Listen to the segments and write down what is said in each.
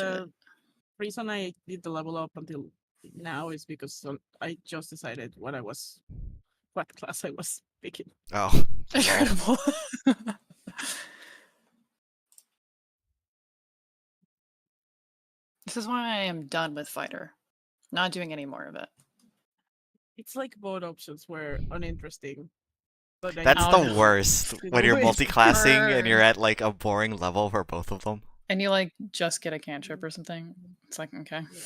the reason I did the level up until now is because I just decided what class I was picking. Oh. Incredible. This is why I am done with fighter. Not doing any more of it. It's like both options were uninteresting. But then That's you the have worst to when do you're it. multi-classing and you're Sure. at like a boring level for both of them. And you like just get a cantrip or something. It's like, okay. Yeah.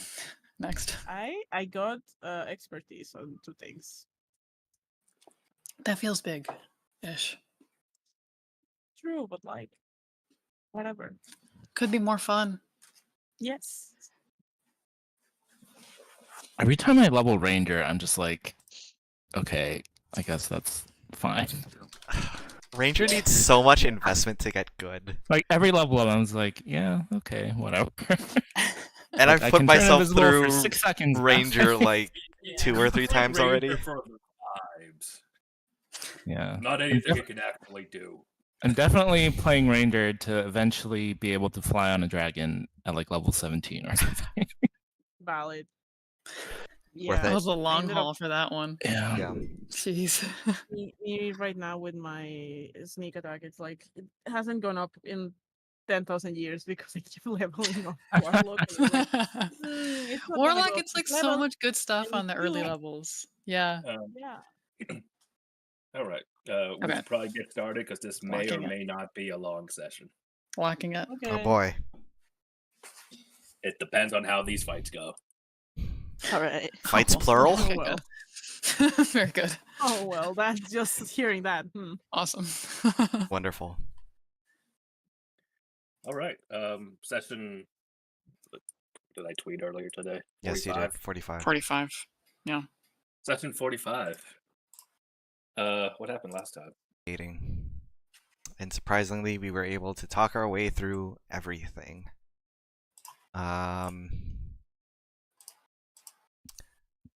Next. I got expertise on 2 things. That feels big ish. True, but like whatever. Could be more fun. Yes. Every time I level Ranger, I'm just like, okay, I guess that's fine. Ranger needs so much investment to get good. Like every level up, I was like, yeah, okay, whatever. And Like, I've I put can turn myself invisible for through 6 seconds. now. Ranger like 2 or 3 I think times Ranger already. For the vibes, Yeah. not anything it can actually do. I'm definitely playing Ranger to eventually be able to fly on a dragon at like level 17 or something. Valid. Worth That it. was a long ended haul for that one. Yeah. Yeah. Jeez. Me right now with my sneak attack, it's like it hasn't gone up in 10,000 years because I keep leveling up Warlock. and I'm like, it's not gonna Warlock, go up it's like this so level. much good stuff and on the early yeah. levels. Yeah. Yeah. All right, we Okay. should probably get started because this may or Locking it. may not be a long session. Locking it. Okay. Oh boy. It depends on how these fights go. All right. Fights Oh, plural? Okay, well. good. Very good. Oh well, that's just hearing that. Awesome. Wonderful. All right, session. Did I tweet earlier today? Yes, you did. 45. 45. Session 45. What happened last time? Dating. And surprisingly, we were able to talk our way through everything.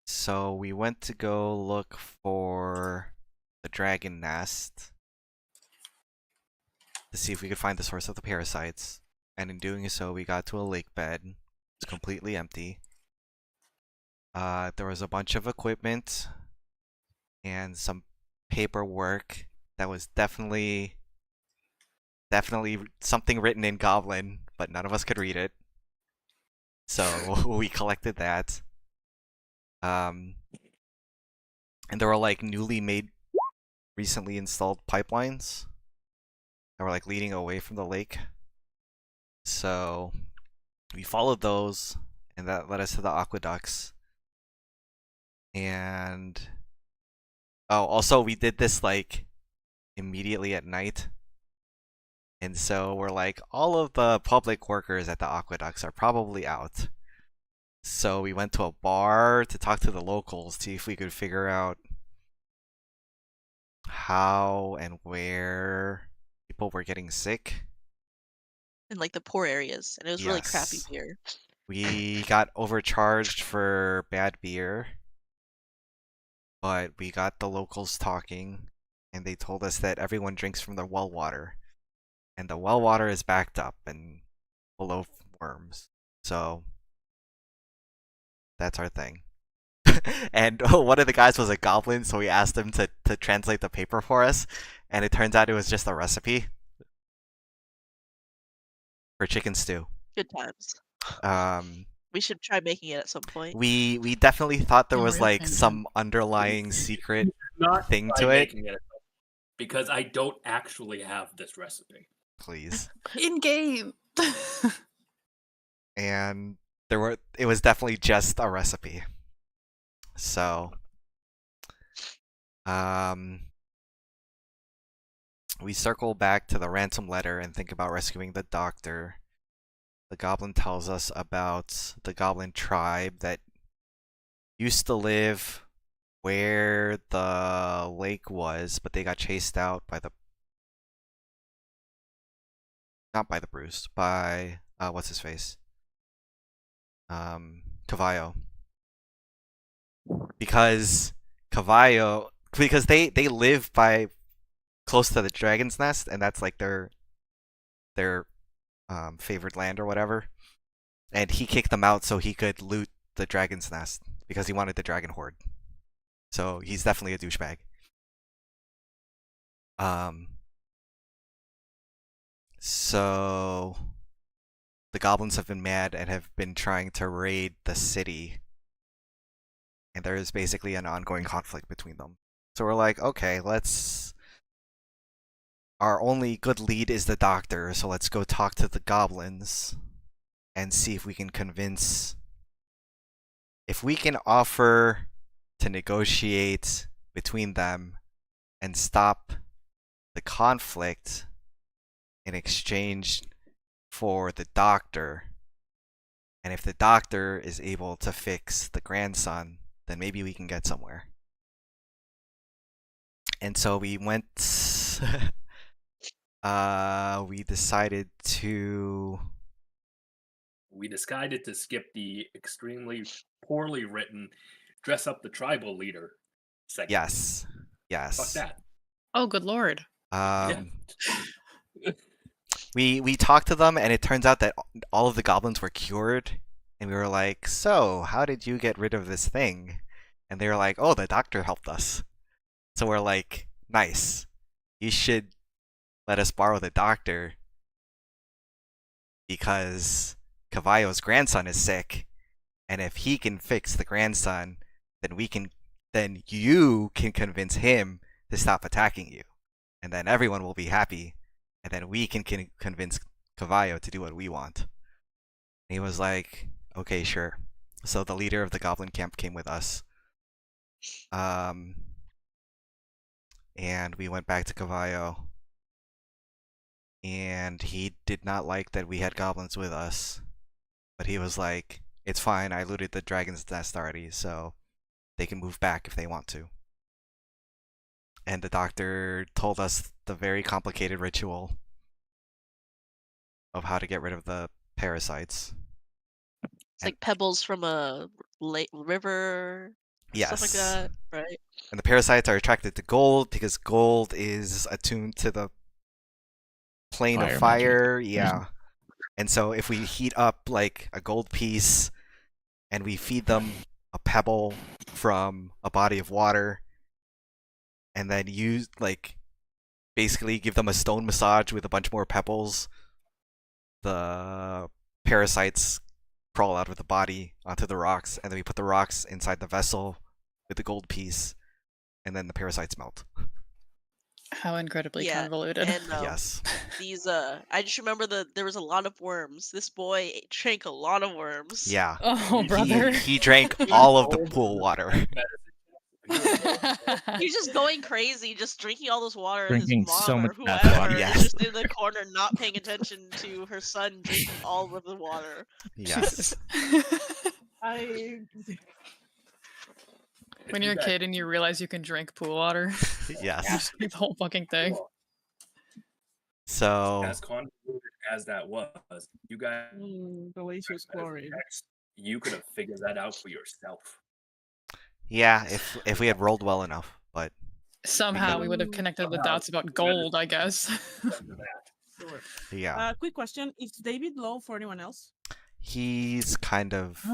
So we went to go look for the dragon nest to see if we could find the source of the parasites. And in doing so, we got to a lake bed. It's completely empty. There was a bunch of equipment and some paperwork that was definitely something written in Goblin, but none of us could read it. So we collected that. And there were like newly made, recently installed pipelines that were like leading away from the lake. So we followed those, and that led us to the aqueducts. And also we did this like immediately at night. And so we're like, all of the public workers at the aqueducts are probably out. So we went to a bar to talk to the locals, see if we could figure out how and where people were getting sick. In like the poor areas, and it was really crappy Yes. beer. We got overcharged for bad beer, but we got the locals talking, and they told us that everyone drinks from the well water, and the well water is backed up and full of worms. So that's our thing. And one of the guys was a goblin, so we asked him to translate the paper for us, and it turns out it was just a recipe for chicken stew. Good times. We should try making it at some point. We definitely thought there Oh, was really? like some underlying secret Not thing try to it. making it because I don't actually have this recipe. Please. In game. And it was definitely just a recipe. So we circle back to the ransom letter and think about rescuing the doctor. The goblin tells us about the goblin tribe that used to live where the lake was, but they got chased out by not by the Bruse, by what's his face? Cavallo. Because they live by close to the dragon's nest, and that's like their favored land or whatever. And he kicked them out so he could loot the dragon's nest because he wanted the dragon horde. So he's definitely a douchebag. So the goblins have been mad and have been trying to raid the city. And there is basically an ongoing conflict between them. So we're like, okay, our only good lead is the doctor, so let's go talk to the goblins and see if we can offer to negotiate between them and stop the conflict in exchange for the doctor. And if the doctor is able to fix the grandson, then maybe we can get somewhere. And so we went we decided to skip the extremely poorly written dress up the tribal leader segment. Yes. Fuck that. Oh, good lord. We talked to them, and it turns out that all of the goblins were cured. And we were like, so, how did you get rid of this thing? And they were like, oh, the doctor helped us. So we're like, nice. You should let us borrow the doctor because Cavallo's grandson is sick. And if he can fix the grandson, then you can convince him to stop attacking you. And then everyone will be happy. And then we can convince Cavallo to do what we want. And he was like, okay, sure. So the leader of the goblin camp came with us. And we went back to Cavallo. And he did not like that we had goblins with us. But he was like, it's fine, I looted the dragon's nest already, so they can move back if they want to. And the doctor told us the very complicated ritual of how to get rid of the parasites. It's like pebbles from a river, Yes. stuff like that, right? And the parasites are attracted to gold because gold is attuned to the plane of fire. Yeah. And so if we heat up like a gold piece and we feed them a pebble from a body of water and then basically give them a stone massage with a bunch more pebbles, the parasites crawl out of the body onto the rocks, and then we put the rocks inside the vessel with the gold piece, and then the parasites melt. How incredibly convoluted. And, yes. These I just remember there was a lot of worms. This boy drank a lot of worms. Yeah. Oh, brother. He drank all of the pool water. He's just going crazy, just drinking all this water. Drinking his mom so or much whoever bath water. is Yes. just in the corner, not paying attention to her son drinking all of the water. Yes. When you're a kid and you realize you can drink pool water. Yes. The whole fucking thing. So as convoluted as that was, you guys delicious chlorine. You could have figured that out for yourself. yeah, if we had rolled well enough, but Somehow we would have connected the dots about gold, I guess. Sure. yeah, Quick question: is David low for anyone else? he's kind of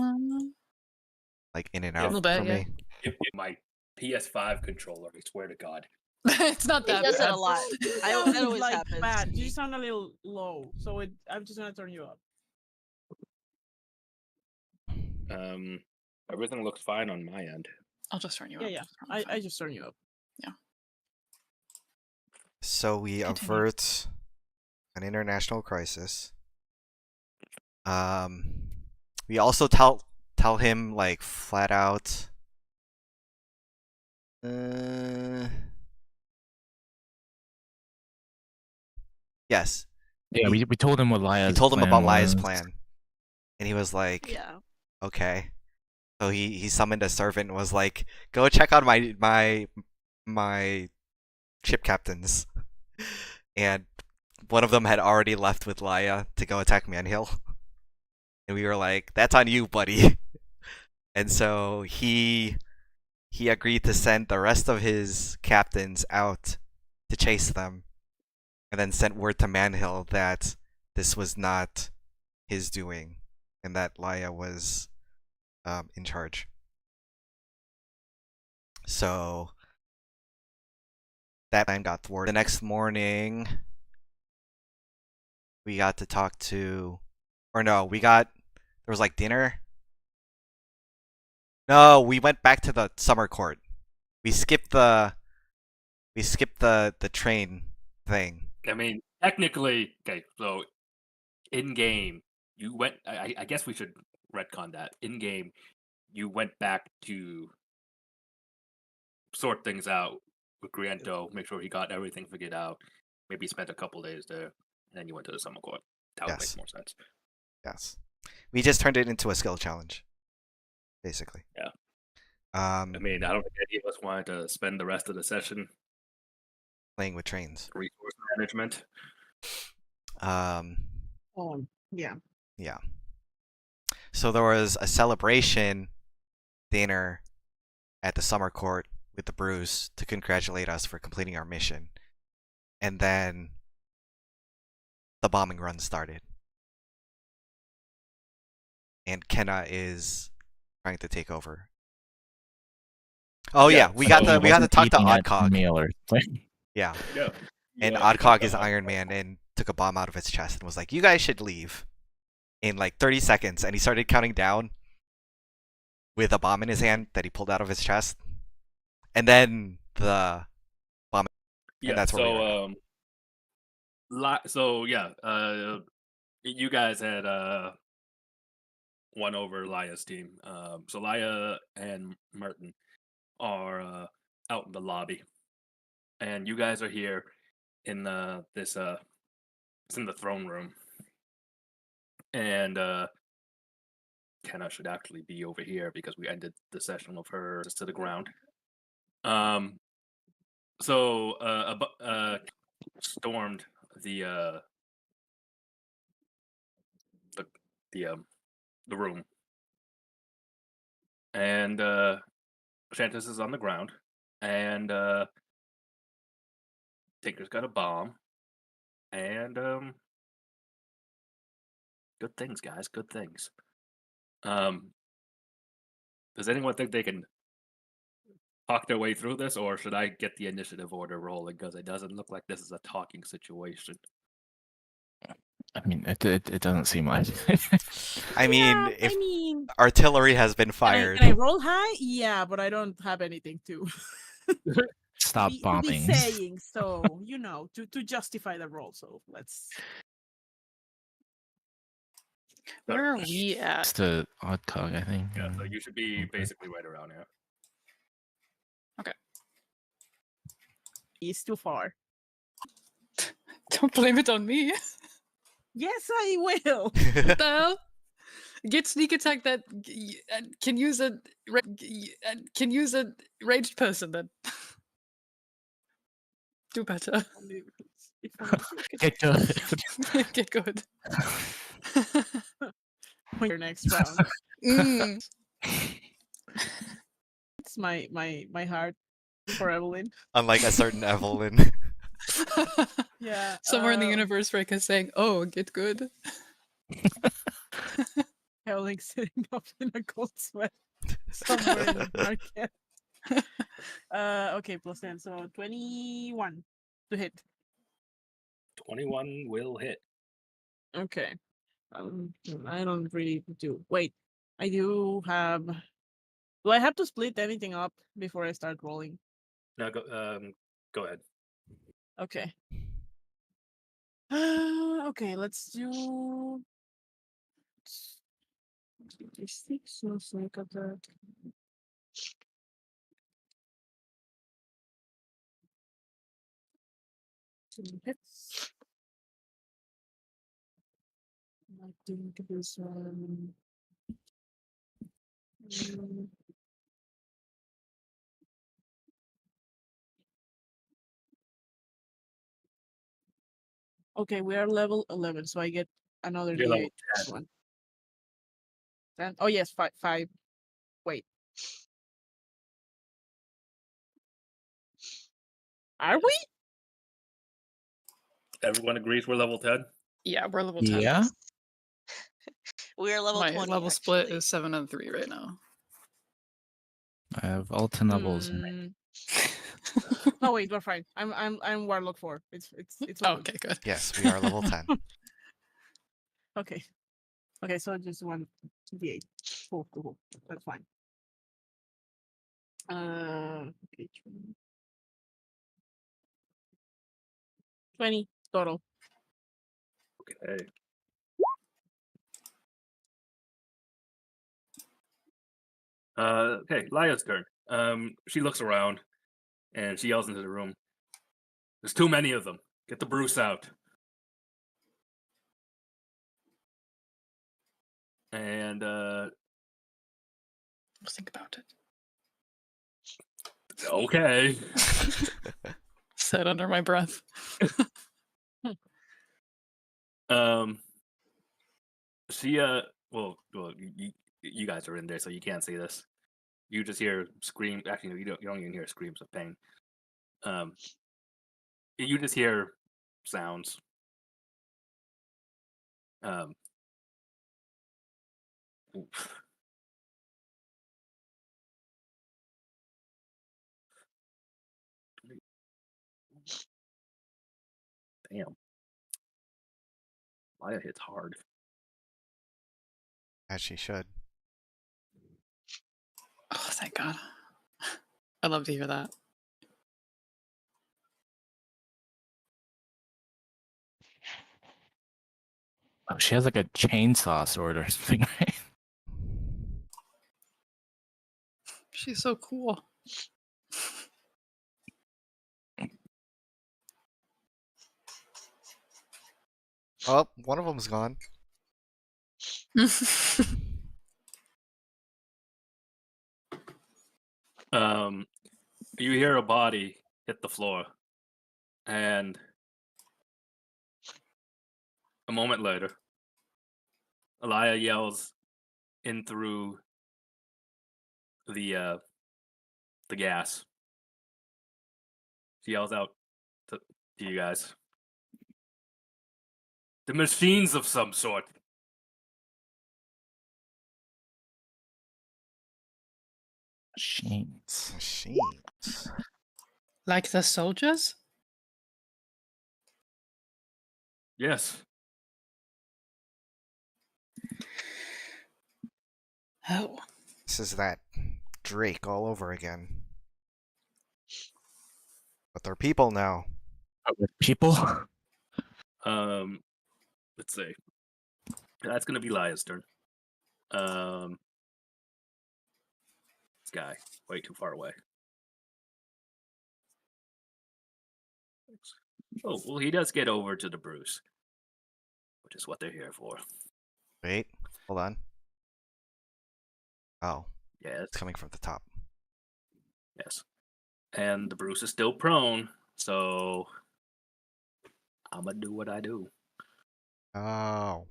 like in and a out little bit, for yeah. me. If my PS5 controller, I swear to God. It's not It that does bad. that a lot. That always like happens. bad. You sound a little low, so I'm just gonna turn you up. Everything looks fine on my end. I'll just turn you up. Yeah. I just turn you up. So we Continue. avert an international crisis. We also tell him like flat out. Yes. Yeah, we told him what Laya's We told him plan about Laya's was. plan, and he was like, Yeah. okay. So he summoned a servant and was like, go check on my ship captains. And one of them had already left with Laya to go attack Manhill. And we were like, that's on you, buddy. And so he agreed to send the rest of his captains out to chase them. And then sent word to Manhill that this was not his doing. and that Laia was in charge. So that plan got thwarted. The next morning, we got to talk to, or no, there was like dinner. No, we went back to the summer court. We skipped the train thing. I mean, technically, okay. So, in game, you went. I guess we should retcon that. In game, you went back to sort things out with Griento, make sure he got everything figured out. Maybe spent a couple days there, and then you went to the summer court. That would Yes. make more sense. Yes, we just turned it into a skill challenge, basically. Yeah. I mean, I don't think any of us wanted to spend the rest of the session playing with trains. resource management. Yeah. Yeah. So there was a celebration dinner at the summer court with the Bruse to congratulate us for completing our mission. And then the bombing run started. And Kenna is trying to take over. Oh yeah, we got to talk to Oddcog. Yeah. Yeah. And Oddcog is Iron Man and took a bomb out of his chest and was like, "You guys should leave." In like 30 seconds, and he started counting down with a bomb in his hand that he pulled out of his chest. And then the bomb. Yeah, and that's where we are now. You guys had won over Laia's team. So Laia and Merton are out in the lobby, and you guys are here in it's in the throne room, and Kenna should actually be over here because we ended the session with her just to the ground. Stormed the room, and Shantis is on the ground, and Tinker's got a bomb, and good things, guys. Good things. Does anyone think they can talk their way through this, or should I get the initiative order rolling? Because it doesn't look like this is a talking situation. I mean, it doesn't seem like. I mean, Yeah, if artillery has been fired. Can I roll high? Yeah, but I don't have anything to Stop be bombing. saying. So to justify the roll. So let's. Where are we at? It's the Oddcog, I think. Yeah, so you should be basically right around here. He's too far. Don't blame it on me. Yes, I will. What the hell? Get sneak attack that can use a ranged person then. Do better. Get good. Get good. Your next round. It's my heart for Evelyn. Unlike a certain Evelyn. Yeah. Somewhere in the universe, Rick is saying, "Oh, get good." Evelyn sitting up in a cold sweat somewhere in the market. Okay, plus 10, so 21 to hit. 21 will hit. Okay. I don't really do. Wait, I do have. Do I have to split anything up before I start rolling? No, go ahead. Okay. Okay, let's do. 6, so I got that. Two hits. I think this one. Okay, we are level 11, so I get another You're level D8. 10. 10? Oh yes, 5. Wait. Are we? Everyone agrees we're level 10? Yeah, we're level 10. Yeah. We are level My 20. level split actually. is 7 and 3 right now. I have all 10 levels. No, wait, we're fine. I'm Warlock 4. It's all good. Okay, good. Yes, we are level 10. Okay. Okay, so just 1d8. Cool. That's fine. Okay. 20 total. Okay. Okay, Laya's turn. She looks around and she yells into the room. There's too many of them. Get the Bruse out. And I'll think about it. okay. Said under my breath. She well, you guys are in there, so you can't see this. You just hear scream. Actually, no, you don't even hear screams of pain. You just hear sounds. Oof. Damn. Laya hits hard. As she should. Oh, thank God. I love to hear that. Oh, she has like a chainsaw sword or something, right? She's so cool. Oh, one of them's gone. You hear a body hit the floor, and a moment later, Alaya yells in through the gas. She yells out to you guys. The machines of some sort. Machines. Like the soldiers? Yes. Oh. This is that Drake all over again. But they're people now. With people? Let's see. That's gonna be Laya's turn. This guy, way too far away. Oh, well, he does get over to the Bruse, which is what they're here for. Wait, hold on. Oh, Yes, it's coming from the top. yes. And the Bruse is still prone, so I'm gonna do what I do. Oh.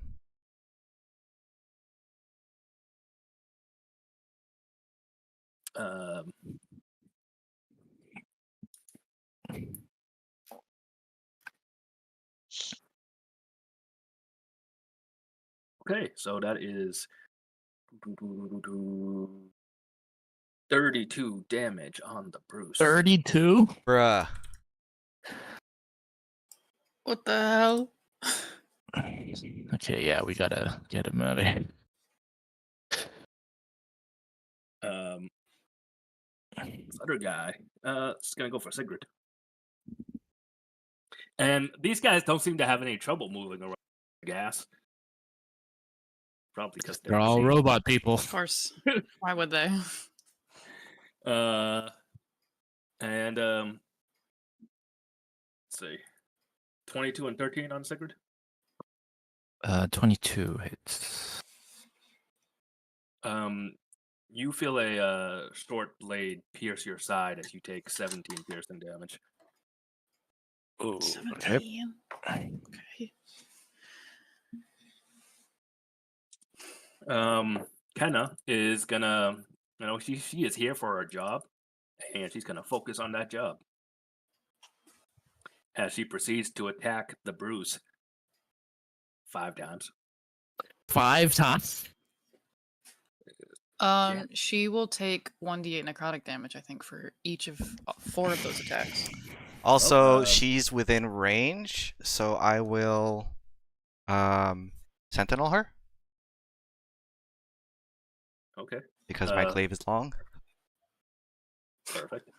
Okay, so that is 32 damage on the Bruse. 32? Bruh. What the hell? Okay, yeah, we gotta get him out of here. This other guy, is gonna go for Sigrid. And these guys don't seem to have any trouble moving around the gas. Probably because They're all robot people. Of course. Why would they? And let's see, 22 and 13 on Sigrid. 22 hits. You feel a short blade pierce your side as you take 17 piercing damage. Oh, 17. Okay. Kenna is gonna, she is here for her job, and she's gonna focus on that job as she proceeds to attack the Bruse 5 times. 5 times. She will take 1d8 necrotic damage, I think, for each of 4 of those attacks. Also, she's within range, so I will sentinel her Okay. because my glaive is long. Perfect.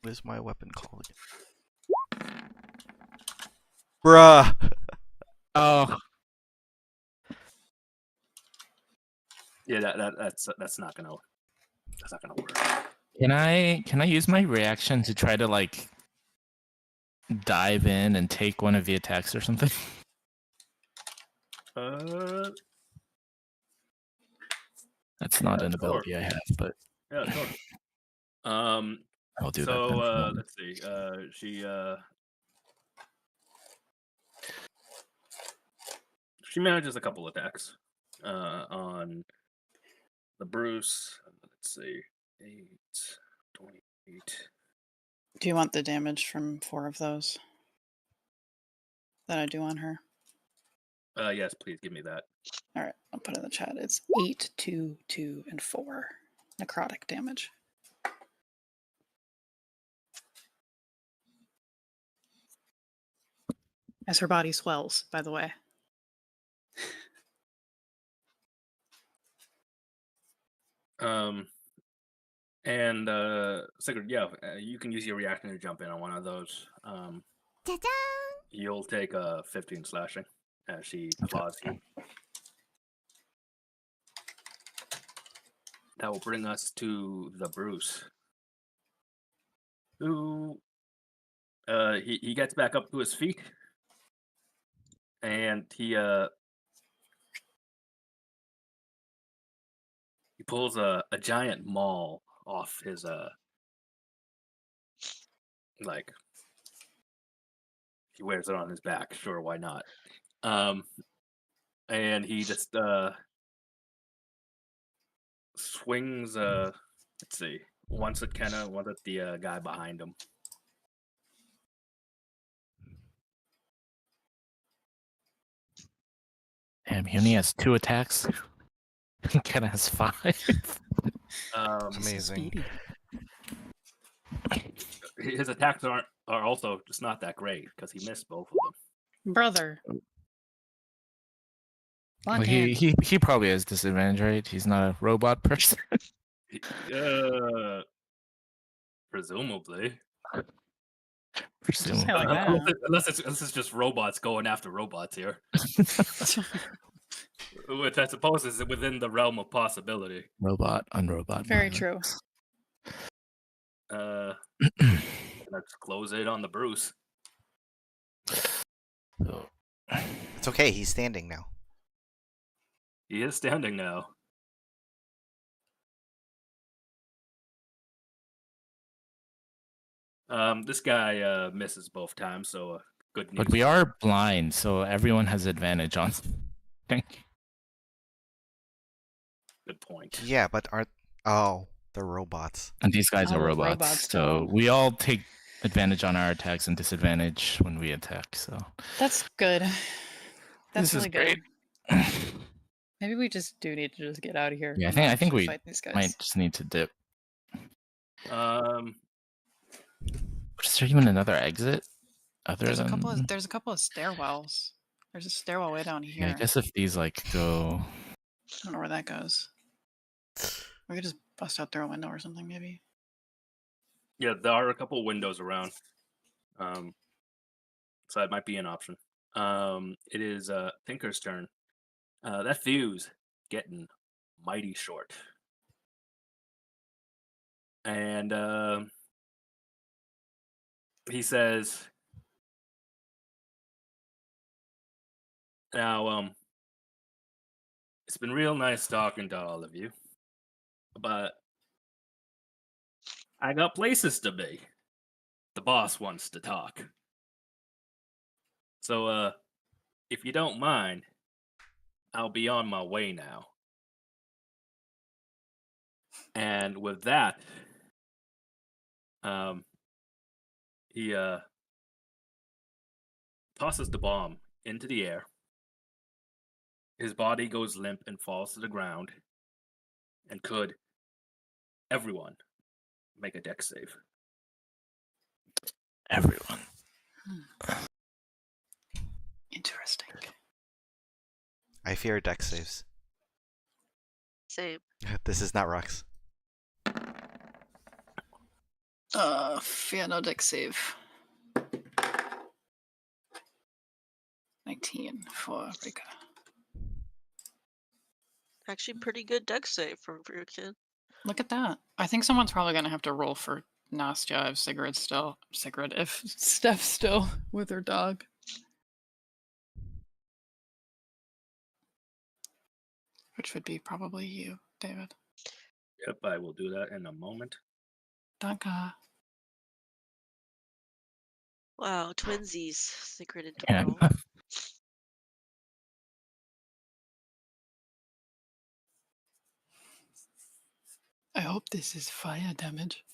What is my weapon called again? Bruh. Oh, Yeah, that's not gonna work. can I use my reaction to try to like dive in and take one of the attacks or something? That's not an ability I have, but Yeah, sure. I'll do that. So Then. let's see. She manages a couple attacks on the Bruse. Let's see. 8, 28. Do you want the damage from 4 of those that I do on her? Yes, please give me that. All right, I'll put it in the chat. It's 8, 2, 2, and 4 necrotic damage. As her body swells, by the way. And Sigurd, yeah, you can use your reaction to jump in on one of those. You'll take 15 slashing as she claws you. That will bring us to the Bruse, who he gets back up to his feet, and he pulls a giant maul off his like he wears it on his back. Sure, why not? And he just swings. Let's see, once at the guy behind him. Damn, he only has 2 attacks. Ken has 5. Amazing. His attacks are also just not that great because he missed both of them. Brother. Well, he probably has disadvantage, right? He's not a robot person. Presumably. Say like that. Unless it's just robots going after robots here. Which I suppose is within the realm of possibility. Robot, unrobot. Very true. Let's close it on the Bruse. It's okay, he's standing now. He is standing now. This guy misses both times, so good news. But we are blind, so everyone has advantage on. Good point. Yeah, but they're robots. And these guys are robots, robots so too. we all take advantage on our attacks and disadvantage when we attack. So That's good. That's this really is great. good. Maybe we just do need to just get out of here. Yeah, and I think we fight these guys. might just need to dip. Is there even another exit? There's a couple of stairwells. There's a stairwell way down here. Yeah, I guess if these like go. I don't know where that goes. We could just bust out through a window or something, maybe. Yeah, there are a couple windows around. So that might be an option. It is Tinker's turn. That fuse getting mighty short. And he says, now, it's been real nice talking to all of you, but I got places to be. The boss wants to talk. So, if you don't mind, I'll be on my way now. And with that, he tosses the bomb into the air. His body goes limp and falls to the ground. And could everyone make a dex save? Everyone. Interesting. I fear dex saves. Same. This is not rocks. Fear no deck save. 19 for Rika. Actually, pretty good dex save for your kid. Look at that. I think someone's probably gonna have to roll for Nastya if if Steph's still with her dog. Which would be probably you, David. Yep, I will do that in a moment. Danka. Wow, twinsies. Secret into Yeah. roll. I hope this is fire damage.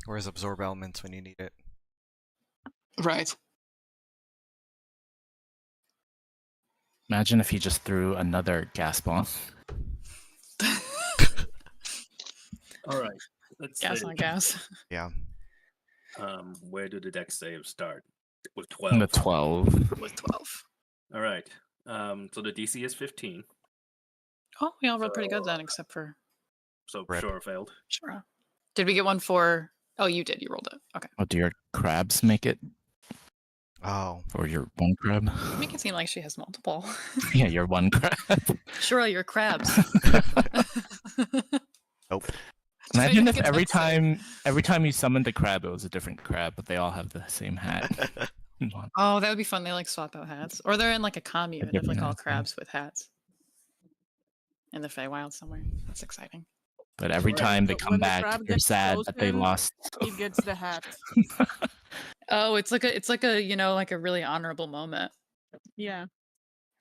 Where's absorb elements when you need it? Right. Imagine if he just threw another gas bomb. All right, let's Gas see. on gas. Yeah. Where do the dex saves start? With The 12. 12. With 12. All right. So the DC is 15. Oh, we all rolled pretty good then, except for So Rip. sure failed. Shura. Did we get one for... Oh, you did. You rolled it. Okay. Oh, do your crabs make it? Oh. Or your one crab? Make it seem like she has multiple. Yeah, your one crab. Shura, your crabs. Nope. Imagine Make if a every dex save. time you summoned a crab, it was a different crab, but they all have the same hat. Oh, that would be fun. They like swap out hats. Or they're in like a commune of like different all hats, yeah. crabs with hats. In the Feywild somewhere. That's exciting. But every Right. time they But come when the back, crab you're gets sad that they chosen, lost. He gets the hat. Oh, it's like a you know, like a really honorable moment Yeah.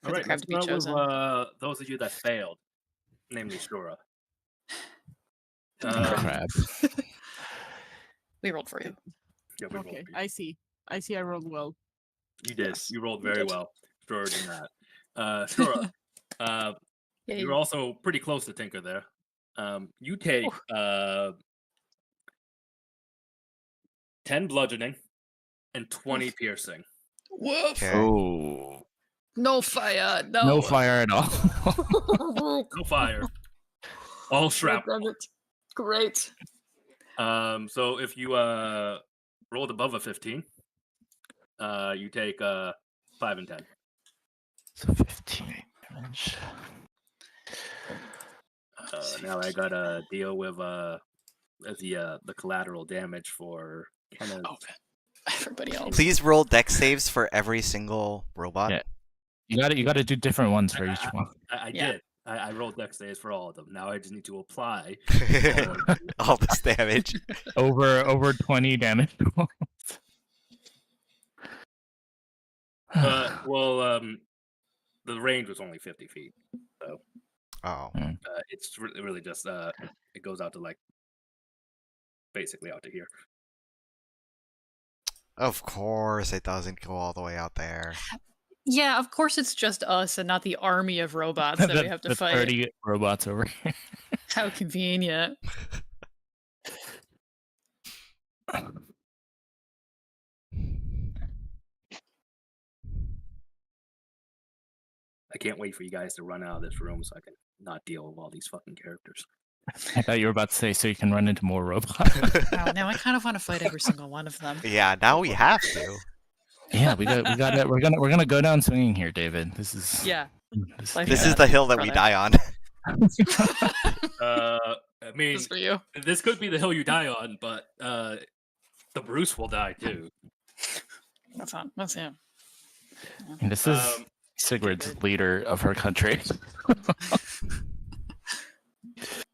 for All the right, crab let's to be start with chosen. those of you that failed, namely Shura. The crab. We rolled for you. Yeah, we rolled Okay, for you. I see. I rolled well. You did. Yes, You rolled you very did. well. Shura did not. Shura, Yay. you're also pretty close to Tinker there. You take 10 bludgeoning and 20 piercing. Woof. Okay. Oh. No fire. No. No fire at all. No fire. All shrapnel. Damn it. Great. So if you rolled above a 15, you take 5 and 10. So 15 damage. Now I gotta deal with the collateral damage for Kenneth. Oh, everybody else. Please roll dex saves for every single robot. Yeah. You gotta do different ones for each one. I Yeah. did. I rolled dex saves for all of them. Now I just need to apply All this damage. Over 20 damage. the range was only 50 feet, so Oh. it's really just it goes out to like basically out to here. Of course it doesn't go all the way out there. Yeah, of course it's just us and not the army of robots that we have to the fight. 30 robots over here. How convenient. I can't wait for you guys to run out of this room so I can not deal with all these fucking characters. I thought you were about to say so you can run into more robots. Wow, now I kind of want to fight every single one of them. Yeah, now we have to. Yeah, we're gonna go down swinging here, David. This is Yeah. Like This Yeah. is the hill that we Brother. die on. I mean, This is for you. this could be the hill you die on, but the Bruse will die too. That's on. That's him. And this is Sigurd's leader of her country.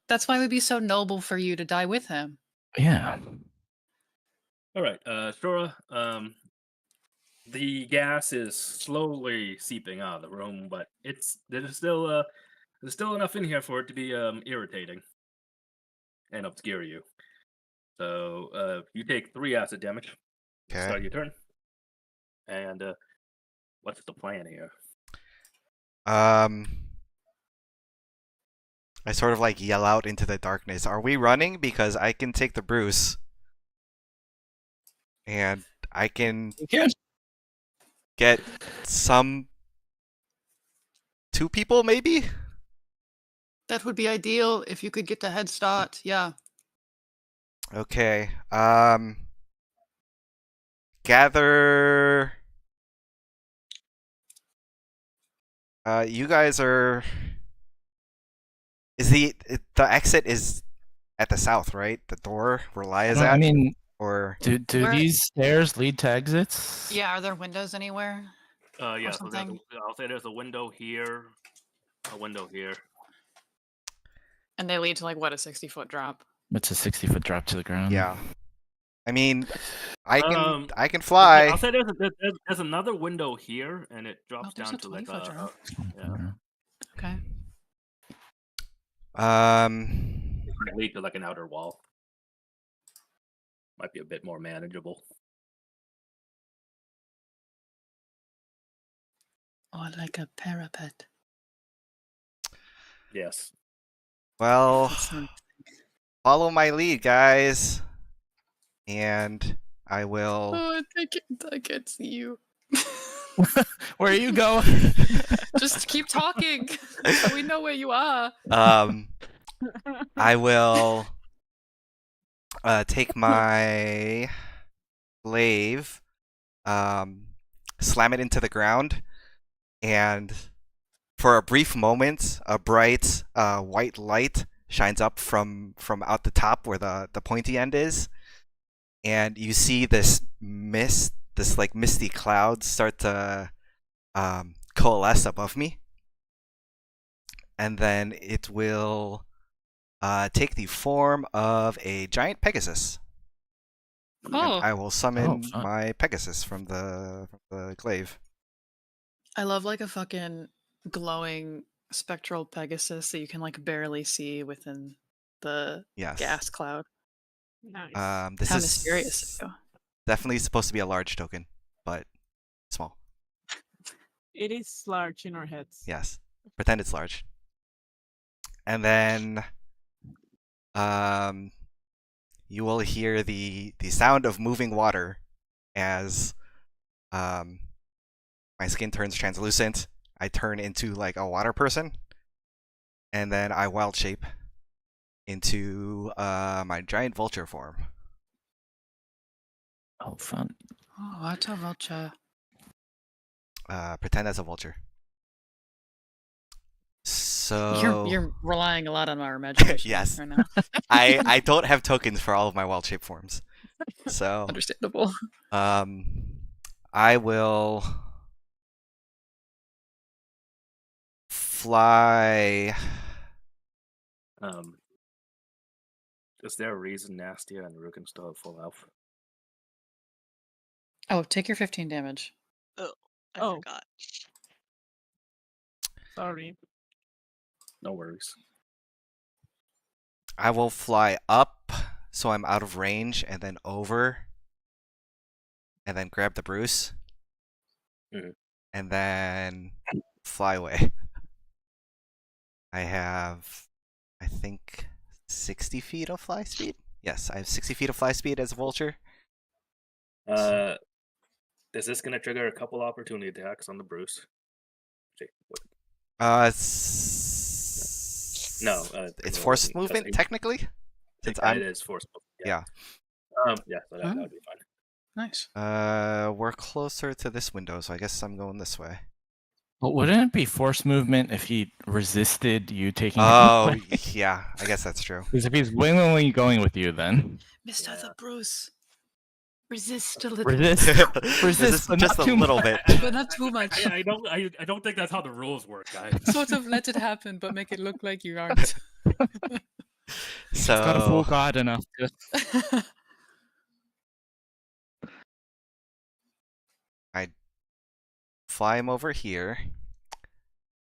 That's why it would be so noble for you to die with him. Yeah. All right, Shura. The gas is slowly seeping out of the room, but there's still enough in here for it to be irritating and obscure you. So you take 3 acid damage. Okay. Start your turn. And what's the plan here? I sort of like yell out into the darkness. Are we running? Because I can take the Bruse. And I can get some 2 people maybe? That would be ideal if you could get the head start. Yeah. Okay. Gather. You guys are. Is the exit is at the south, right? The door where Laya's at? I mean, or do Where- these stairs lead to exits? Yeah. Are there windows anywhere? Yeah, so something. I'll say there's a window here, a window here. And they lead to like what, a 60-foot drop? It's a 60-foot drop to the ground. yeah. I mean, I can Okay, fly. I'll say there's another window here, and it drops there's down a to like 20-foot drop. yeah, Okay. it might lead to like an outer wall. Might be a bit more manageable. Or like a parapet. Yes. Well, That's not- follow my lead, guys. And I will. Oh, I can't see you. Where are you going? Just keep talking. So we know where you are. I will take my glaive, slam it into the ground, and for a brief moment, a bright white light shines up from out the top where the pointy end is, and you see this mist, this like misty clouds start to coalesce above me, and then it will take the form of a giant Pegasus. And Oh, I will summon fun. my Pegasus from the glaive. I love like a fucking glowing spectral Pegasus that you can like barely see within the Yes. gas cloud. Nice. This How is mysterious. Of you. definitely supposed to be a large token, but small. It is large in our heads. Yes. Pretend it's large. And then you will hear the sound of moving water as my skin turns translucent. I turn into like a water person, and then I wild shape into my giant vulture form. Oh, fun. Oh, what a vulture. Pretend as a vulture. So You're relying a lot on our imagination Yes. right now. I don't have tokens for all of my wild shape forms. So Understandable. I will fly. Is there a reason Nastia and Rukin still have full health? Oh, take your 15 damage. I Oh. forgot. Sorry. No worries. I will fly up so I'm out of range, and then over, and then grab the Bruse, and then fly away. I have, I think, 60 feet of fly speed. Yes, I have 60 feet of fly speed as a vulture. Is this gonna trigger a couple opportunity attacks on the Bruse? No, it's forced movement technically. Since it is forced movement. Yeah, so that would be fine. Nice. We're closer to this window, so I guess I'm going this way. But wouldn't it be force movement if he resisted you taking him Oh, away? yeah, I guess that's true. Because if he's willingly going with you, then Mr. Yeah. the Bruce. Resist a little. resist, but just not a too little much. bit. But not too much. Yeah, I don't think that's how the rules work, guys. Sort of let it happen, but make it look like you aren't. It's not a full So god enough to. I fly him over here,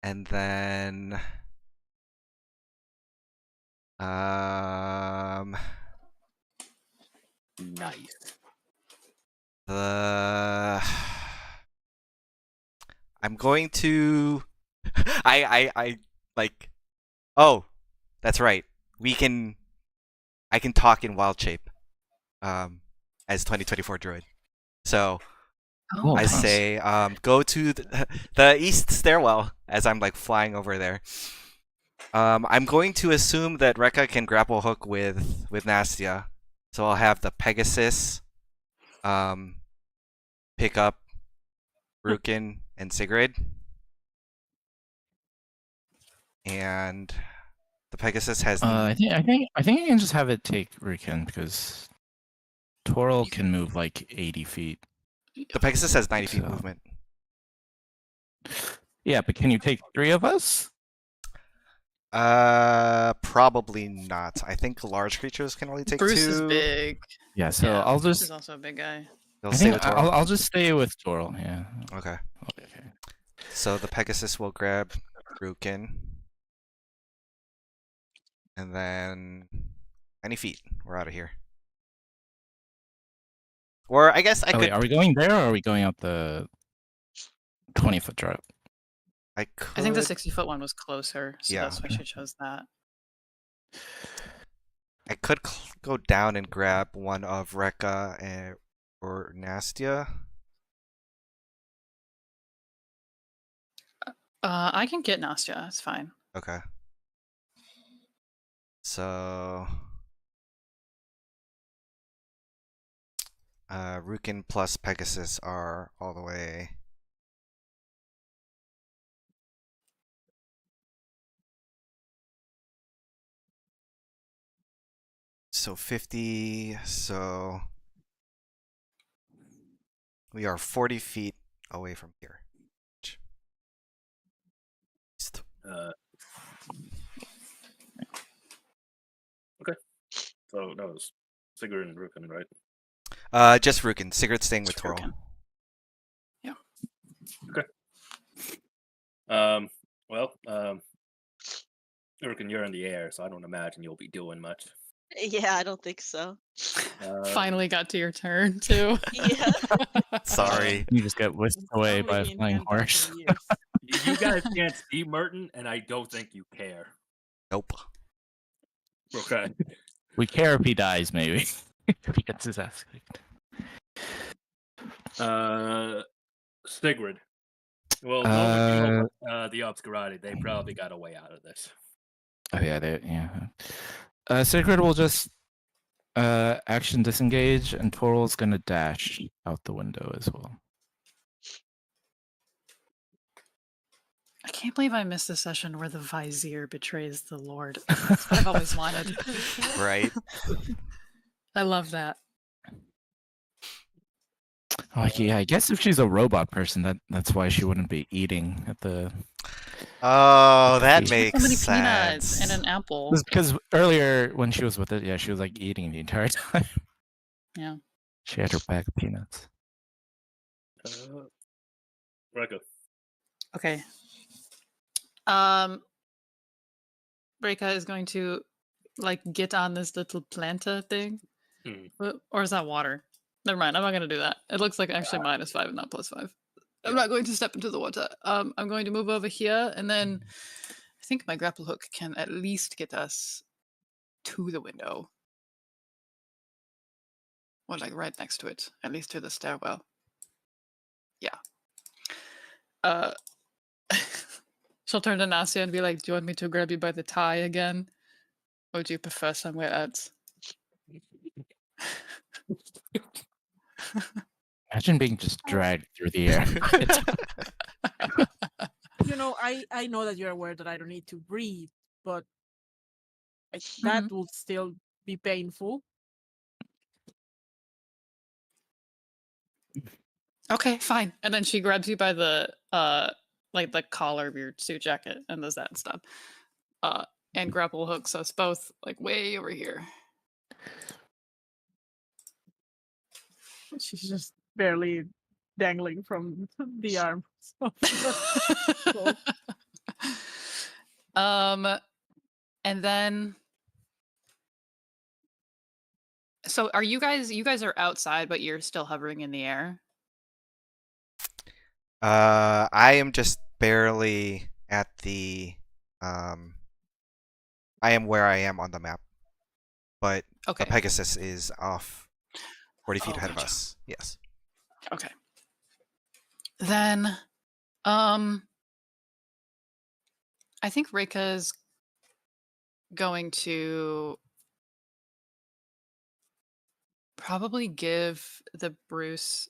and then Nice. I'm going to. I like. Oh, that's right. I can talk in wild shape. As 2024 druid. So Oh, I nice. say, go to the east stairwell as I'm like flying over there. I'm going to assume that Rekka can grapple hook with Nastia, so I'll have the Pegasus, pick up Rukin and Sigrid, and the Pegasus has. I think I can just have it take Rukin because Toril can move like 80 feet. The Pegasus has 90 feet So- movement. Yeah, but can you take 3 of us? Probably not. I think large creatures can only take Bruse 2. is big. Yeah, so Yeah, I'll Bruce just is also a big guy. They'll I stay think with Toril. I'll just stay with Toril. Yeah. Okay. Okay. So the Pegasus will grab Rukin. And then any feet. We're out of here. Or I guess I could. Wait, are we going there or are we going up the 20-foot drop? I could. I think the 60-foot one was closer, so Yeah. that's why she chose that. I could go down and grab one of Rekka or Nastia. I can get Nastya. It's fine. Okay. So Rukin plus Pegasus are all the way. So 50, so we are 40 feet away from here. Okay. So that was Sigurd and Rukin, right? Just Rukin. Sigurd's staying with Just Toril. Rukin. Yeah. Well, Rukin, you're in the air, so I don't imagine you'll be doing much. Yeah, I don't think so. Finally got to your turn, too. Yeah. Sorry. You just get whisked away by a Only in flying 10,000 horse. years. You guys can't see Merton, and I don't think you care. Nope. Okay. We care if he dies, maybe. If he gets his ass kicked. Sigrid. Well, knowing the Obscurati, they probably got a way out of this. Oh yeah, Sigrid will just action disengage, and Toral's gonna dash out the window as well. I can't believe I missed the session where the Vizier betrays the Lord. That's what I've always wanted. Right? I love that. Like, yeah, I guess if she's a robot person, that's why she wouldn't be eating at the. Oh, that So makes So many sense. peanuts and an apple. Because earlier when she was with it, yeah, she was like eating the entire time. Yeah. She had her bag of peanuts. Rekka. Okay. Reka is going to like get on this little planta thing. Or is that water? Never mind, I'm not gonna do that. It looks like actually -5, not +5. I'm not going to step into the water. I'm going to move over here, and then I think my grapple hook can at least get us to the window. Or like right next to it, at least to the stairwell. Yeah. She'll turn to Nastia and be like, "Do you want me to grab you by the tie again? Or do you prefer somewhere else?" Imagine being just dragged through the air. You know, I know that you're aware that I don't need to breathe, but that will still be painful. Okay, fine. And then she grabs you by the like the collar of your suit jacket and does that stuff. And grapple hooks us both like way over here. She's just barely dangling from the arm. So, And then So are you guys are outside, but you're still hovering in the air? I am just barely at the I am where I am on the map, but Okay. the Pegasus is off 40 feet Oh, ahead of gotcha. us. Yes. Okay. Then, I think Rika's going to probably give the Bruse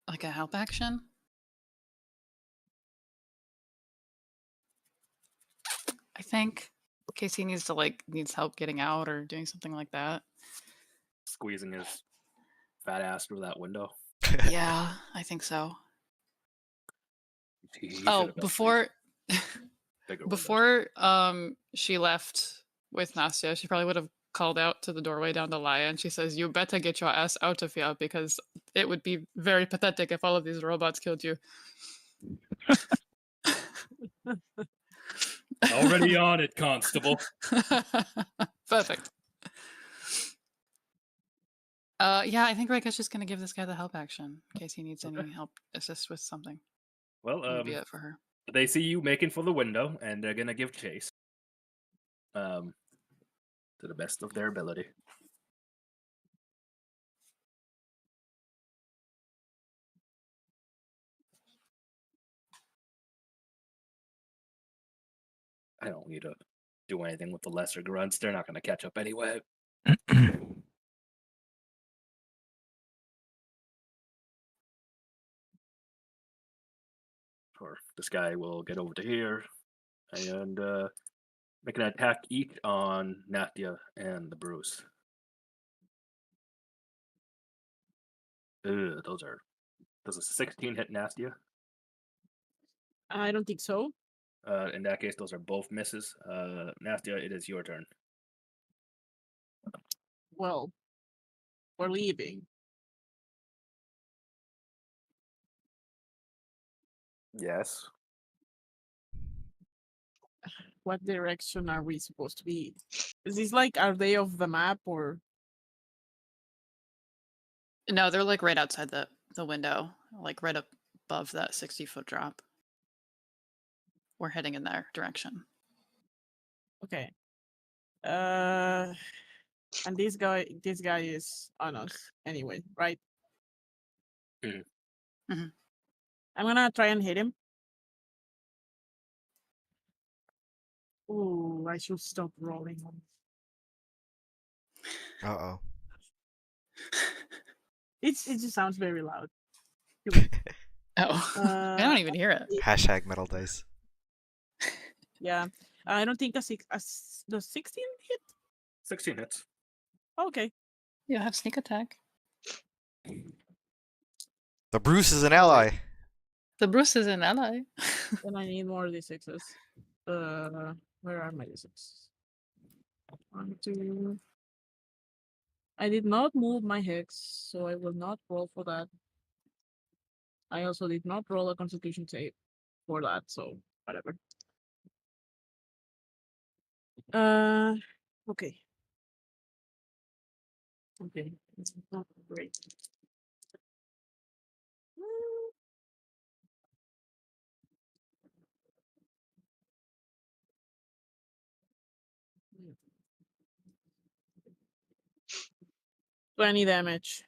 like a help action. I think in case he needs help getting out or doing something like that. Squeezing his fat ass through that window. Yeah, I think so. He should Oh, have built before bigger windows. before she left with Nastya, she probably would have called out to the doorway down to Laya, and she says, "You better get your ass out of here because it would be very pathetic if all of these robots killed you." Already on it, Constable. Perfect. Yeah, I think Rika's just gonna give this guy the help action in case he needs any help, assist with something. Well, That'll be it for her. they see you making for the window, and they're gonna give chase. To the best of their ability. I don't need to do anything with the lesser grunts. They're not gonna catch up anyway. Or this guy will get over to here and make an attack each on Nastya and the Bruse. Does a 16 hit Nastya? I don't think so. In that case, those are both misses. Nastya, it is your turn. Well, we're leaving. Yes. What direction are we supposed to be? Is this like, are they off the map or? No, they're like right outside the window, like right up above that 60-foot drop. We're heading in their direction. Okay. And this guy is on us anyway, right? Mhm. Mhm. I'm gonna try and hit him. Ooh, I should stop rolling. Uh-oh. It just sounds very loud. Oh, I don't even hear it. Hashtag metal dice. Yeah, I don't think the 16 hit. 16 hits. Okay. You have sneak attack. The Bruse is an ally. The Bruse is an ally. Then I need more d6s. Where are my d6s? 1, 2. I did not move my hex, so I will not roll for that. I also did not roll a constitution save for that, so whatever. Okay. Okay, it's not great. Mm. 20 damage.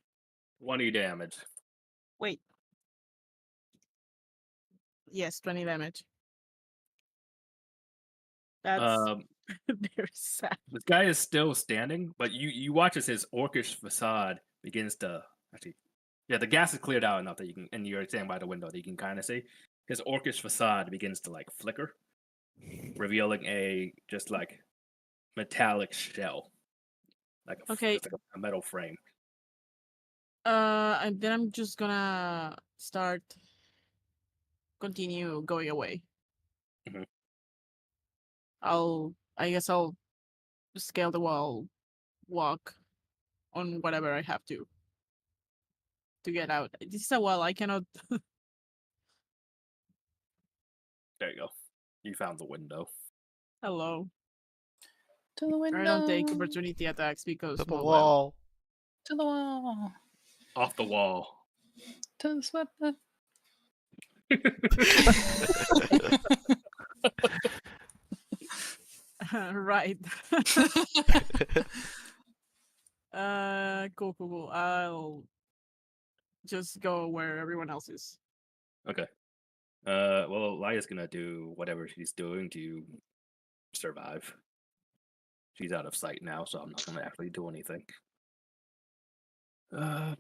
20 damage. Wait. Yes, 20 damage. That's very sad. This guy is still standing, but you watch as his orcish facade begins to actually. Yeah, the gas is cleared out enough that you can, and you're standing by the window that you can kind of see. His orcish facade begins to like flicker, revealing a just like metallic shell, like Okay. just like a metal frame. And then I'm just gonna continue going away. Mhm. I guess I'll scale the wall, walk on whatever I have to get out. This is a wall I cannot. There you go. You found the window. Hello. To the window. I don't take opportunity attacks because To the well, wall. To the wall. Off the wall. To the sweatband. right. Cool. I'll just go where everyone else is. Okay. Well, Laya's gonna do whatever she's doing to survive. She's out of sight now, so I'm not gonna actually do anything. Well,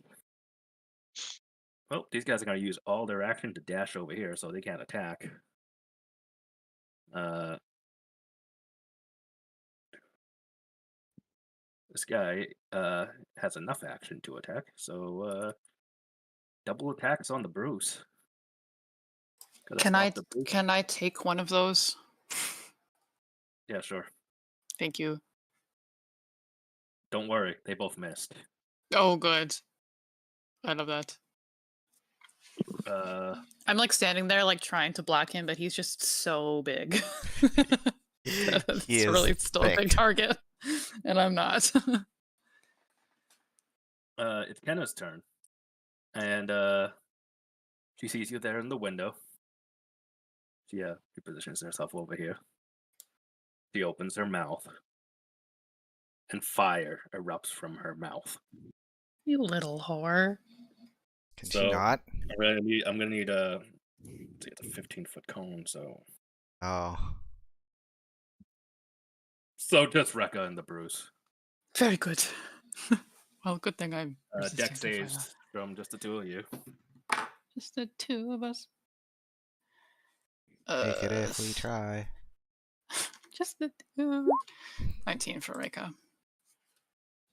these guys are gonna use all their action to dash over here, so they can't attack. This guy has enough action to attack, so double attacks on the Bruse. Gotta Can stop the Bruse. can I take one of those? Yeah, sure. Thank you. Don't worry, they both missed. Oh, good. I love that. I'm like standing there, like trying to block him, but he's just so big. It's He is really still a big thick. target, and I'm not. It's Kenna's turn, and she sees you there in the window. She repositions herself over here. She opens her mouth, and fire erupts from her mouth. You little whore. Can So- she not? I'm gonna need a 15-foot cone. Oh. So just Rekka and the Bruse. Very good. Well, good thing I'm resistant Dex to fire. saves from just the two of you. Just the two of us. Make it if we try. Just the two. 19 for Reika.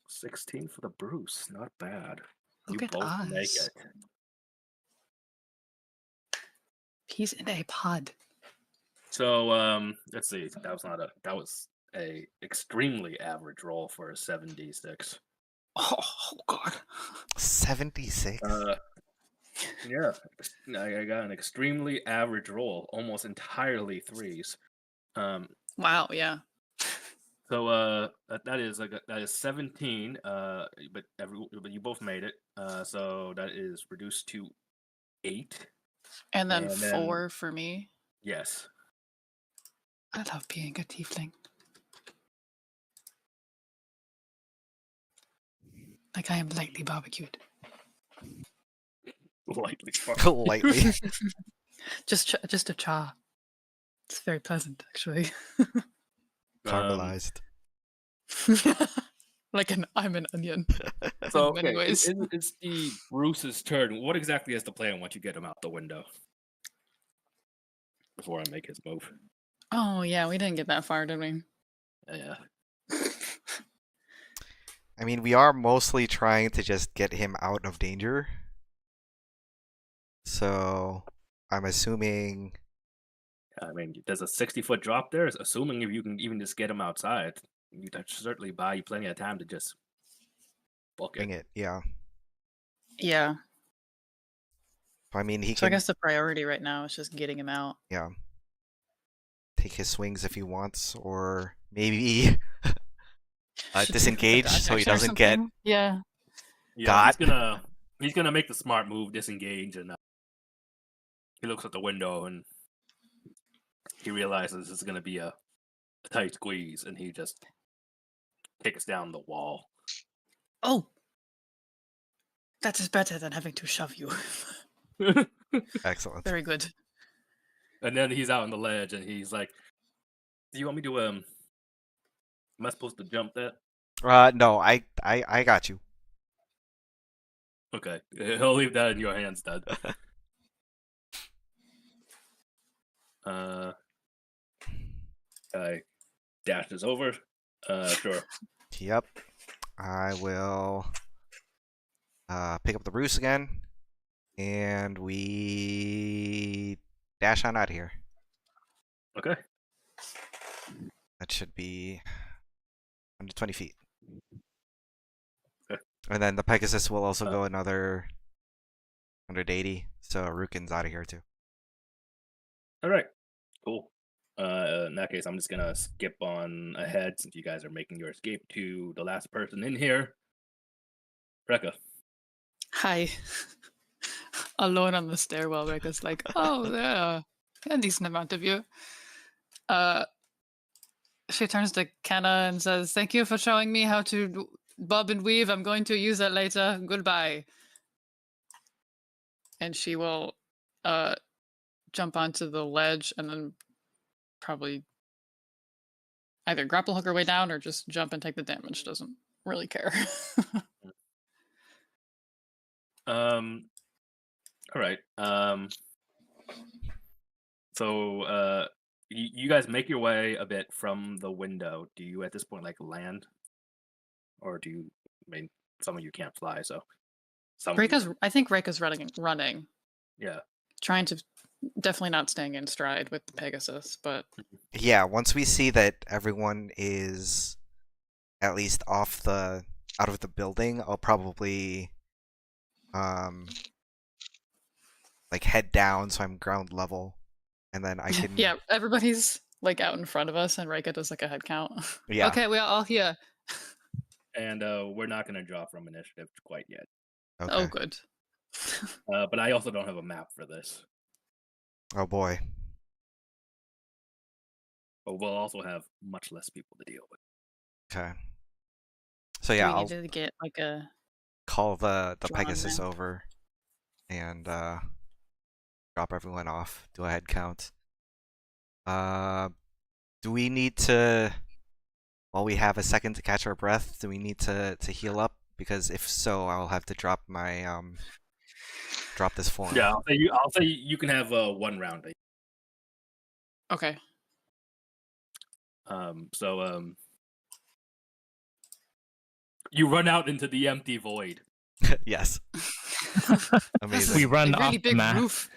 16 for the Bruse. Not bad. Look You at both make us. it. He's in a pod. So let's see. That was a extremely average roll for a 7d6. Oh God. 76? Yeah, I got an extremely average roll, almost entirely threes. Wow. Yeah. So that is 17. But you both made it. So that is reduced to 8. And then And then- 4 for me. Yes. I love being a tiefling. Like I am lightly barbecued. Lightly. Lightly. Just a cha. It's very pleasant, actually. Caramelized. Like I'm an onion. So in many ways. it's the Bruce's turn. What exactly is the plan once you get him out the window? Before I make his move. Oh yeah, we didn't get that far, did we? Yeah. I mean, we are mostly trying to just get him out of danger. So, I'm assuming... I mean, there's a 60-foot drop there. Assuming if you can even just get him outside, that should certainly buy you plenty of time to just book Bring it. it, yeah. Yeah. I mean, he So I can guess the priority right now is just getting him out. take his swings if he wants, or maybe disengage so he doesn't get... Yeah. Yeah, Got. he's gonna make the smart move, disengage, and he looks at the window and he realizes it's gonna be a tight squeeze, and he just kicks down the wall. Oh. That is better than having to shove you. Excellent. Very good. And then he's out on the ledge, and he's like, "Do you want me to am I supposed to jump that?" No, I got you. Okay, he'll leave that in your hands, then. Guy dashes over. Sure. Yep. I will pick up the Bruse again, and we dash on out of here. Okay. That should be 120 feet. Okay. And then the Pegasus will also go another 180, so Rukin's out of here too. All right. Cool. In that case, I'm just gonna skip on ahead since you guys are making your escape to the last person in here. Rekka. Hi. Alone on the stairwell, Rekka's like, oh, yeah, a decent amount of you. She turns to Kenna and says, thank you for showing me how to bob and weave. I'm going to use it later. Goodbye. And she will jump onto the ledge and then probably either grapple hook her way down or just jump and take the damage. Doesn't really care. All right. So you guys make your way a bit from the window. Do you at this point like land, or do you? I mean, some of you can't fly, so some. Of you I think Reika's running. Yeah. Trying to definitely not staying in stride with the Pegasus, but Yeah, once we see that everyone is at least out of the building, I'll probably like head down so I'm ground level, and then I can yeah, everybody's like out in front of us, and Reika does like a head count. Yeah. Okay, we are all here. And we're not going to draw from initiative quite yet. Okay. Oh, good. But I also don't have a map for this. Oh boy. But we'll also have much less people to deal with. Okay. So yeah, Do we I'll need to get like a call the drawn Pegasus map? over and drop everyone off. Do a head count. Do we need to, while we have a second to catch our breath, do we need to heal up? Because if so, I'll have to drop my drop this form. Yeah, I'll say you can have 1 round. Okay. So you run out into the empty void. Yes. Amazing. We run a really off the big map. roof.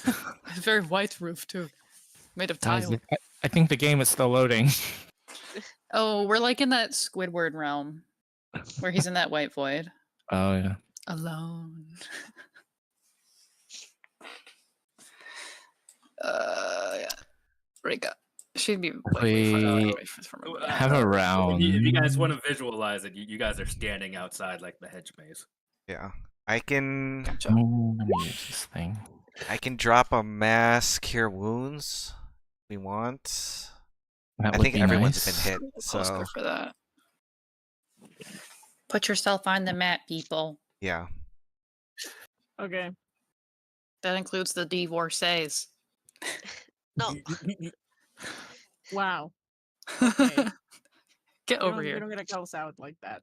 A very white roof too, made of Guys, tile. I think the game is still loading. Oh, we're like in that Squidward realm where he's in that white void. Oh yeah. Alone. Yeah. Rika. She'd be like way far We away from everybody. have a round. If you guys want to visualize it, you guys are standing outside like the hedge maze. Yeah. I can Oh, let me use this thing. I can drop a mass cure wounds if we want. That I would think be everyone's nice. been hit, Postcard so for that. Put yourself on the map, people. yeah. Okay. That includes the divorcees. No. Wow. Okay. Get over We're here. not gonna close out like that.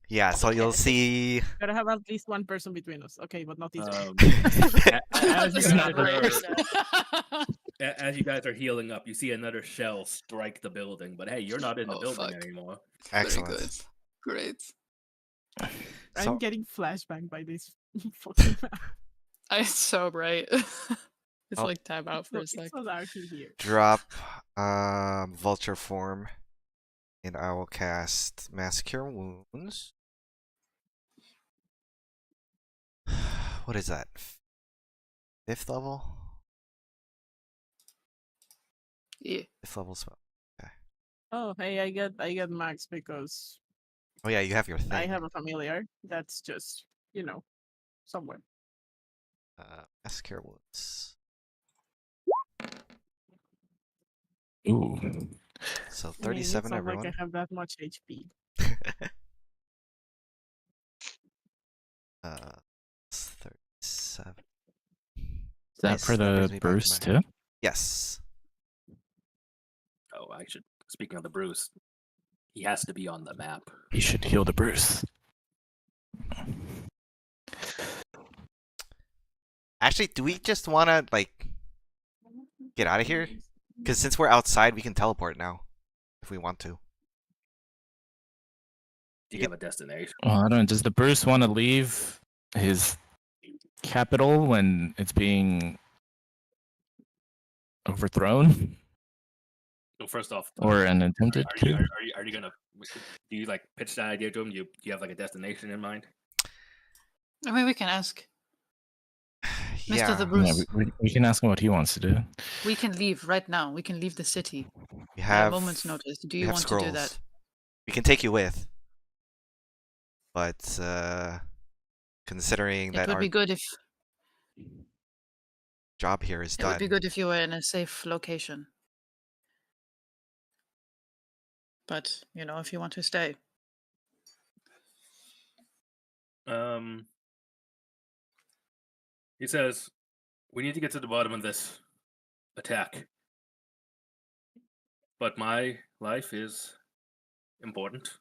Yeah, so you'll see Gotta have at least one person between us. Okay, but not each other. As This you is guys not great. as you guys are healing up, you see another shell strike the building. But hey, you're not in the Oh, building fuck. anymore. excellent. Very good. Great. So- I'm getting flashbang by this fucking map. It's so bright. It's Oh. like tab out for a It's sec. so darky here. Drop vulture form, and I will cast mass cure wounds. What is that? 5th level? Yeah. 5th level spell. Oh, hey, I get max because Oh yeah, you have your thing. I have a familiar that's just, somewhere. Mass cure wounds. Ooh. So I mean, 37 it's not everyone. like I have that much HP. It's 37. Is that Nice, for that brings the me back to Bruse my- too? Yes. Oh, I should. Speaking of the Bruse, he has to be on the map. You should heal the Bruse. Actually, do we just want to like get out of here? Because since we're outside, we can teleport now if we want to. Do you have a destination? Well, I don't know. Does the Bruse want to leave his capital when it's being overthrown Well, first off, or an attempted are you, coup? are you gonna? Do you like pitch that idea to him? Do you have like a destination in mind? I mean, we can ask. Mr. The Yeah, Bruce, we can ask him what he wants to do. we can leave right now. We can leave the city we at a have moment's notice. Do we you have want scrolls. to do that? We can take you with, but considering It that would our be good if job here is it would done, be good if you were in a safe location. But if you want to stay, He says, "We need to get to the bottom of this attack. But my life is important.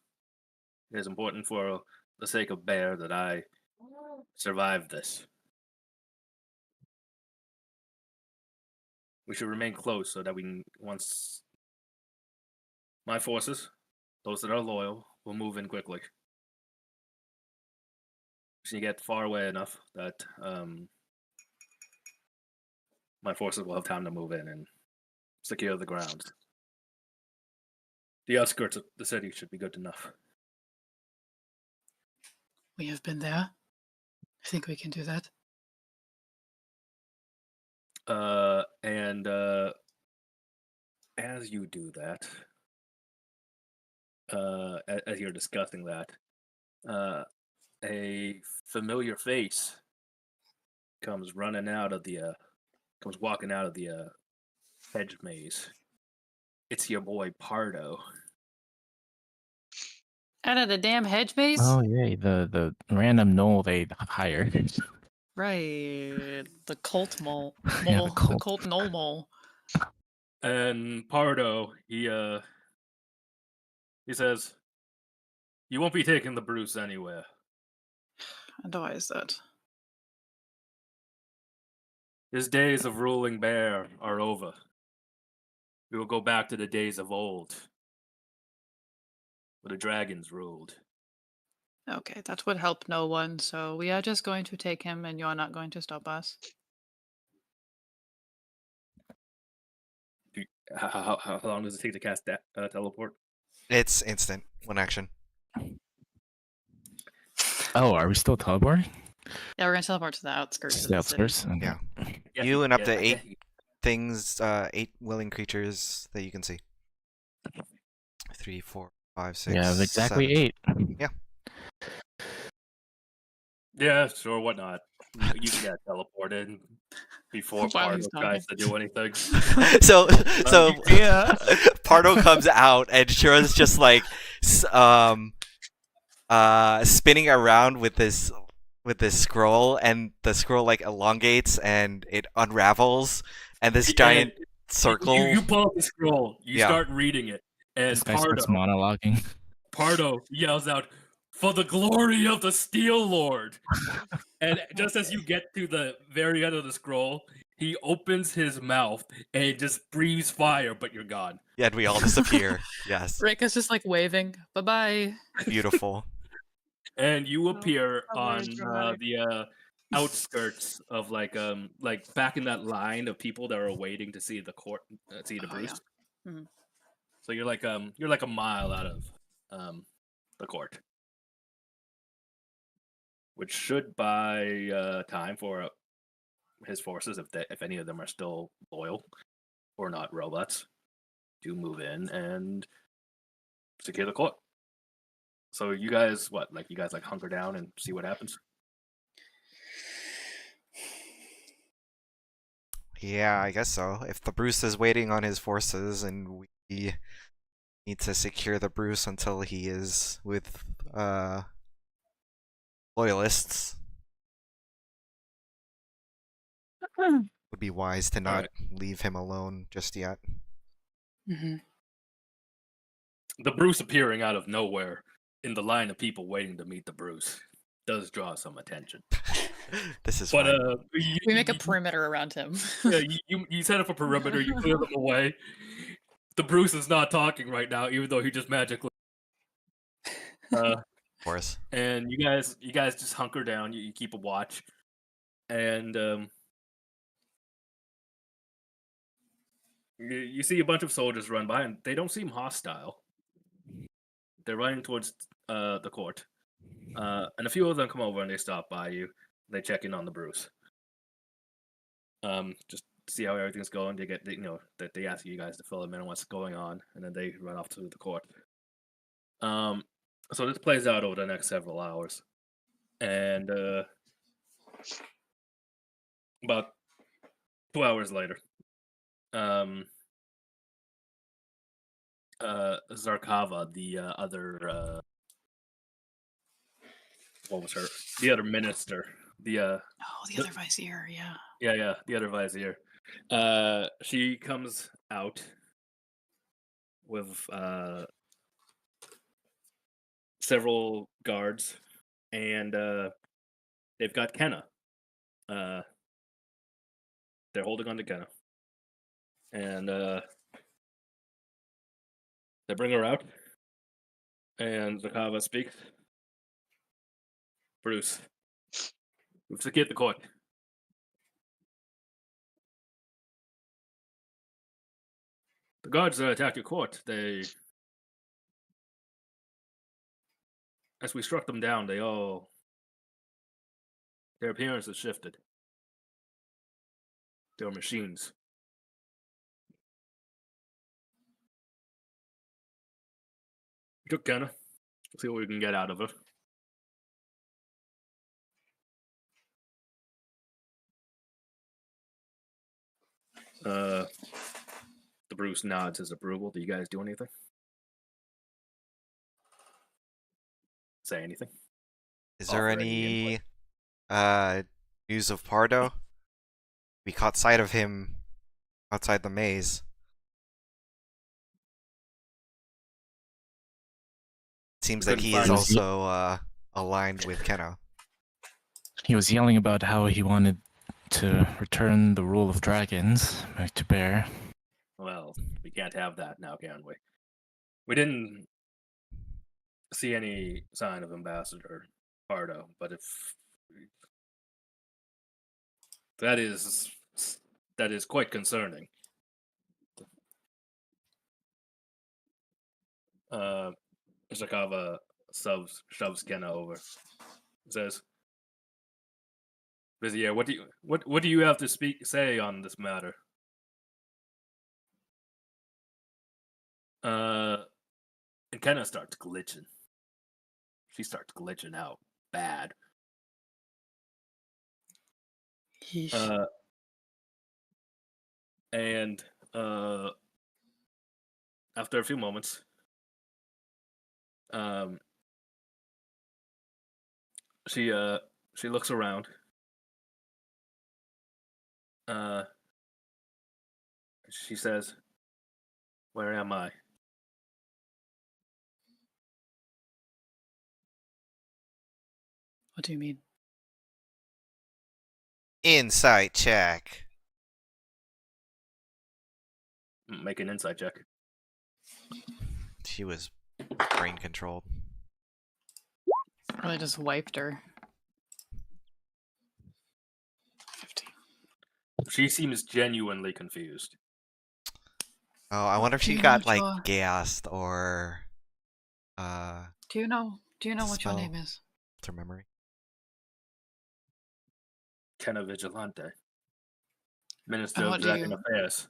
It is important for the sake of Bear that I survive this. We should remain close so that we can, once my forces, those that are loyal, will move in quickly. So you get far away enough that my forces will have time to move in and secure the grounds. The outskirts of the city should be good enough." we have been there. I think we can do that. And as you do that, as you're discussing that, a familiar face comes walking out of the hedge maze. It's your boy Pardo. Out of the damn hedge maze? Oh yay, the random knoll they hired. Right. The cult mole. Yeah, the The cult. cult knoll mole. And Pardo, he says, "You won't be taking the Bruse anywhere. And why is that? His days of ruling Bear are over. We will go back to the days of old, where the dragons ruled." Okay, that would help no one, so we are just going to take him and you're not going to stop us. How long does it take to cast that teleport? it's instant, one action. Oh, are we still teleporting? Yeah, we're going to teleport to the outskirts Just of the the city. outskirts? Okay. Yeah. Yeah, You and up to yeah, 8 things, 8 willing creatures that you can see. 3, 4, 5, 6. We have exactly 7. 8. Yeah, sure, whatnot. You can get teleported before While he's Pardo tries to do anything. So Yeah. Pardo comes out and Shira's just like spinning around with this scroll, and the scroll like elongates and it unravels, and this giant circle. You pull up the scroll, you Yeah. start reading it, and This guy starts monologuing. Pardo yells out, "For the glory of the Steel Lord!" And just as you get to the very end of the scroll, he opens his mouth and it just breathes fire, but you're gone. Yeah, and we all disappear. Yes. Rika's just like waving. Bye-bye. Beautiful. And you appear how on very dramatic. the outskirts of like back in that line of people that are waiting to see the court, see the Oh, Bruse. yeah. Mhm. So you're like a mile out of the court, which should buy time for his forces, if any of them are still loyal or not robots, to move in and secure the court. So you guys, hunker down and see what happens? Yeah, I guess so. If the Bruse is waiting on his forces and we need to secure the Bruse until he is with loyalists, would be wise to not leave him alone just yet. Mm-hmm. The Bruse appearing out of nowhere in the line of people waiting to meet the Bruse does draw some attention. This is But fun. We make a perimeter around him. Yeah, you set up a perimeter, you clear them away. The Bruse is not talking right now, even though he just magically. Of course. And you guys just hunker down. You keep a watch, and you see a bunch of soldiers run by, and they don't seem hostile. They're running towards the court, and a few of them come over and they stop by you. They check in on the Bruse. just to see how everything's going. They get, that they ask you guys to fill them in on what's going on, and then they run off to the court. So this plays out over the next several hours, and about 2 hours later, Zarkava, the other what was her? The other minister, the Oh, the other vizier, yeah. yeah, the other vizier. She comes out with several guards, and they've got Kenna. They're holding on to Kenna, and they bring her out, and Zakava speaks. Bruse, we've secured the court. The guards that attacked your court, as we struck them down, their appearance has shifted. They're machines. We took Kenna. See what we can get out of her. The Bruse nods his approval. Do you guys do anything? Say anything? Is there Offer any any news of Pardo? We caught sight of him outside the maze. Seems that couldn't he is find him. also aligned with Kenna. He was yelling about how he wanted to return the rule of dragons back to Bear. Well, we can't have that now, can we? We didn't see any sign of Ambassador Pardo, but if that is quite concerning. Zakava shoves Kenna over. Says, Vizier, what do you have to say on this matter? And Kenna starts glitching. She starts glitching out bad. Yeesh. And after a few moments, she looks around. She says, "Where am I?" What do you mean? Insight check. Make an insight check. She was brain controlled. Probably just wiped her. 15. She seems genuinely confused. Oh, I wonder if Do she you got know like Joa? gassed or Do you know what your Spell. name is? to memory. Kenna Vigilante, Minister And of what do Dragon you- Affairs.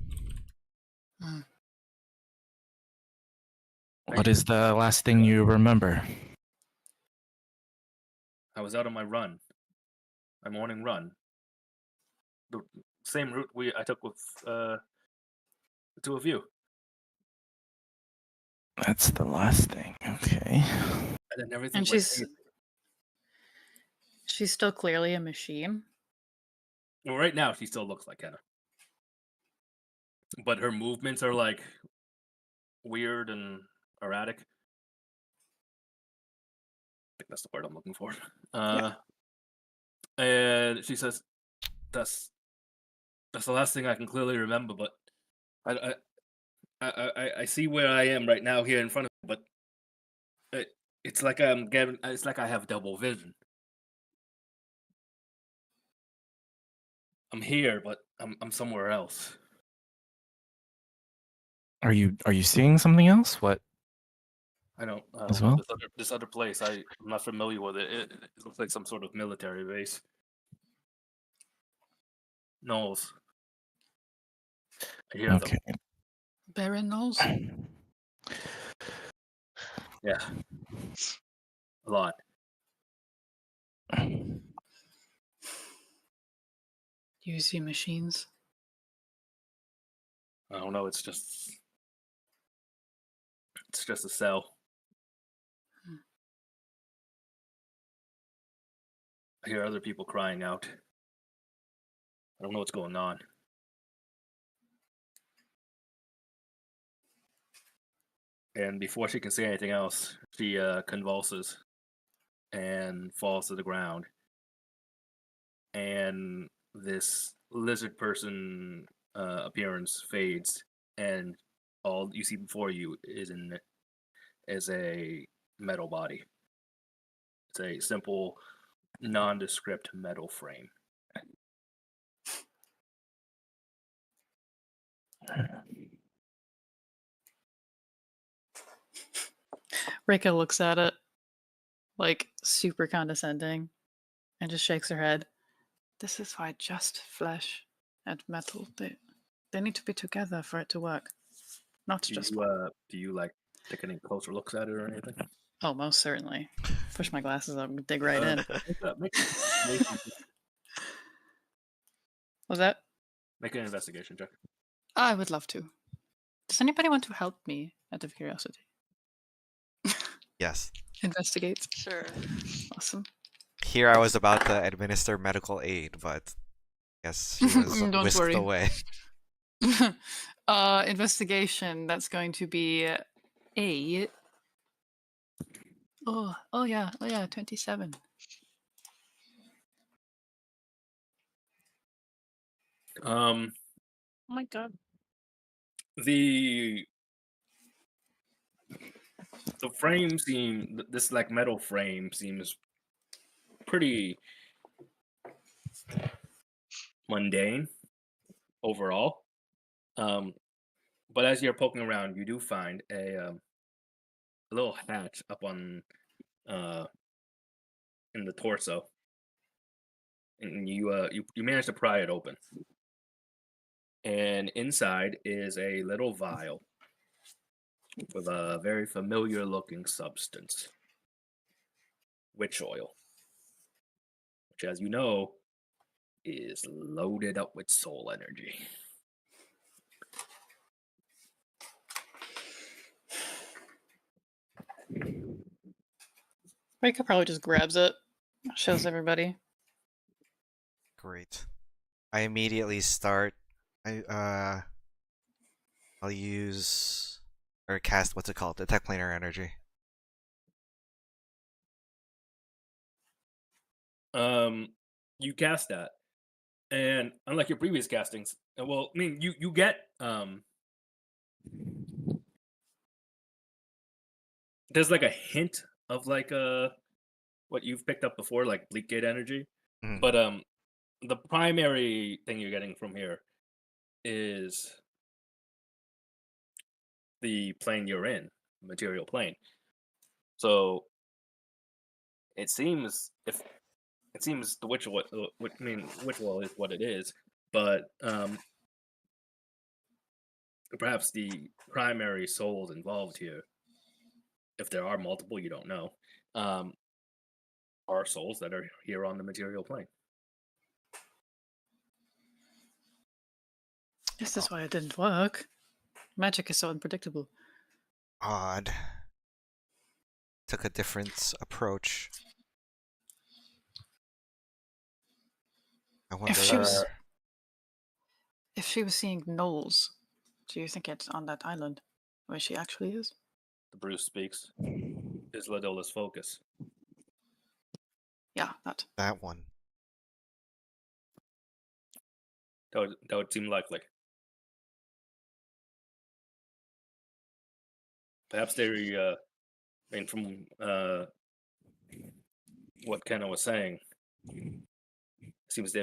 What is the last thing you remember? I was out on my run, my morning run. The same route I took with the two of you. That's the last thing. Okay. And then everything And went she's still clearly a machine. well, right now she still looks like Kenna, but her movements are like weird and erratic. I think that's the word I'm looking for. And she says, "That's the last thing I can clearly remember, but I see where I am right now here in front of me, but it's like it's like I have double vision. I'm here, but I'm somewhere else." Are you seeing something else? What? I don't As know. well? This other place, I'm not familiar with it. It looks like some sort of military base. Knowles, I hear them. Okay. Baron knows. Yeah. A lot. You see machines? I don't know. It's just a cell. I hear other people crying out. I don't know what's going on. And before she can say anything else, she convulses and falls to the ground. And this lizard person appearance fades, and all you see before you is a metal body. It's a simple, nondescript metal frame. Rika looks at it, like super condescending, and just shakes her head. This is why just flesh and metal, they need to be together for it to work. Not just one. Do you like take any closer looks at it or anything? Oh, most certainly. Push my glasses up and dig right in. Was that? Make an investigation check. I would love to. Does anybody want to help me out of curiosity? Yes. Investigate. Sure. Awesome. Here I was about to administer medical aid, but yes, she was Don't whisked worry. away. Investigation, that's going to be a... Oh yeah, 27. Oh my god. The frame this like metal frame seems pretty mundane overall. But as you're poking around, you do find a little hatch up on in the torso, and you manage to pry it open. And inside is a little vial with a very familiar looking substance, witch oil, which, as you know, is loaded up with soul energy. Rika probably just grabs it, shows everybody. Great. I immediately start. I'll use or cast what's it called? Detect planar energy. You cast that, and unlike your previous castings, well, I mean, you get there's like a hint of like what you've picked up before, like bleak gate energy, Mhm. but the primary thing you're getting from here is the plane you're in, material plane. So it seems the witch wall is what it is, but perhaps the primary souls involved here, if there are multiple, you don't know, are souls that are here on the material plane. This is why it didn't work. Magic is so unpredictable. Odd. Took a different approach. I wonder. If she was seeing gnolls, do you think it's on that island where she actually is? The Bruse speaks. Is Ladola's focus. Yeah, that. That one. That would seem likely. Perhaps they, I mean, from what Kenna was saying, seems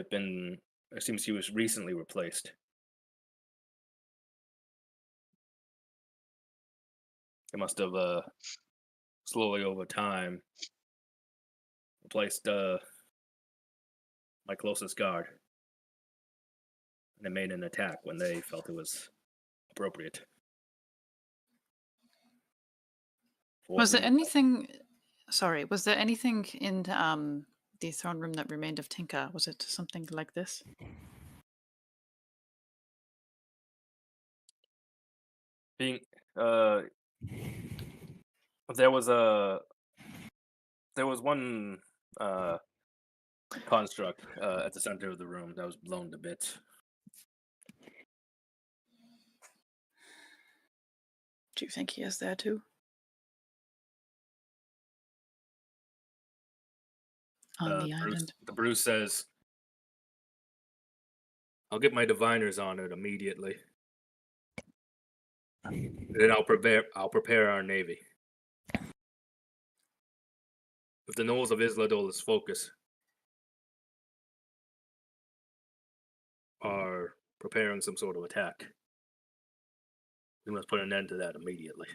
she was recently replaced. They must have slowly over time replaced my closest guard, and they made an attack when they felt it was appropriate. Was there For- anything? Sorry, was there anything in the throne room that remained of Tinker? Was it something like this? Being there was one construct at the center of the room that was blown to bits. Do you think he is there too? On the island. The Bruse says, "I'll get my diviners on it immediately. Then I'll prepare our navy. If the Knolls of Isladol's focus are preparing some sort of attack, we must put an end to that immediately."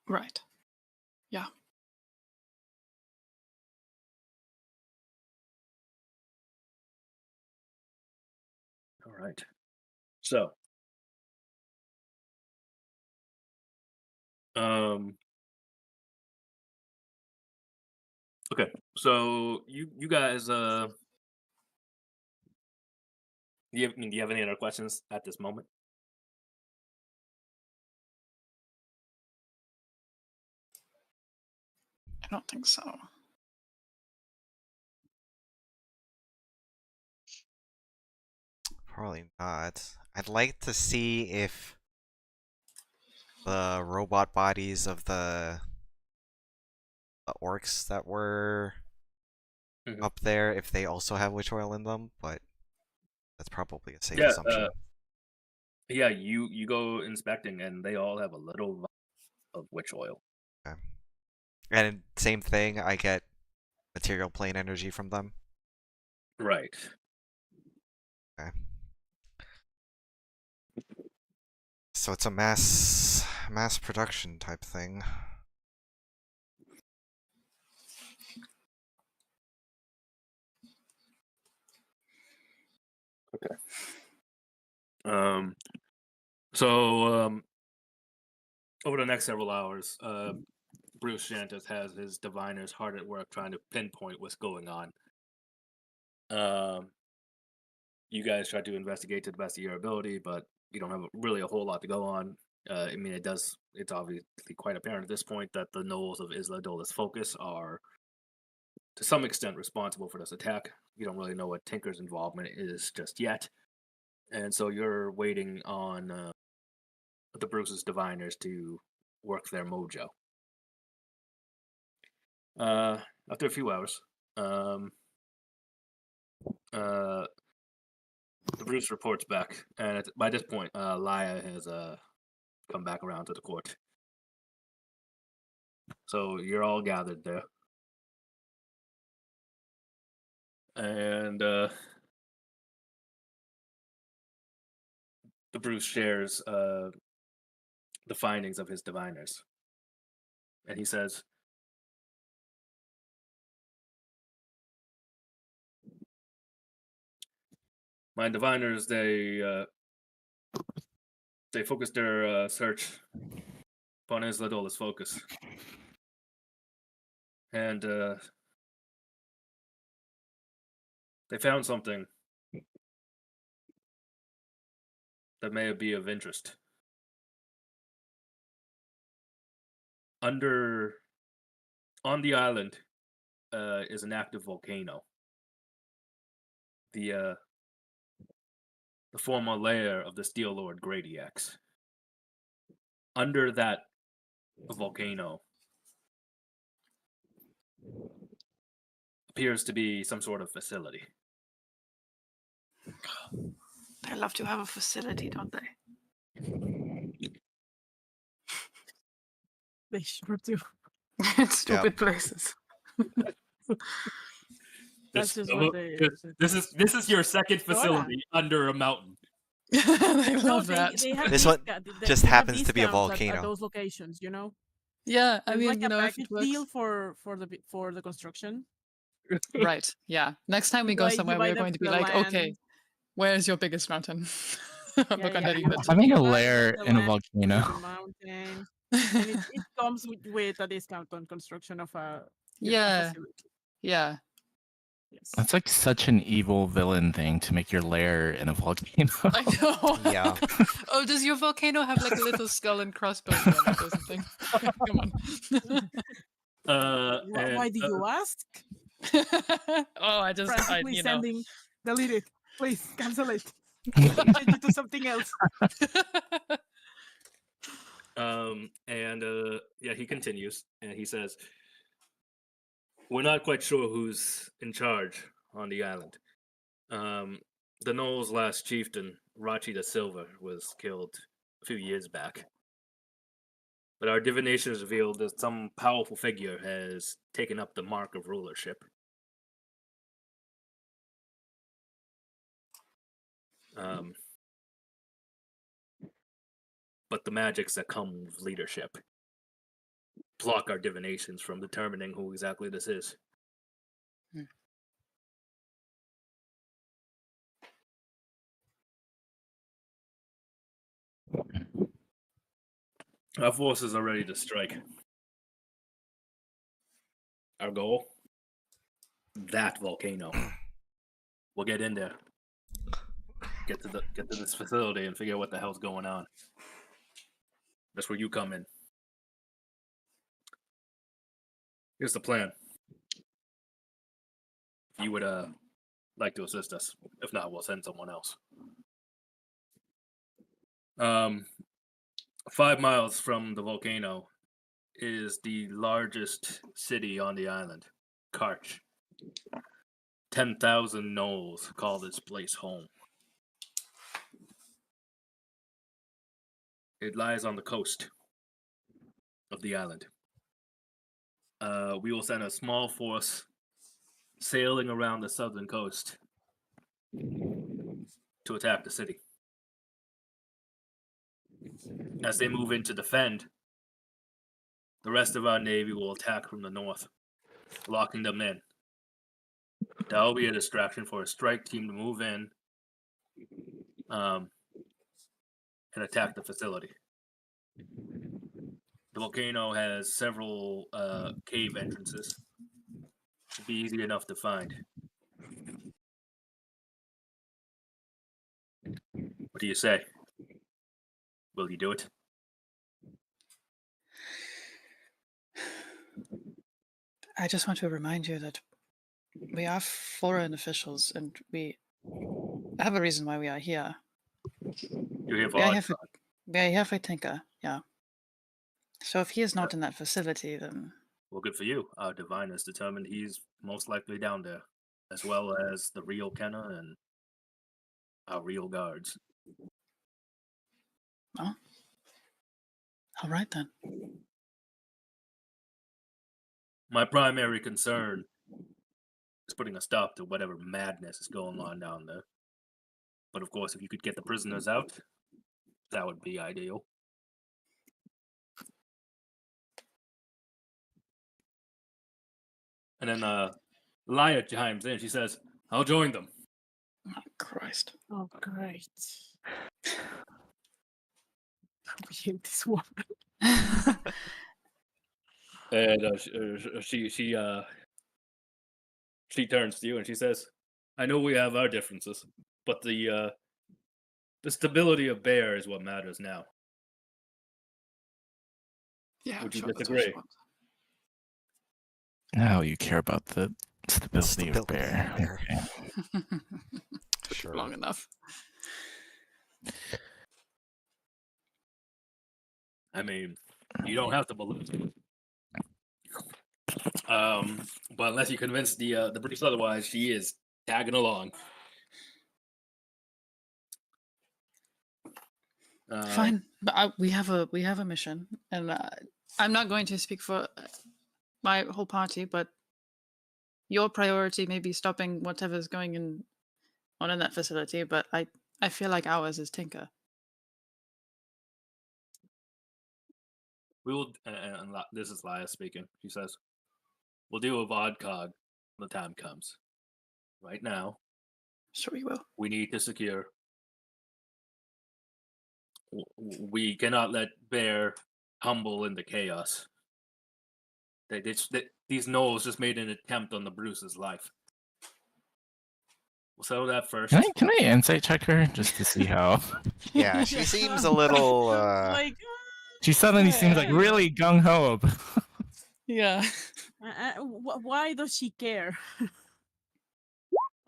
Right. Yeah. All right. So, okay. So you guys, do you have any other questions at this moment? I don't think so. Probably not. I'd like to see if the robot bodies of the orcs that were up there, if they also have witch oil in them, but that's probably a safe assumption. Yeah, you go inspecting, and they all have a little of witch oil. Okay. And same thing, I get material plane energy from them. Right. Okay. So it's a mass production type thing. Okay. So over the next several hours, Bruse Shantis has his diviners hard at work trying to pinpoint what's going on. You guys try to investigate to the best of your ability, but you don't have really a whole lot to go on. I mean, it's obviously quite apparent at this point that the Knolls of Isladol's focus are, to some extent, responsible for this attack. You don't really know what Tinker's involvement is just yet. And so you're waiting on the Bruce's diviners to work their mojo. After a few hours, the Bruse reports back, and by this point, Laia has come back around to the court. So you're all gathered there, and the Bruse shares the findings of his diviners, and he says, "My diviners, they focused their search upon Isladol's focus, and they found something that may be of interest. On the island is an active volcano. The former lair of the Steel Lord Gradiax. Under that volcano appears to be some sort of facility. They love to have a facility, don't they? They sure do. Stupid places. That's just what they. This is your second facility under a mountain. They No, love that. they have This these one ga- just they have happens to be a discounts at volcano. those locations, you know. Yeah, I It's mean, like you a know, if package it works. deal for the construction. Right. Yeah. Next time we go Like, somewhere, divide we're up going to be the like, okay, land. where's your biggest mountain? Yeah, Look yeah, under you the have to Having a divide up lair the in a land into volcano. the mountain, and it comes with a discount on construction of a Yeah. facility. Yeah. Yes. That's like such an evil villain thing to make your lair in a volcano. I know. Yeah. Oh, does your volcano have like a little skull and crossbones on it or something? Come on. Why do you ask? Oh, I just, Frantically you know. sending, delete it. Please cancel it. Change it to something else. Yeah, he continues and he says, "We're not quite sure who's in charge on the island. The Knoll's last chieftain, Rachi da Silva, was killed a few years back. But our divinations revealed that some powerful figure has taken up the mark of rulership. But the magics that come with leadership block our divinations from determining who exactly this is. Our forces are ready to strike. Our goal? That volcano. We'll get in there. Get to this facility and figure out what the hell's going on. That's where you come in. Here's the plan. If you would like to assist us. If not, we'll send someone else. 5 miles from the volcano is the largest city on the island, Karch. 10,000 gnolls call this place home. It lies on the coast of the island. We will send a small force sailing around the southern coast to attack the city. As they move in to defend, the rest of our navy will attack from the north, locking them in. That will be a distraction for a strike team to move in and attack the facility. The volcano has several cave entrances. Should be easy enough to find. What do you say? Will you do it? I just want to remind you that we are foreign officials and we have a reason why we are here. You're here for We are Oddcog. here for Tinker, yeah. So if he is not in that facility, then... Well, good for you. Our divine has determined he's most likely down there, as well as the real Kenna and our real guards. Well, all right then. My primary concern is putting a stop to whatever madness is going on down there. But of course, if you could get the prisoners out, that would be ideal. And then Laya chimes in. She says, "I'll join them." Oh, Christ. Oh, great. We hate this woman. And she turns to you and she says, "I know we have our differences, but the stability of Bear is what matters now. Yeah, Would you sure, that's what disagree?" she wants. Now you care about the stability of Stability bear. of bear. Okay. Sure. Long enough. I mean, you don't have to believe it. But unless you convince the Bruse otherwise, she is tagging along. Fine, but we have a mission, and I'm not going to speak for my whole party, but your priority may be stopping whatever's going on in that facility. But I feel like ours is Tinker. We will, and this is Laya speaking. She says, "We'll deal with Oddcog the time comes. Right now, Sure you will. we need to secure. We cannot let Bear humble into chaos. These gnolls just made an attempt on the Bruce's life. We'll settle that first. Can I insight check her just to see how? Yeah, she seems a little. Like, She suddenly seems like really gung ho. Yeah. why does she care?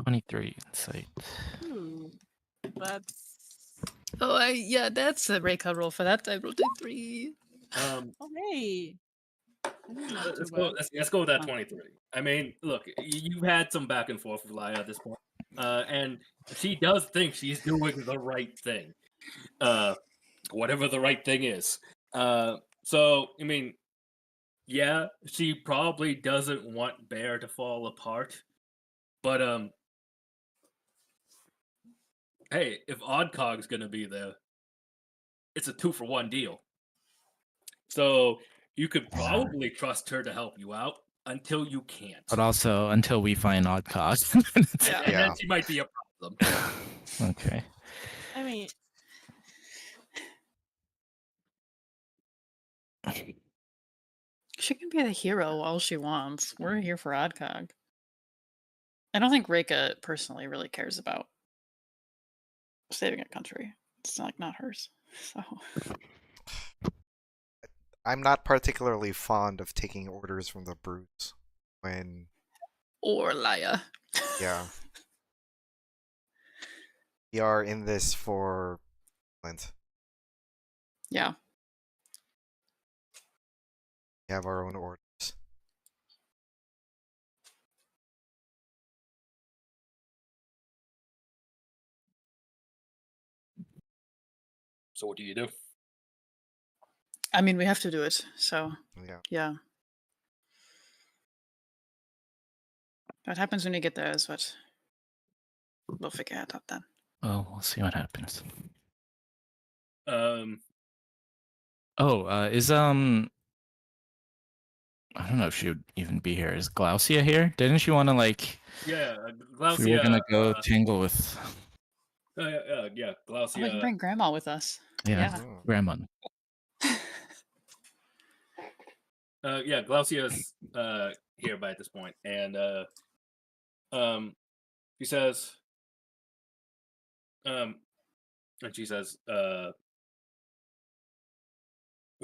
23 insight. That's Oh, yeah, that's a breakout roll for that. I rolled a 3. okay. Not too bad. Let's go with that 23. I mean, look, you've had some back and forth with Laya at this point, and she does think she's doing the right thing, whatever the right thing is. So I mean, yeah, she probably doesn't want Bear to fall apart, but hey, if Oddcog's gonna be there, it's a 2-for-1 deal. So you could probably trust her to help you out until you can't. But also until we find Oddcog. And then she might be a problem. Okay. I mean, She can be the hero all she wants. We're here for Oddcog. I don't think Reika personally really cares about saving a country. It's not hers. So I'm not particularly fond of taking orders from the Brute when. or Laya. Yeah. We are in this for Clint. Yeah. We have our own orders. So what do you do? I mean, we have to do it. So Yeah. What happens when you get there is what we'll figure out then. Well, we'll see what happens. Is I don't know if she would even be here. Is Glaucia here? Didn't she want to Yeah, Glaucia. We were gonna go tangle with. Yeah, Glaucia. Oh, we can bring Grandma with us. Yeah. Grandma. Yeah, Glaucia's here by this point, and she says, we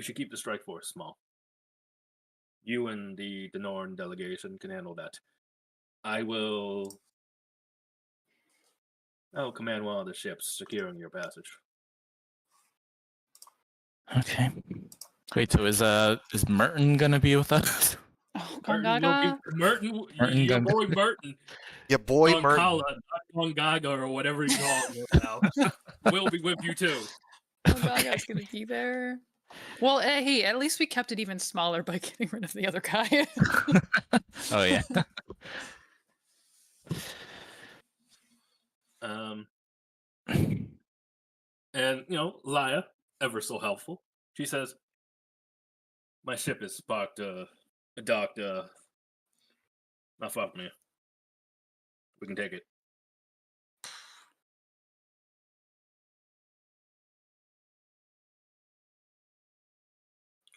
should keep the strike force small. You and the Norn delegation can handle that. I'll command one of the ships securing your passage. Okay. Wait, so is Merton gonna be with us? Oh, Merton, Merton your gonna- boy Merton. Your boy Gonkala, Merton. not Gongaga or whatever you call it now. We'll be with you too. Gaga's gonna be there. Well, hey, at least we kept it even smaller by getting rid of the other guy. Oh yeah. And Laya, ever so helpful. She says, "My ship is docked not far from here. We can take it."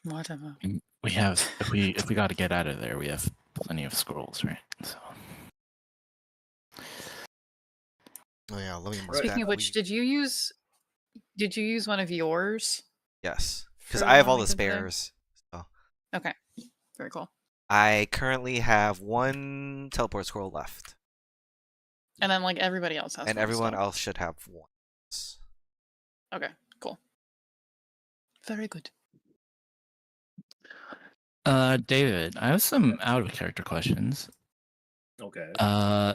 Whatever. We have if we got to get out of there, we have plenty of scrolls, right? So. Oh yeah, let me mark Speaking that. of which, did you use one of yours? Yes, because for I have when all we the did today? spares. So. Okay, very cool. I currently have 1 teleport scroll left. And then everybody else has And one, everyone so- else should have 1. Okay, cool. Very good. David, I have some out of character questions. Okay.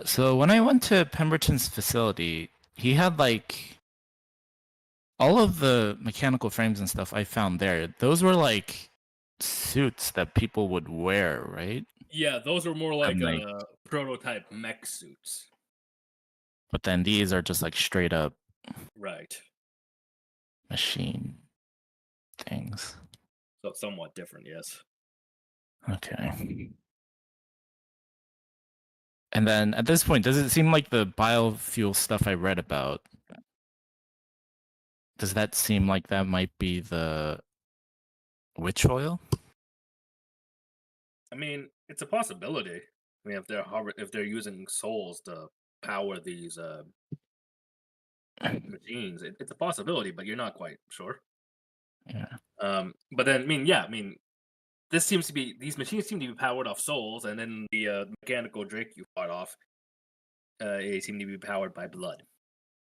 So when I went to Pemberton's facility, he had all of the mechanical frames and stuff I found there. Those were suits that people would wear, right? Yeah, those are more like prototype mech suits. But then these are just straight up Right. machine things. So somewhat different, yes. Okay. And then at this point, does it seem like the biofuel stuff I read about? Does that seem like that might be the witch oil? I mean, it's a possibility. I mean, if they're using souls to power these machines, it's a possibility, but you're not quite sure. Yeah. But then, I mean, these machines seem to be powered off souls, and then the mechanical Drake you fought off, they seem to be powered by blood.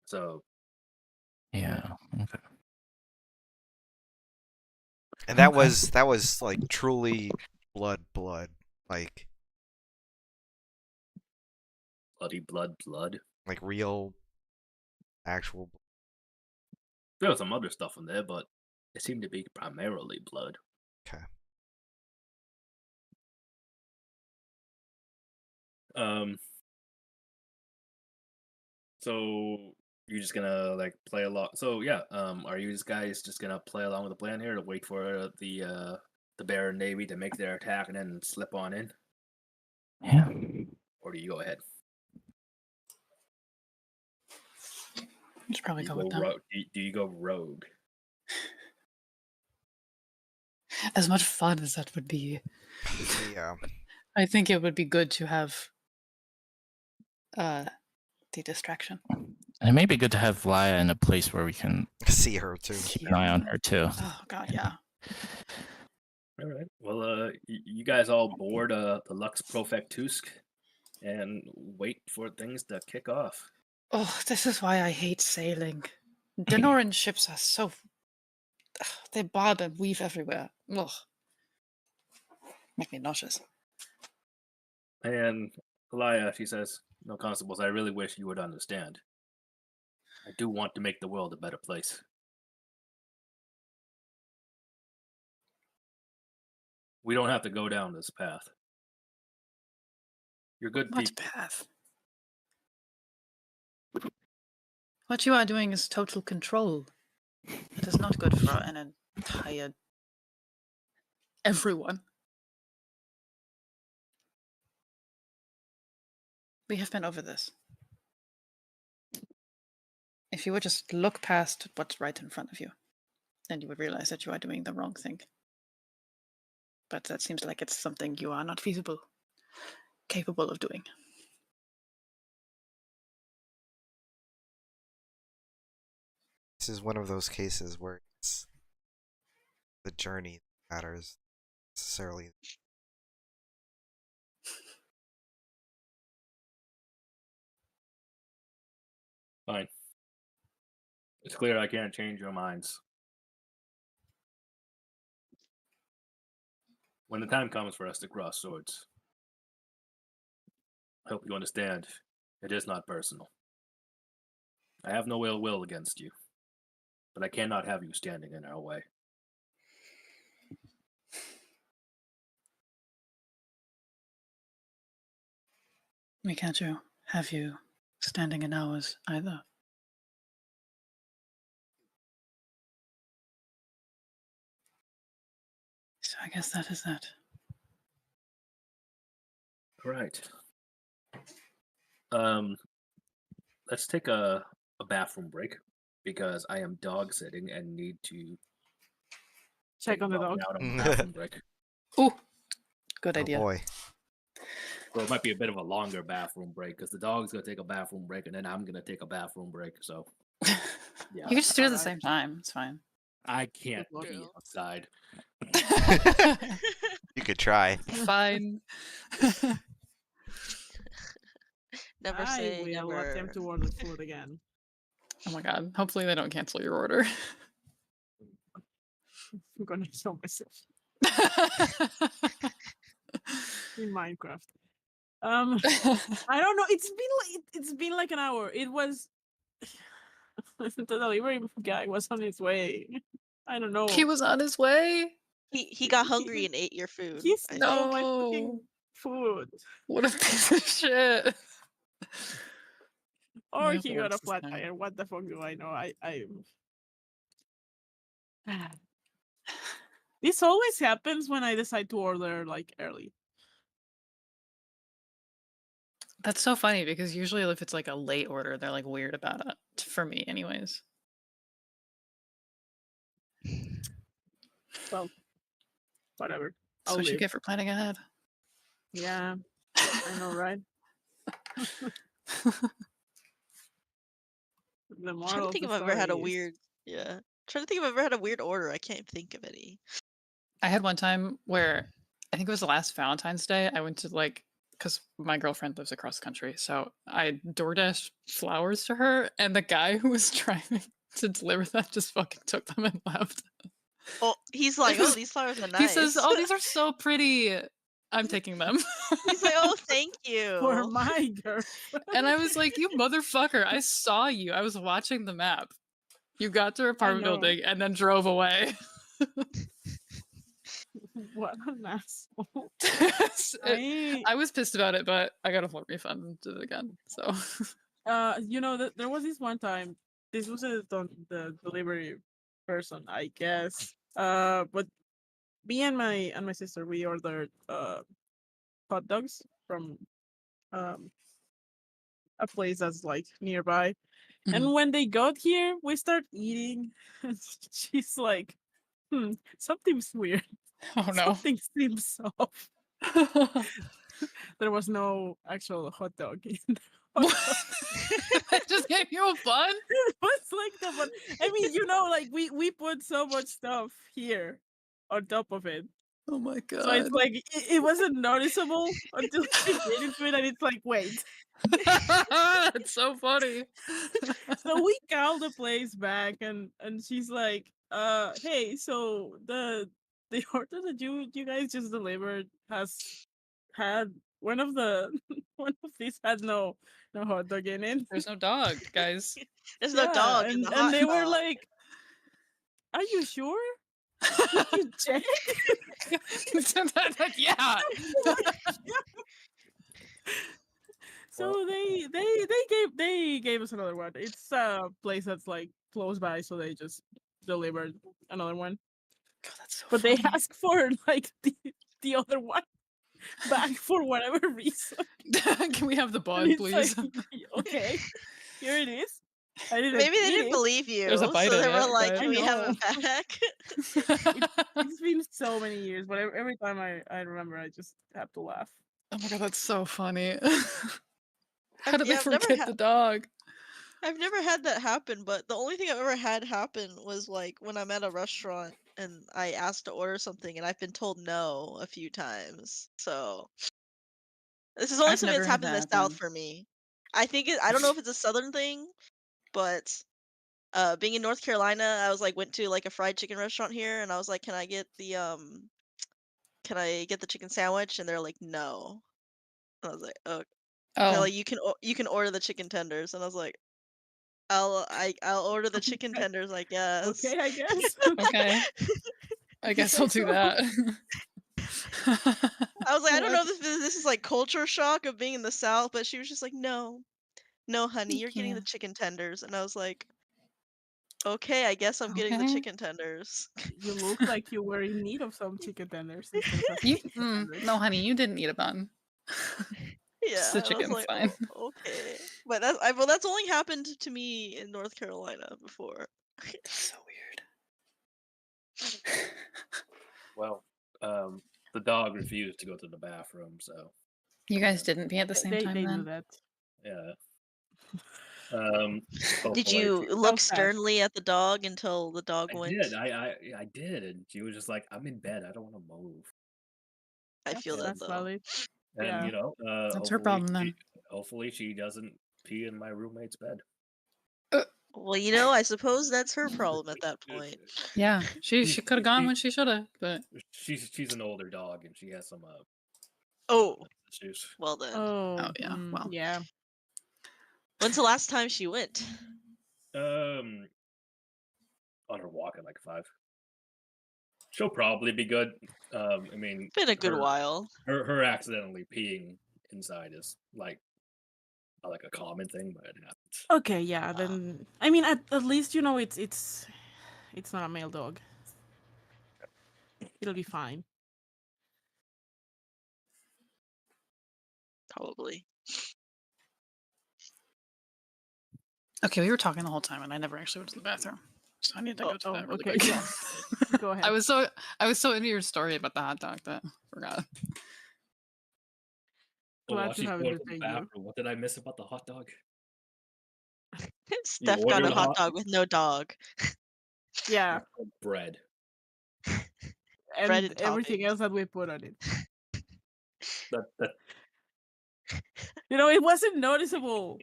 So Yeah. Okay. And that Okay. was like truly blood, like bloody blood. like real, actual. There was some other stuff in there, but it seemed to be primarily blood. Okay. So you're just gonna like play along. So yeah, are you guys just gonna play along with the plan here to wait for the Bear Navy to make their attack and then slip on in, Yeah. or do you go ahead? You should probably Do go you with go them. do you go rogue? As much fun as that would be, Yeah. I think it would be good to have the distraction. And it may be good to have Laya in a place where we can See her too. keep an eye on her too. Oh god, yeah. All right. Well, you guys all board the Lux Profectusk and wait for things to kick off. Oh, this is why I hate sailing. Denoran ships are so... they bob and weave everywhere. Ugh. Make me nauseous. And Elia, she says, "No, constables, I really wish you would understand. I do want to make the world a better place. We don't have to go down this path. You're good What people. path? What you are doing is total control. It is not good for an entire... everyone. We have been over this. If you would just look past what's right in front of you, then you would realize that you are doing the wrong thing. But that seems like it's something you are not capable of doing. This is one of those cases where it's the journey that matters necessarily. Fine. It's clear I can't change your minds. When the time comes for us to cross swords, I hope you understand, it is not personal. I have no ill will against you, but I cannot have you standing in our way. We can't have you standing in ours either. So I guess that is that. All right. Let's take a bathroom break because I am dog sitting and need to Check on the dog. out on the bathroom break. Ooh, good Oh idea. boy. So it might be a bit of a longer bathroom break because the dog's gonna take a bathroom break and then I'm gonna take a bathroom break. So yeah, You can just do it at the Alright. same time. It's fine. I can't Good be luck. outside. You could try. Fine. Never I say will never. attempt to order food again. Oh my god. Hopefully they don't cancel your order. I'm gonna show myself in Minecraft. I don't know. It's been like an hour. It was the delivery guy was on his way. I don't know. He was on his way. He got hungry and ate your food. He I stole think. my No. fucking food. What a piece of shit. Or hope he it got a works this flat time. tire. What the fuck do I know? This always happens when I decide to order like early. That's so funny because usually if it's like a late order, they're like weird about it. For me, anyways. Well, whatever. That's I'll what you live. get for planning ahead. Yeah, I know, right? The I'm trying moral to of think the if I've ever had a story is weird. Yeah. Trying to think if I've ever had a weird order. I can't think of any. I had one time where I think it was the last Valentine's Day. I went to because my girlfriend lives across the country, so I DoorDash flowers to her, and the guy who was driving to deliver them just fucking took them and left. Oh, he's like, oh, these flowers are nice. He says, "Oh, these are so pretty. I'm taking them." He's like, oh, thank for you. my girl. And I was like, "You motherfucker! I saw you. I was watching the map. You got to our apartment know. building and then drove away." What an asshole. I was pissed about it, but I got a full refund and did it again. So, you know, there was this one time. This was the delivery person, I guess. But me and my sister, we ordered hot dogs from a place that's like nearby. Mhm. And when they got here, we start eating, and she's like, something's weird. Oh no. Something seems off. There was no actual hot dog in the hot dog. I just gave you a bun? It was like the one. I mean, you know, like we put so much stuff here on top of it. Oh my god. So it's like it wasn't noticeable until she bit into it, and it's like, wait. That's so funny. So we called the place back, and she's like, hey, so the order that you guys just delivered has had one of these had no hot dog in it. There's no dog, guys. There's no dog in the hot and they were dog. like, are you sure? Did you check? Yeah. So they gave us another one. It's a place that's like close by, so they just delivered another one. God, that's so But funny. they asked for like the other one back for whatever reason. Can we have the And bun, it's please? like, okay, here it is. I didn't Maybe they eat didn't it. believe you. There's a bite so in they were it, like, but- can we have it back? It's been so many years, but every time I remember, I just have to laugh. Oh my god, that's so funny. How did Yeah, they I've never forget had- the dog? I've never had that happen, but the only thing I've ever had happen was like when I'm at a restaurant and I asked to order something and I've been told no a few times. So this is only I've something never that's had happened in the that South happen. for me. I don't know if it's a Southern thing, but being in North Carolina, I was like went to like a fried chicken restaurant here and I was like, can I get the chicken sandwich? And they're like, no. And I was like, oh. They're Oh, like, you can order the chicken tenders, and I was like, I'll order the chicken tenders, I guess. Okay, I guess. okay. I guess say I'll do so. that. I was like, I don't know if this is like culture shock of being in the South, but she was just like, no, honey, you're getting Yeah. the chicken tenders, and I was like, okay, I guess I'm getting the Okay. chicken tenders. You look like you were in need of some chicken tenders instead of You, chicken tenders. no, honey, you didn't eat a bun. Yeah, the and I was chicken's like, fine. "Oh, okay, but that's only happened to me in North Carolina before. So weird. Well, the dog refused to go to the bathroom, so You guys didn't pee at the same They time do then? that. yeah. Did Hopefully you she- look fast. sternly at the dog until the dog I went? did. I did, and she was just like, "I'm in bed. I don't want to move." I feel that That's though. valid. And Yeah. you know, That's her problem then. Hopefully, she doesn't pee in my roommate's bed. Well, you know, I suppose that's her problem at that point. Yeah, she She- could have gone she- when she should have, but She's an older dog, and she has some Oh, issues. well then. Oh, yeah, well. yeah. When's the last time she went? On her walk at like 5. She'll probably be good. I mean, Been a good her- while. Her accidentally peeing inside is like a common thing, but it happens. Okay, yeah. Then I mean, at least you know it's not a male dog. It'll be fine. Probably. Okay, we were talking the whole time, and I never actually went to the bathroom. So I need to go to that really okay. quick. Go ahead. I was so into your story about the hot dog that I forgot. Well, Glad while to she's have going it to the with you. bathroom, what did I miss about the hot dog? Steph got ordered a a hot hot- dog with no dog. Yeah, Bread. and Bread and everything toppings. else that we put on it. That You know, it wasn't noticeable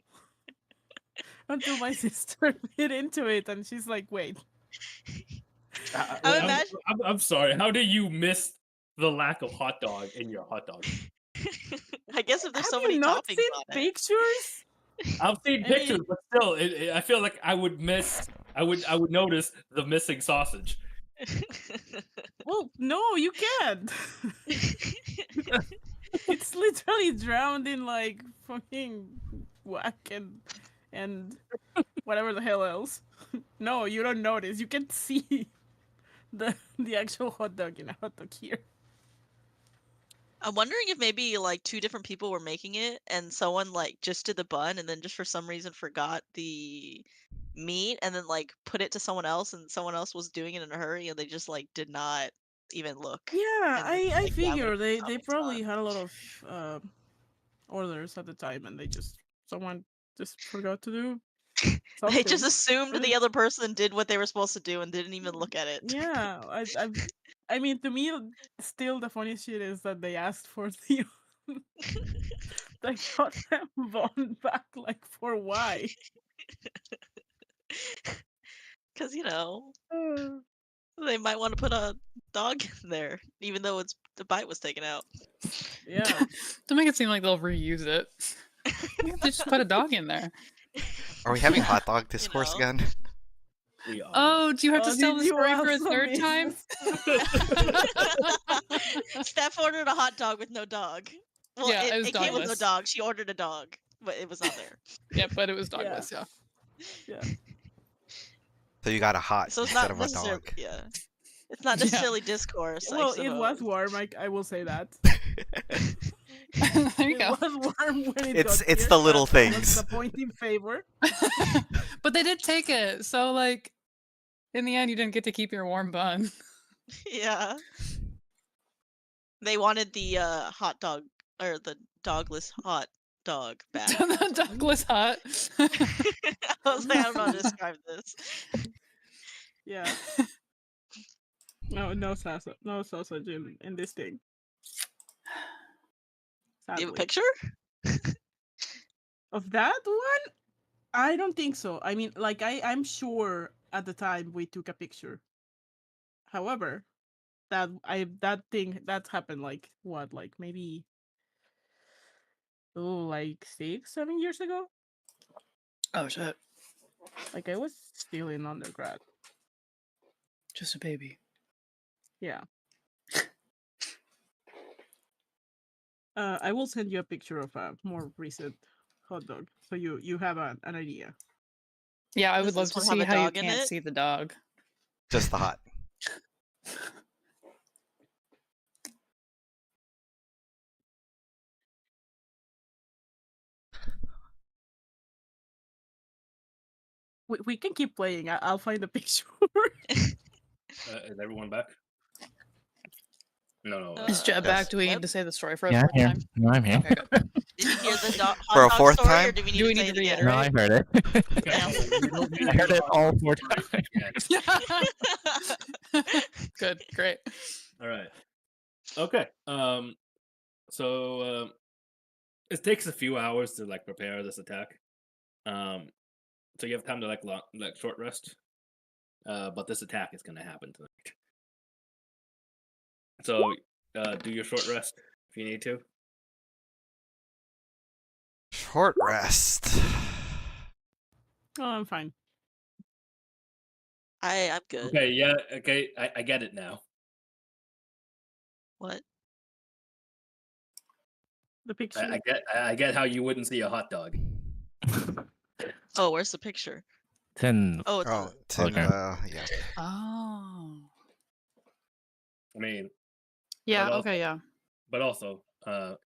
until my sister bit into it, and she's like, "Wait." I'm imagine- I'm sorry. How do you miss the lack of hot dog in your hot dog? I guess if there's Have so you many not toppings seen on it. pictures? I've seen I pictures, mean- but still, I feel like I would miss. I would notice the missing sausage. Well, no, you can't. It's literally drowned in like fucking whack and whatever the hell else. No, you don't notice. You can see the actual hot dog in a hot dog here. I'm wondering if maybe like two different people were making it and someone like just did the bun and then just for some reason forgot the meat and then like put it to someone else and someone else was doing it in a hurry and they just like did not even look. Yeah, And then, I like, figure damage they toppings probably on. had a lot of orders at the time, and someone just forgot to do something. They just assumed And the other person did what they were supposed to do and didn't even look at it. yeah, I mean, to me, still the funniest shit is that they asked for the they got them bond back. Like, for why? Because, you know, Uh, they might want to put a dog in there, even though the bite was taken out. yeah. To make it seem like they'll reuse it. They just put a dog in there. Are we having hot dog discourse know. again? We are. Oh, do you have to tell did the you story for a also third miss time? Steph ordered a hot dog with no dog. Well, Yeah, it was it came with no dogless. dog. She ordered a dog, but it was not there. Yeah, but it was Yeah. dogless, yeah. Yeah. So you got a hot So it's instead not of a necessarily, dog. yeah. It's not Yeah. necessarily discourse. I Well, it was suppose. warm. I will say that. There you It go. was warm when it It's got it's here. the little That was things. the point in favor. But they did take it, so like, in the end, you didn't get to keep your warm bun. Yeah. They wanted the hot dog or the dogless hot dog back. The dogless hot. I was like, I don't know how to describe this. Yeah. No sausage in this thing. Do you have a Sadly. picture? Of that one? I don't think so. I mean, like, I'm sure at the time we took a picture. However, that happened like what, like maybe like 6-7 years ago. Oh shit. Like, I was still in undergrad. Just a baby. Yeah. I will send you a picture of a more recent hot dog, so you have an idea. Yeah, I Does would love this to one have see a how you dog in can't it? see the dog. Just the hot. We can keep playing. I'll find a picture. Is everyone back? No. Is Jet back? Yes. Do we Yep. need to say the story for a Yeah, fourth I'm here. time? No, I'm here. Okay, good. Did you hear the hot For a dog fourth story, or time? do we need Do to we say need it to again? No, I heard it. Yeah. We don't need I to heard do it hot all dog 4 discourse times. again. Good, great. All right. Okay. So it takes a few hours to like prepare this attack. So you have time to like short rest. But this attack is gonna happen tonight. So do your short rest if you need to. Short rest. Oh, I'm fine. I'm good. Okay. Yeah. Okay. I get it now. What? The picture. I get how you wouldn't see a hot dog. Oh, where's the picture? 10. Oh, it's Oh, Okay. yeah. Oh. I mean, Yeah, But okay, yeah. but also,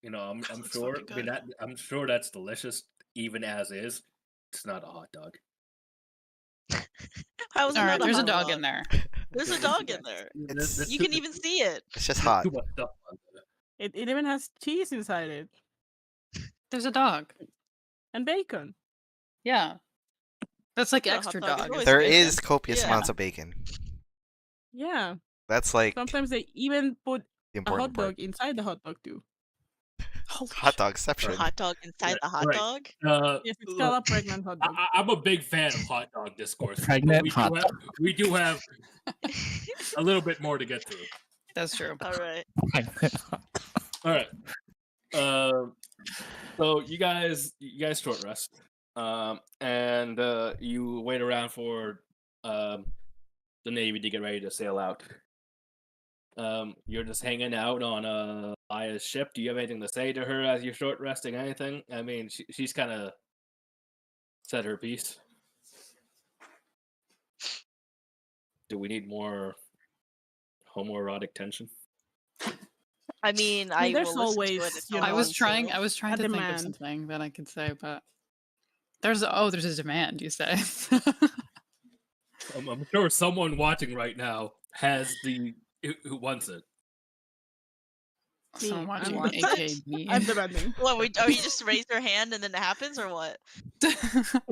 you know, I'm looks sure. fucking I mean, good. I'm sure that's delicious, even as is. It's not a hot dog. How is it All right, not there's a hot dog dog? in there. There's a dog in there. It's- You can even see it. It's just there's hot. too much stuff on there. It even has cheese inside it There's a dog. and bacon. Yeah. That's like Yeah, hot extra dog is dog. always There bacon. is copious Yeah. amounts of bacon. Yeah. That's like Sometimes they even put the a hot important part. dog inside the hot dog too. Holy Hot shit. dog A exception. hot dog inside the hot Right. dog? Yes, it's Look, called a pregnant hot dog. I'm a big fan of hot dog discourse. but Pregnant we hot do have, we do have a little bit more to get through. That's true. All right. All right. So you guys short rest, and you wait around for the Navy to get ready to sail out. You're just hanging out on Aya's ship. Do you have anything to say to her as you're short resting? Anything? I mean, she's kind of said her piece. Do we need more homoerotic tension? I mean, I mean, I there's will listen to always, it if you I know, I want was trying. to. I was trying a to think of demand. something that I could say, but there's a demand. You say? I'm sure someone watching right now has who wants it. Someone I'm watching, watching aka it. me. I'm demanding. What? Are you just raise your hand and then it happens, or what?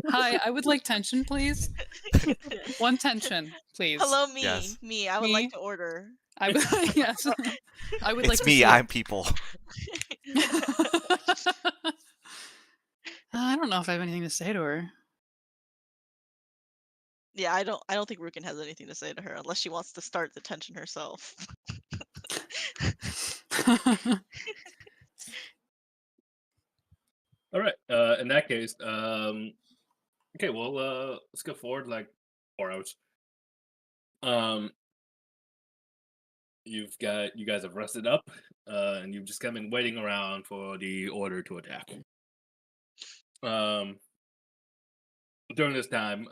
Hi, I would like tension, please. One tension, please. Hello, me. Yes. Me. I would Me? like to order. I would, yes. I would like It's to me. see it. I'm people. I don't know if I have anything to say to her. Yeah, I don't think Rukin has anything to say to her unless she wants to start the tension herself. All right. In that case, okay. Well, let's go forward like 4 hours. You guys have rested up, and you've just kind of been waiting around for the order to attack. During this time,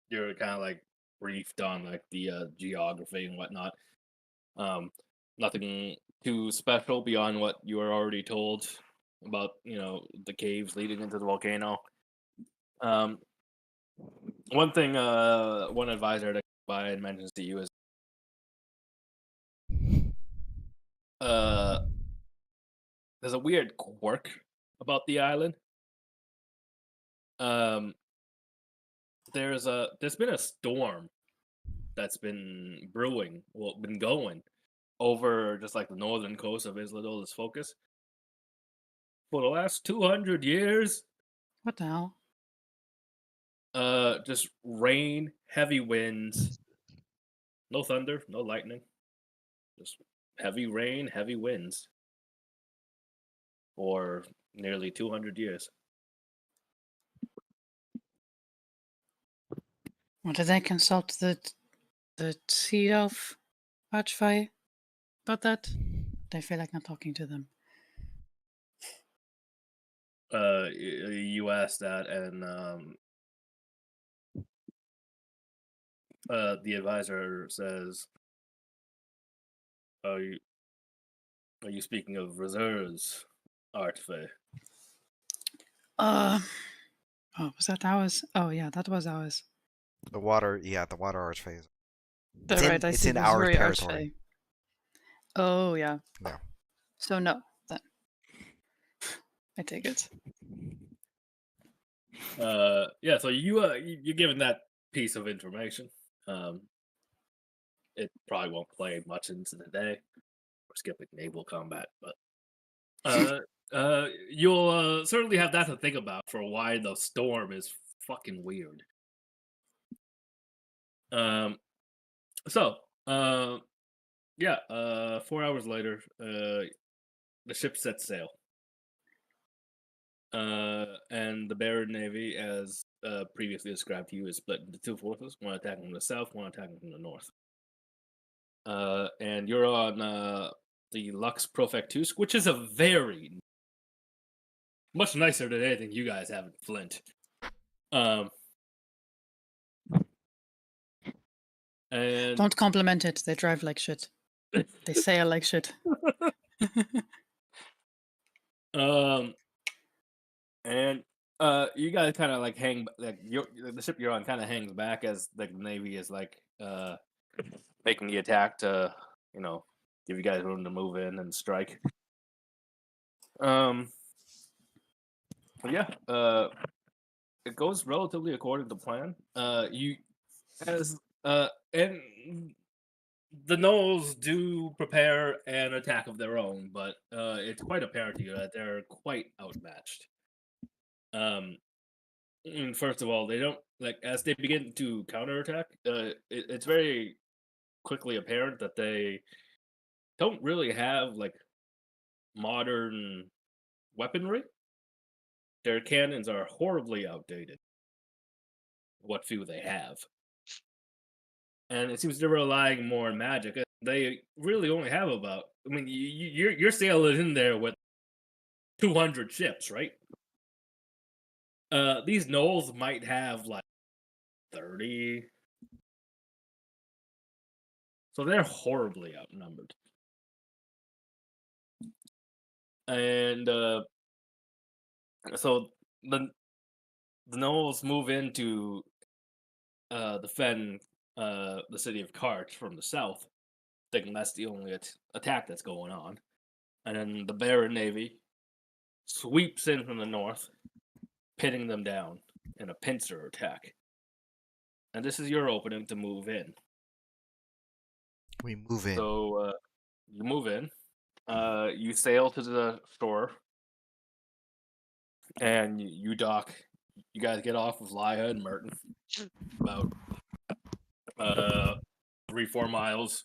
you're kind of like briefed on like the geography and whatnot. Nothing too special beyond what you were already told about, the caves leading into the volcano. One thing, one advisor that comes by and mentions to you is, there's a weird quirk about the island. There's been a storm that's been brewing, been going over just like the northern coast of Isladola's Focus for the last 200 years. What the hell? Just rain, heavy winds, no thunder, no lightning, just heavy rain, heavy winds for nearly 200 years. Well, did I consult the Sea Elf Archfey about that? I feel like not talking to them. You asked that, and the advisor says, Are you speaking of reserves, Artfey? Oh, was that ours? Oh yeah, that was ours. The water archphase. That's right. I It's see in our Missouri territory. Archfey. Oh yeah. Yeah. So no, then I take it. Yeah. So you're given that piece of information. It probably won't play much into the day. We're skipping naval combat, but you'll certainly have that to think about for why the storm is fucking weird. Yeah. 4 hours later, the ship sets sail. And the Baron Navy, as previously described to you, is split into two forces: one attacking from the south, one attacking from the north. And you're on the Lux Profectus, which is a very much nicer than anything you guys have in Flint. And Don't compliment it. They drive like shit. They sail like shit. and You guys kind of like hang like the ship you're on kind of hangs back as like the Navy is like making the attack to give you guys room to move in and strike. But yeah, it goes relatively according to plan. You as and the Knolls do prepare an attack of their own, but it's quite apparent to you that they're quite outmatched. First of all, they don't as they begin to counterattack. It's very quickly apparent that they don't really have like modern weaponry. Their cannons are horribly outdated. What few they have, and it seems they're relying more on magic. They really only have about. I mean, you're sailing in there with 200 ships, right? These Knolls might have like 30. So they're horribly outnumbered. And so the Knolls move into defend the city of Karch from the south, thinking that's the only attack that's going on. And then the Baron Navy sweeps in from the north, pinning them down in a pincer attack. And this is your opening to move in. We move in. So you move in. You sail to the shore, and you dock. You guys get off with Laya and Merton, about 3-4 miles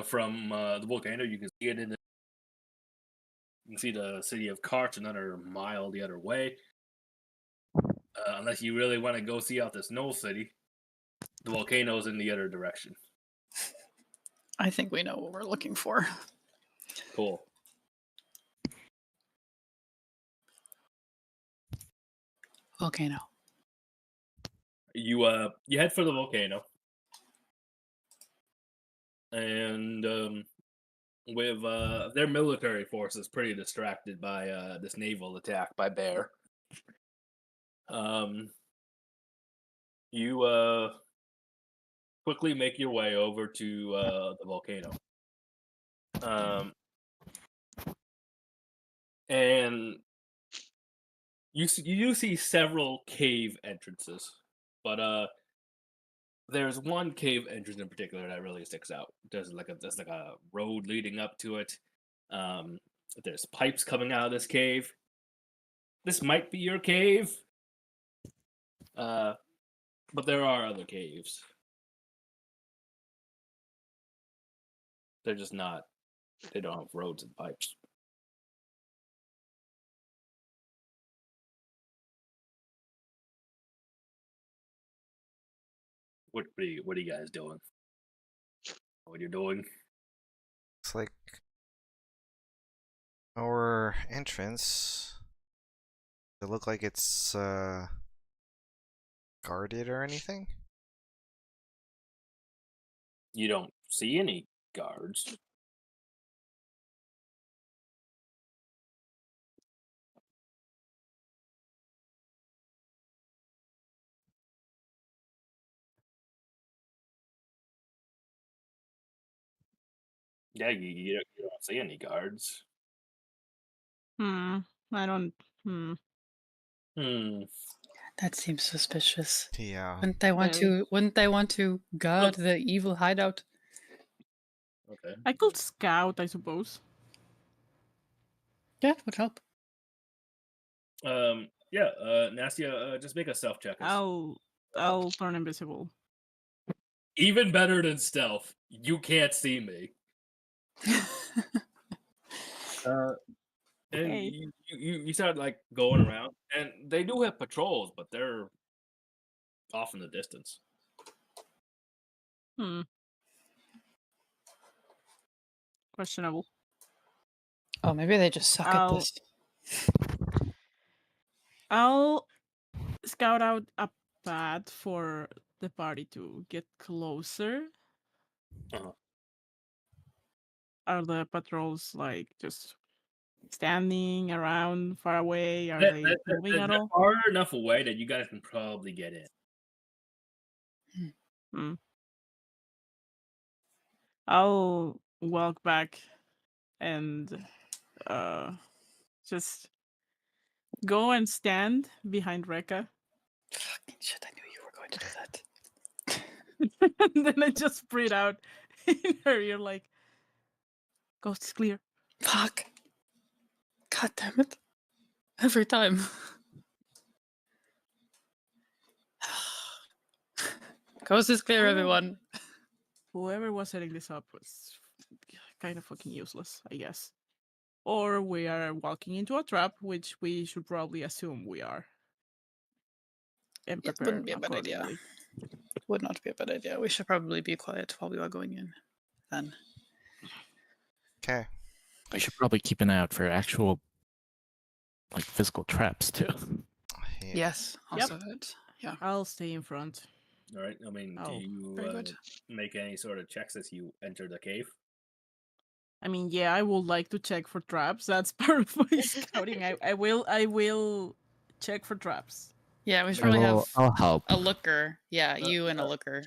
from the volcano. You can see it you can see the city of Karch another mile the other way. Unless you really want to go see out this Knoll city, the volcano's in the other direction. I think we know what we're looking for. Cool. Volcano. You head for the volcano, and with their military forces pretty distracted by this naval attack by Bear. You quickly make your way over to the volcano. And you do see several cave entrances, but there's one cave entrance in particular that really sticks out. There's like a road leading up to it. There's pipes coming out of this cave. This might be your cave, but there are other caves. They're just not. They don't have roads and pipes. What are you guys doing? What you're doing? It's like our entrance. Does it look like it's guarded or anything? You don't see any guards. Yeah, you don't see any guards. I don't. That seems suspicious. Yeah. Wouldn't they want Very. to guard the evil hideout? Okay. I could scout, I suppose. Yeah, it would help. Yeah. Nastia, just make a stealth check. I'll turn invisible. Even better than stealth. You can't see me. And Hey. you start like going around, and they do have patrols, but they're off in the distance. Questionable. Oh, maybe they just suck at this. I'll scout out a path for the party to get closer. Uh-huh. Are the patrols like just standing around, far away? Are They're, they they're, moving they're, at they're all? far enough away that you guys can probably get in. I'll walk back and just go and stand behind Rekka. Fucking shit! I knew you were going to do that. And then I just breathe out in her ear like, "Coast is clear." Fuck! God damn it! Every time. Coast is clear, everyone. Whoever was setting this up was kind of fucking useless, I guess. Or we are walking into a trap, which we should probably assume we are. And It prepare wouldn't be a bad idea. accordingly. Would not be a bad idea. We should probably be quiet while we are going in. Then. Okay. We should probably keep an eye out for actual, like, physical traps too. Yeah. Yes. Yep. Also that. Yeah. I'll stay in front. All right. I mean, do Oh, you very good. make any sort of checks as you enter the cave? I mean, yeah, I would like to check for traps. That's part of my scouting. I will check for traps. Yeah, we should probably have I'll help. a looker. Yeah, you and a looker.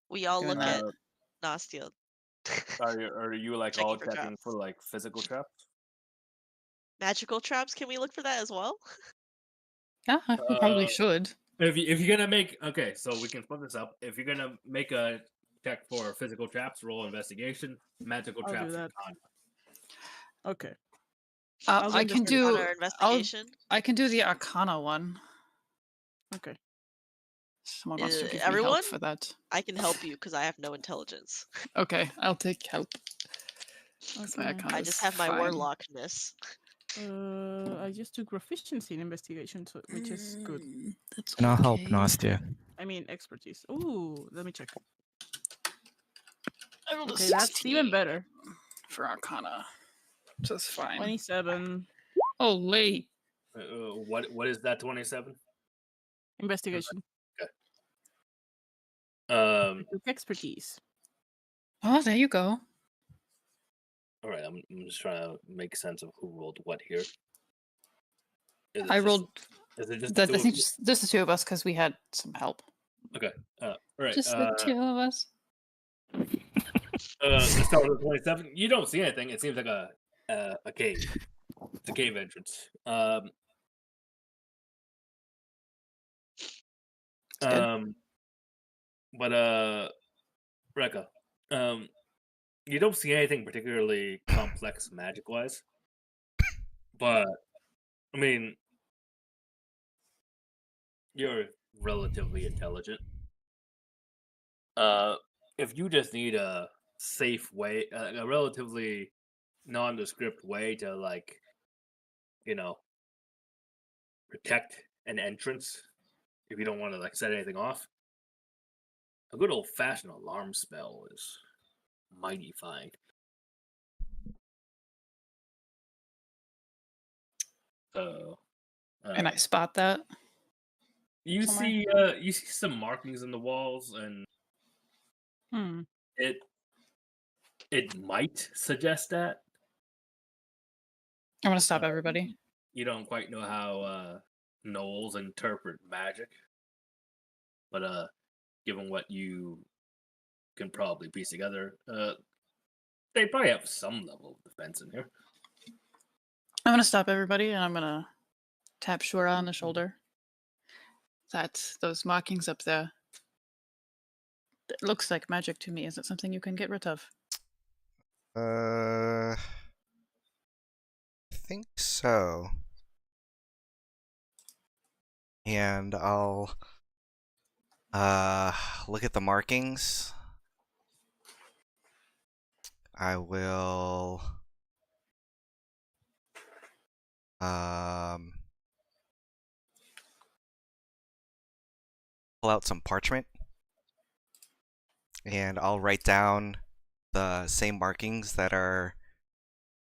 We all Doing look that. at Nastia. Are you like Checking all for checking traps. for like physical traps? Magical traps? Can we look for that as well? Yeah, we probably should. If you're gonna make so we can flip this up. If you're gonna make a check for physical traps, roll investigation. Magical I'll do traps. that. Con. Okay. I'll I can do. On our investigation. I can do the Arcana one. Okay. Someone wants to give me everyone? help for that. I can help you because I have no intelligence. Okay, I'll take help. 'Cause my Okay. Arcana I is just have my fine. warlockness. I just took proficiency in investigation, so, which is good. That's And I'll help okay. Nastia. I mean, expertise. Ooh, let me check. I rolled a Okay, that's 16 even better. for Arcana. So it's fine. 27 Holy. What is that? 27. investigation. Um. I took expertise. Oh, there you go. All right. I'm just trying to make sense of who rolled what here. Is it I just- rolled. Is it just? I two of think you? just the two of us because we had some help. Okay. All right. Just the two of us. Let's start with 27. You don't see anything. It seems like a cave. It's a cave entrance. good. But Rekka, you don't see anything particularly complex magic wise. But I mean, you're relatively intelligent. If you just need a safe way, a relatively nondescript way to, like, protect an entrance, if you don't want to like set anything off, a good old fashioned alarm spell is mighty fine. So, And I spot that. you somewhere. see some markings in the walls, and it might suggest that. I'm gonna stop everybody. You don't quite know how gnolls interpret magic, but given what you can probably piece together, they probably have some level of defense in here. I'm gonna stop everybody and I'm gonna tap Shura on the shoulder. That's those markings up there. It looks like magic to me. Is it something you can get rid of? I think so. And I'll look at the markings. I will pull out some parchment, and I'll write down the same markings that are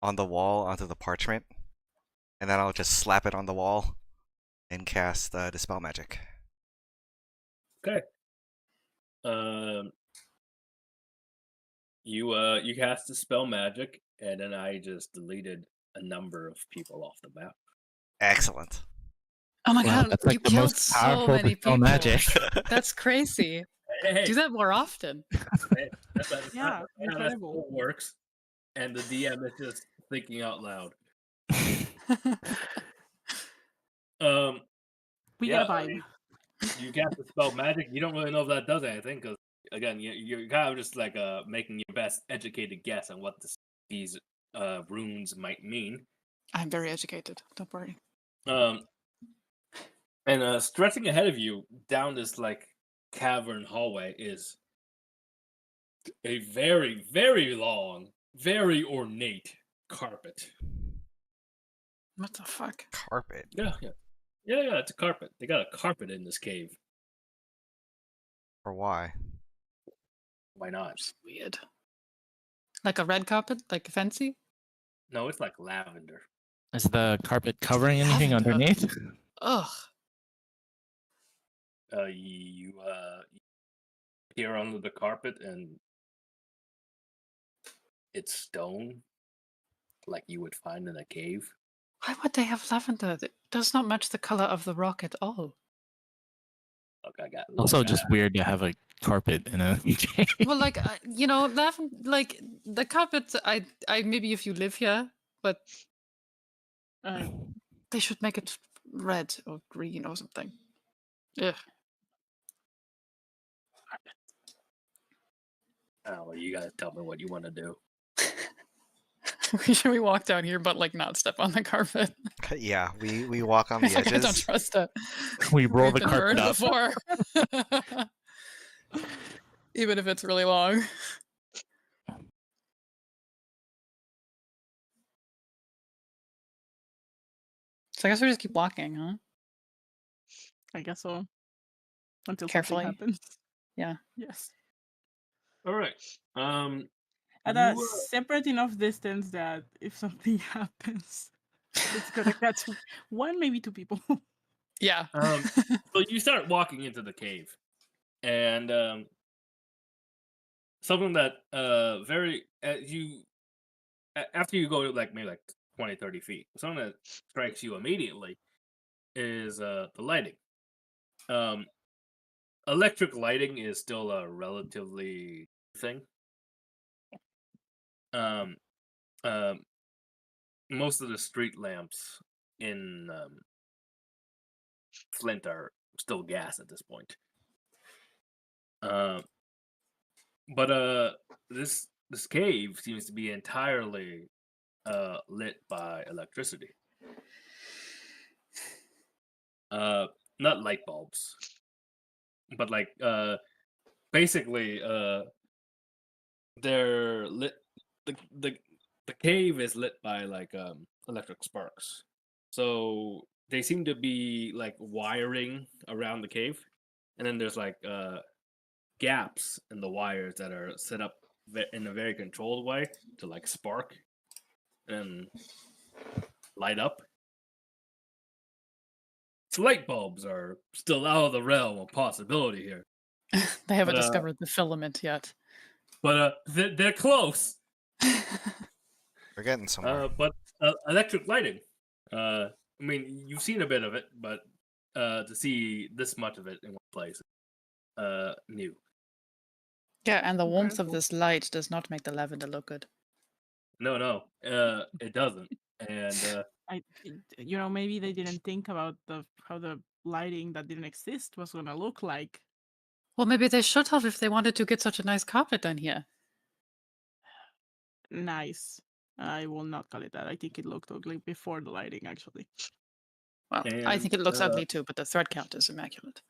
on the wall onto the parchment, and then I'll just slap it on the wall and cast Dispel Magic. Okay. You cast Dispel Magic, and then I just deleted a number of people off the map. Excellent. Oh my Wow, god, that's like you the killed most so powerful many dispel people. magic. That's crazy. Hey, Do that more often. hey, that's Yeah, not how incredible. that works. And the DM is just thinking out loud. We Yeah, get a I vibe. mean, you cast the spell magic. You don't really know if that does anything because, again, you're kind of just like making your best educated guess on what these runes might mean. I'm very educated. Don't worry. And stretching ahead of you down this like cavern hallway is a very, very long, very ornate carpet. What the fuck? Carpet. Yeah, it's a carpet. They got a carpet in this cave. Or why? Why not? It's weird. Like a red carpet? Like fancy? No, it's like lavender. Is the carpet covering anything Lavender. underneath? Ugh. You peer under the carpet and it's stone, like you would find in a cave. Why would they have lavender? It does not match the color of the rock at all. Look, I got. Also, just weird to have a carpet in a game. Well, like lavender, like the carpet. I maybe if you live here, but they should make it red or green or something. Yeah. Oh, well, you guys tell me what you want to do. Should we walk down here, but like not step on the carpet? Yeah, we walk on the I don't edges. trust it. We roll We've the been carpet burned up. before. Even if it's really long. So I guess we just keep walking, huh? I guess so. Until Carefully. something happens. Yeah. Yes. All right. At a You, separate enough distance that if something happens, it's gonna catch one, maybe two people. Yeah. so you start walking into the cave, and something that after you go like maybe like 20, 30 feet, something that strikes you immediately is the lighting. Electric lighting is still a relatively thing. Most of the street lamps in Flint are still gas at this point. But this cave seems to be entirely lit by electricity. Not light bulbs, but like basically they're lit. The cave is lit by like electric sparks. So they seem to be like wiring around the cave, and then there's like gaps in the wires that are set up in a very controlled way to like spark and light up. So light bulbs are still out of the realm of possibility here, They haven't But, discovered the filament yet. but they're close. We're getting somewhere. But electric lighting. I mean, you've seen a bit of it, but to see this much of it in one place, new. Yeah, and the warmth of Incredible. this light does not make the lavender look good. No, it doesn't. And Maybe they didn't think about how the lighting that didn't exist was gonna look like. Well, maybe they should have if they wanted to get such a nice carpet down here. Nice. I will not call it that. I think it looked ugly before the lighting, actually. Well, I think it looks And, ugly too, but the thread count is immaculate.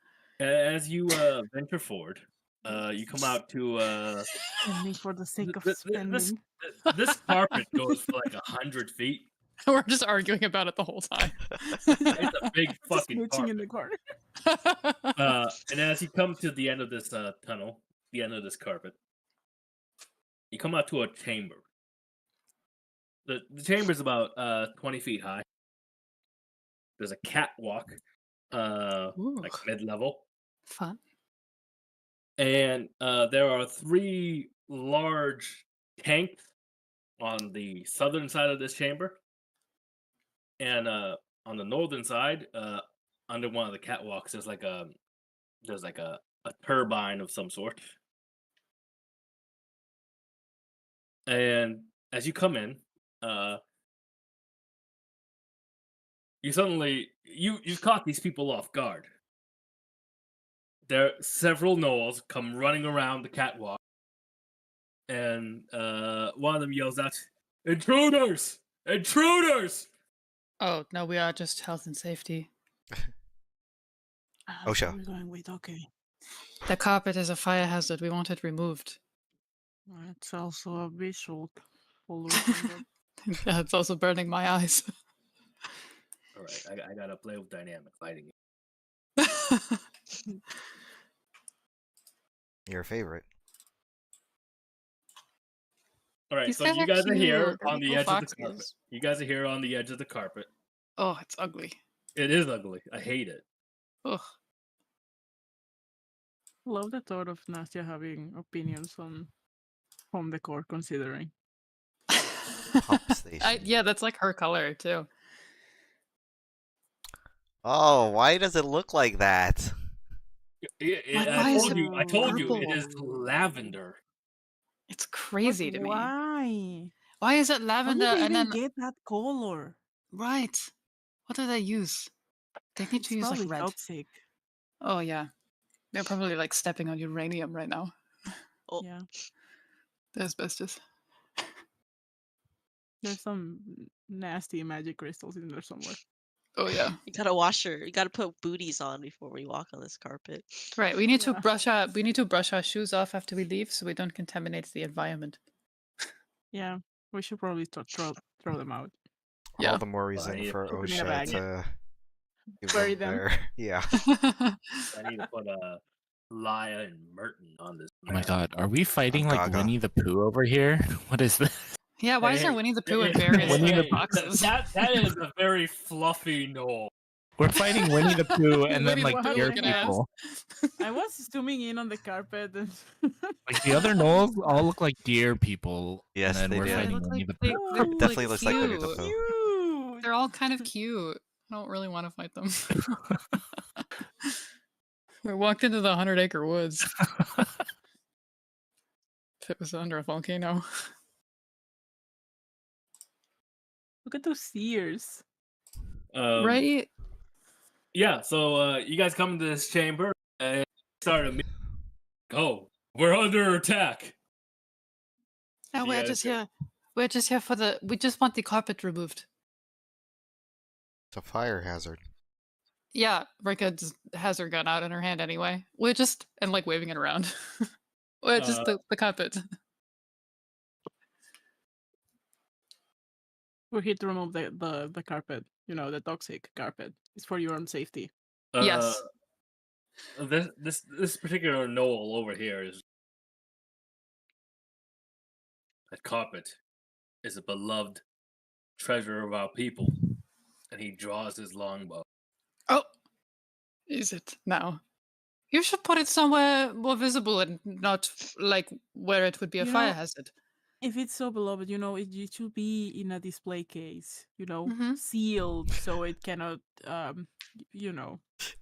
as you venture forward, you come out to Spending for the sake of this spending. carpet goes for like 100 feet. We're just arguing about it the whole time. It's a big Just fucking mooching in carpet. the corner. And as you come to the end of this tunnel, the end of this carpet, you come out to a chamber. The chamber is about 20 feet high. There's a catwalk, Ooh, like mid-level, fun. and there are 3 large tanks on the southern side of this chamber, And on the northern side, under one of the catwalks, there's like a turbine of some sort. And as you come in, you suddenly you've caught these people off guard. There several gnolls come running around the catwalk, and one of them yells out, "Intruders! Intruders!" Oh no, we are just health and safety. Oh, sure. We're going with okay. The carpet is a fire hazard. We want it removed. It's also a visual pollution. Yeah, it's also burning my eyes. All right, I gotta play with dynamic lighting. Your favorite. All right, These so guys you are guys are here cute. They're on the little edge of the carpet. foxes. You guys are here on the edge of the carpet. Oh, it's ugly. It is ugly. I hate it. Ugh. Love the thought of Nastya having opinions on home decor, considering. Pump station. Yeah, that's like her color too. Oh, why does it look like that? Why is it I told you, it is purple? lavender. It's crazy to me. Why? Why is it How lavender did they and even then get that color? right? What do they use? They need It's to use like probably red. toxic. Oh yeah, they're probably like stepping on uranium right now. Oh. Yeah, The asbestos. there's some nasty magic crystals in there somewhere. Oh yeah. You gotta wash your. You gotta put booties on before we walk on this carpet. Right. We need Yeah. to brush our shoes off after we leave so we don't contaminate the environment. Yeah, we should probably throw them out. Yeah. All the more reason yeah. for Put them in a OSHA bag. to give Bury them them. their yeah. I need to put Laya and Merton on this. Oh my map. god, are we fighting like Gaga. Winnie the Pooh over here? What is this? Yeah, why is there Hey, Winnie the Pooh and hey, various Winnie the- boxes? That is a very fluffy knoll. We're fighting Winnie the Pooh and then Winnie like the Pooh deer looking ass. people. I was zooming in on the carpet. And Like the other gnolls all look like deer people. Yes, and then they we're do. They fighting look Winnie like the they, Pooh. they're It definitely like looks like Winnie the cute. Pooh. Cute. They're all kind of cute. I don't really want to fight them. We walked into the 100-acre woods. If it was under a volcano. Look at those ears. Right? Yeah, so you guys come into this chamber and start a meeting. Oh, we're under attack. No, we're Yeah, just sure. here. We're just here for the. We just want the carpet removed. It's a fire hazard. Yeah, Rika just has her gun out in her hand anyway. We're just and like waving it around. We're just the carpet. We're here to remove the carpet. You know, the toxic carpet. It's for your own safety. Yes. This particular knoll over here is that carpet is a beloved treasure of our people, and he draws his longbow. Oh, is it now? You should put it somewhere more visible and not like where it would be a You fire know- hazard. If it's so beloved, it should be in a display case. Mhm. Sealed so it cannot,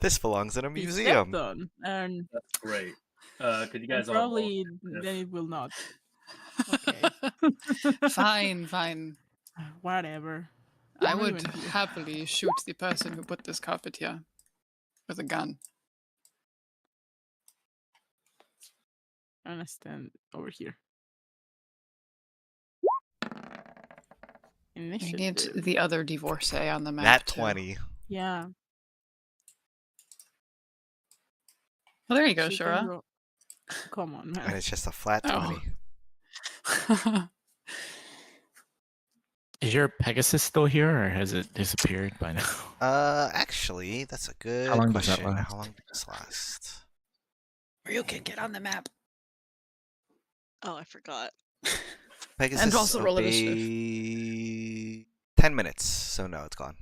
This belongs in a be museum. stepped on. And, That's great. Could you and guys all probably roll then initiative? it will not. Okay. Fine. Whatever. I I'm not would even here. happily shoot the person who put this carpet here with a gun. I'm gonna stand over here. We need Initiative. the other divorcee on the map. Nat too. 20. Yeah. Well, there you go, she can Shura. roll- Come on, man. And it's just a flat Oh. 20. Is your Pegasus still here or has it disappeared by now? Actually, that's a good long does that question. last? How long does this last? Ryu can get on the map. Oh, I forgot. Pegasus also roll will initiative. be 10 minutes, so no, it's gone.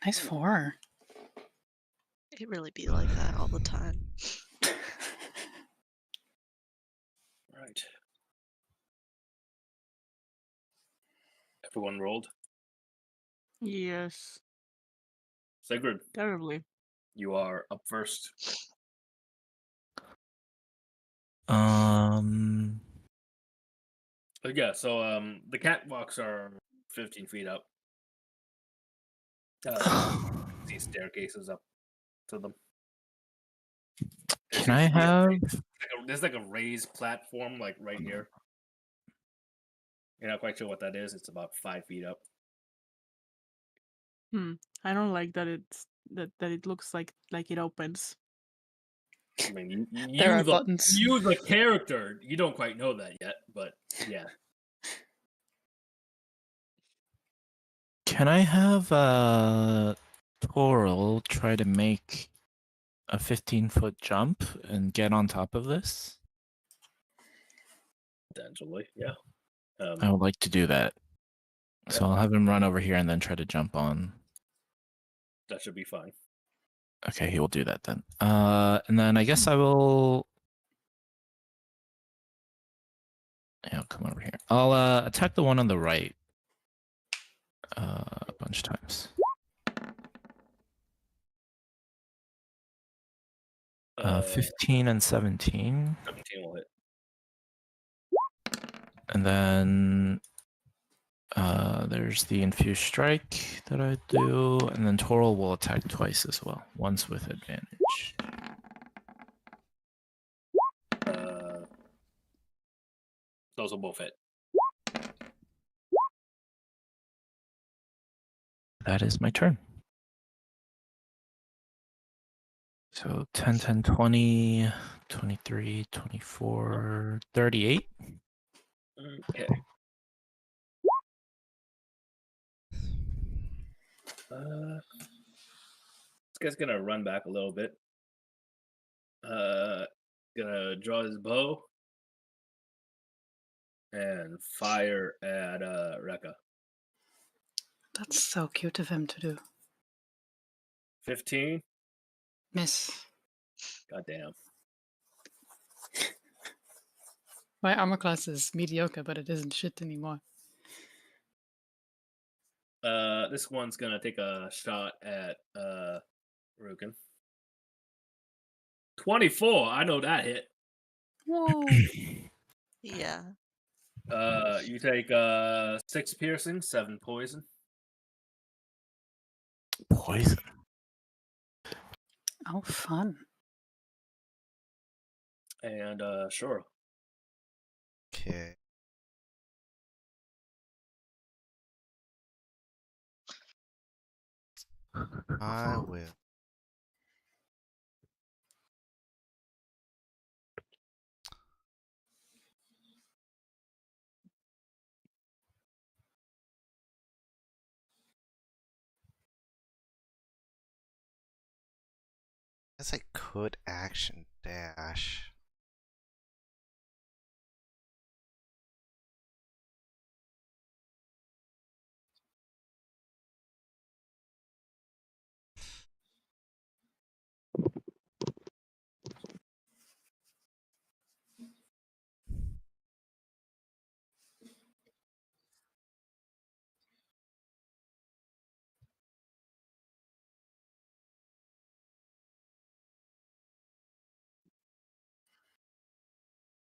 Nice 4. It really be like that all the time. Right. Everyone rolled. Yes. Sigrid, Terribly. you are up first. Yeah, so the catwalks are 15 feet up. See staircases up to them. Can I have? There's like a raised platform like right here. You're not quite sure what that is. It's about 5 feet up. I don't like that that it looks like it opens. I mean, There are buttons. you the character, you don't quite know that yet, but yeah. Can I have Toral try to make a 15-foot jump and get on top of this? Potentially, yeah. I would like to do that. So I'll have him run over here and then try to jump on. That should be fine. Okay, he will do that then. And then I guess I will. Yeah, I'll come over here. I'll attack the one on the right. A bunch of times. 15 and 17. 17 will hit. And then there's the infused strike that I do, and then Toral will attack twice as well, once with advantage. Those will both hit. That is my turn. So 10, 10, 20, 23, 24, 38. Okay. This guy's gonna run back a little bit. Gonna draw his bow and fire at Rekka. That's so cute of him to do. 15. Miss. Goddamn. My armor class is mediocre, but it isn't shit anymore. This one's gonna take a shot at Rugen. 24. I know that hit. Whoa. Yeah. You take 6 piercing, 7 poison. Poison. Oh, fun. And sure. Okay. I will. I guess I could action dash.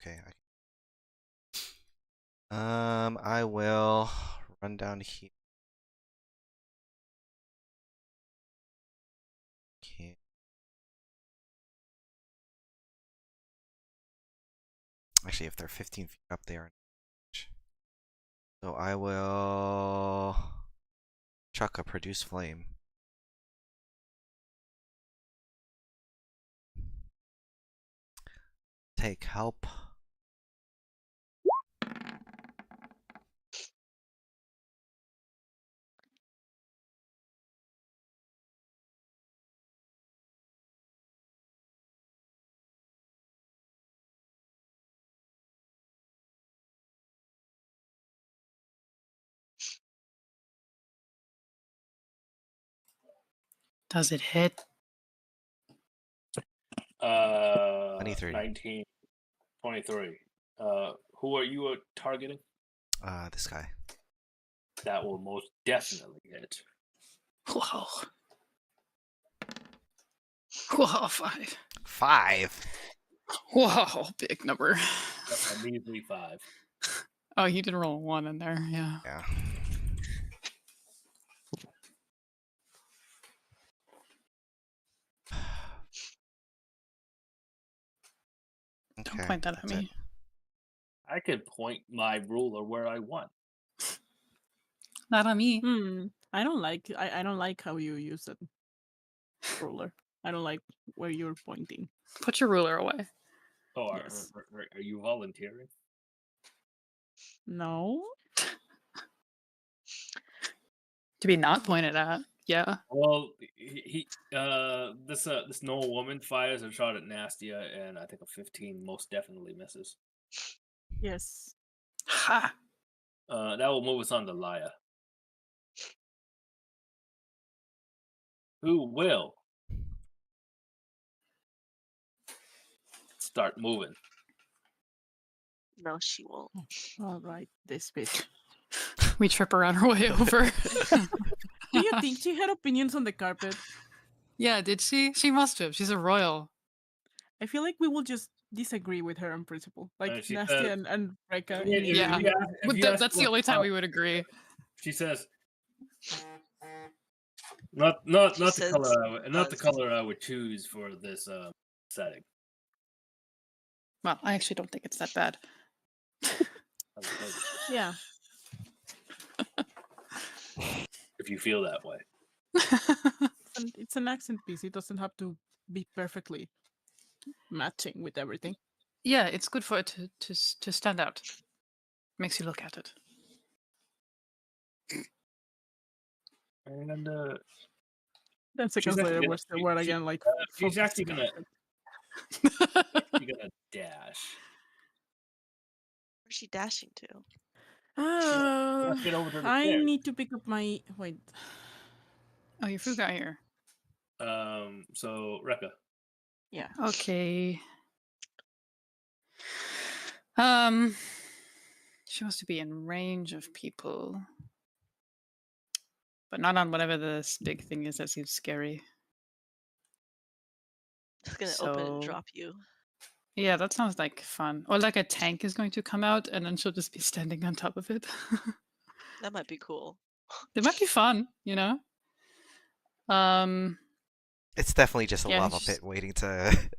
Okay. I will run down here. Okay. Actually, if they're 15 feet up, they are. So I will chuck a produce flame. Take help. Does it hit? 23. 19, 23. Who are you targeting? This guy. That will most definitely hit. Whoa. Whoa, 5. 5. Whoa, big number. That's a measly 5. Oh, you did roll a 1 in there, yeah. Yeah. Don't Okay, point that at that's it. me. I could point my ruler where I want. Not on me. I don't like how you use that ruler. I don't like where you're pointing. Put your ruler away. Oh, Yes. are you volunteering? No. To be not pointed at. Yeah. Well, this Noel woman fires a shot at Nastia, and I think a 15 most definitely misses. Yes. Ha! That will move us on to Laya, who will start moving. No, she won't. All right. This bit. We trip her on our way over. Do you think she had opinions on the carpet? Yeah, did she? She must have. She's a royal. I feel like we will just disagree with her on principle. Like She Nasty said- and Reka. If you Yeah. ask- if But you ask that's the her- only time we would agree. She says, not the says color, not the does. color I would choose for this setting. Well, I actually don't think it's that bad. Yeah. If you feel that way. And it's an accent piece. It doesn't have to be perfectly matching with everything. Yeah, it's good for it to stand out. Makes you look at it. And 10 seconds actually later, gonna- we're still we're she- again like. she's focused actually on gonna it. she's gonna dash. Where's she dashing to? Let's get over to the I stairs. need to pick up my wait. Oh, your food got here. So Rekka. Yeah. Okay. She wants to be in range of people. But not on whatever this big thing is that seems scary. It's gonna open and So- drop you. Yeah, that sounds like fun. Or like a tank is going to come out and then she'll just be standing on top of it. That might be cool. It might be fun, you know? It's definitely just a Yeah, lava she's- pit waiting to.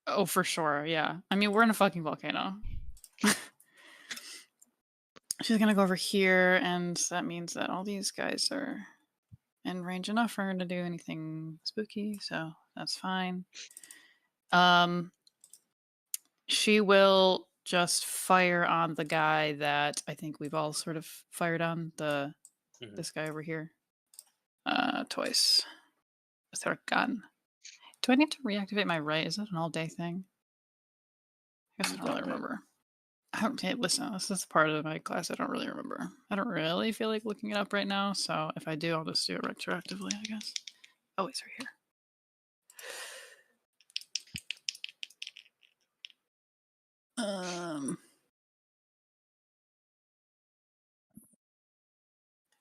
Oh, for sure, yeah. I mean, we're in a fucking volcano. She's gonna go over here, and that means that all these guys are in range enough for her to do anything spooky, so that's fine. She will just fire on the guy that I think we've all sort of fired on, Mhm. this guy over here. Twice. With her gun. Do I need to reactivate my ray? Is it an all-day thing? I guess I don't really remember. Hey, listen, this is part of my class I don't really remember. I don't really feel like looking it up right now, so if I do, I'll just do it retroactively, I guess. Oh, it's right here.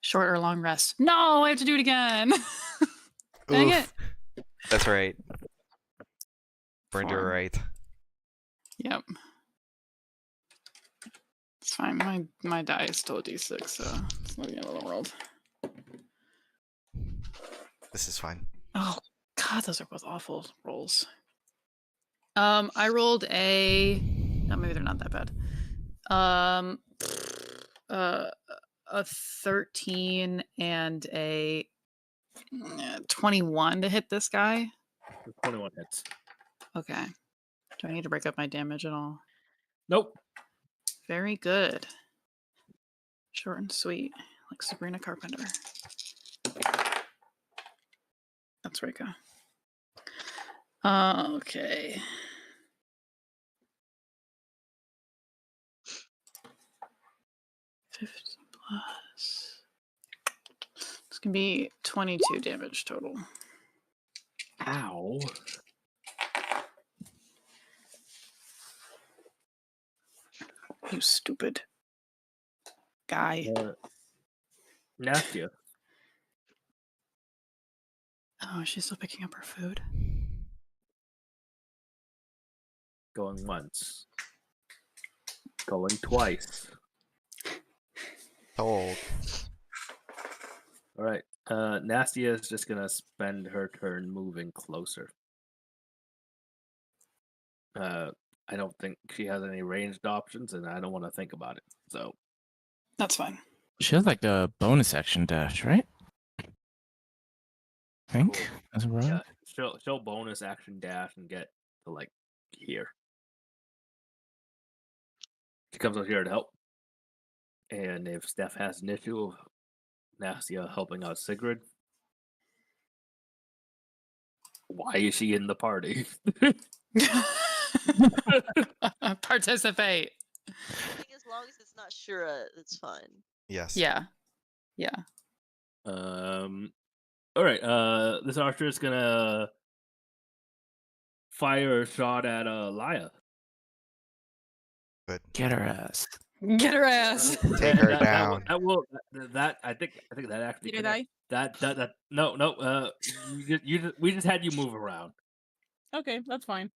Short or long rest? No, I have to do it again. Dang it. Oof. That's right. Burned her Form. right. Yep. It's fine. My die is still a d6, so it's not the end of the world. This is fine. Oh god, those are both awful rolls. I rolled a. No, maybe they're not that bad. A 13 and a 21 to hit this guy. 21 hits. Okay. Do I need to break up my damage at all? Nope. Very good. Short and sweet, like Sabrina Carpenter. That's Rika. Okay. +50. It's gonna be 22 damage total. No. You stupid guy. Nastia. Oh, she's still picking up her food. Going once. Going twice. Told. All right. Nastia is just gonna spend her turn moving closer. I don't think she has any ranged options, and I don't want to think about it. So That's fine. She has like a bonus action dash, right? I think. Cool. That's right. yeah, she'll bonus action dash and get to like here. She comes up here to help. And if Steph has an issue of Nastia helping out Sigrid, why is she in the party? Participate. I think as long as it's not Shura, it's fine. Yes. Yeah. Yeah. All right. This archer is gonna fire a shot at Laya. Good. Get her ass. Get her ass. Take her down. I think that actually Did I connect- die? that no. We just had you move around. Okay, that's fine.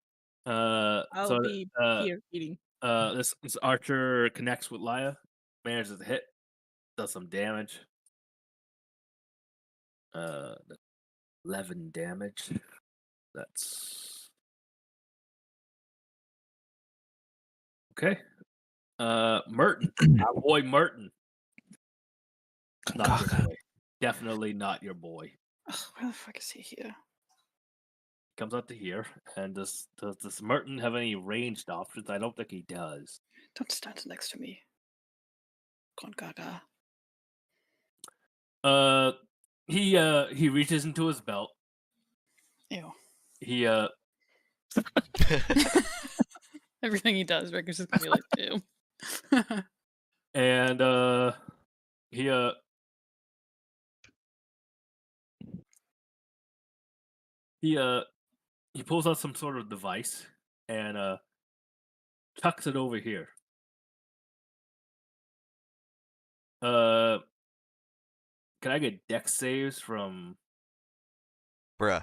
I'll I'll be here eating. This archer connects with Laya, manages to hit, does some damage. 11 damage. That's okay. Merton, our boy Merton. Not your boy. Definitely not your boy. Ugh, where the fuck is he here? Comes up to here, and does Merton have any ranged options? I don't think he does. Don't stand next to me. Con gaga. He reaches into his belt. Ew. He Everything he does, Ricker's just gonna be like, ew. and he pulls out some sort of device and chucks it over here. Can I get dex saves from Bruh.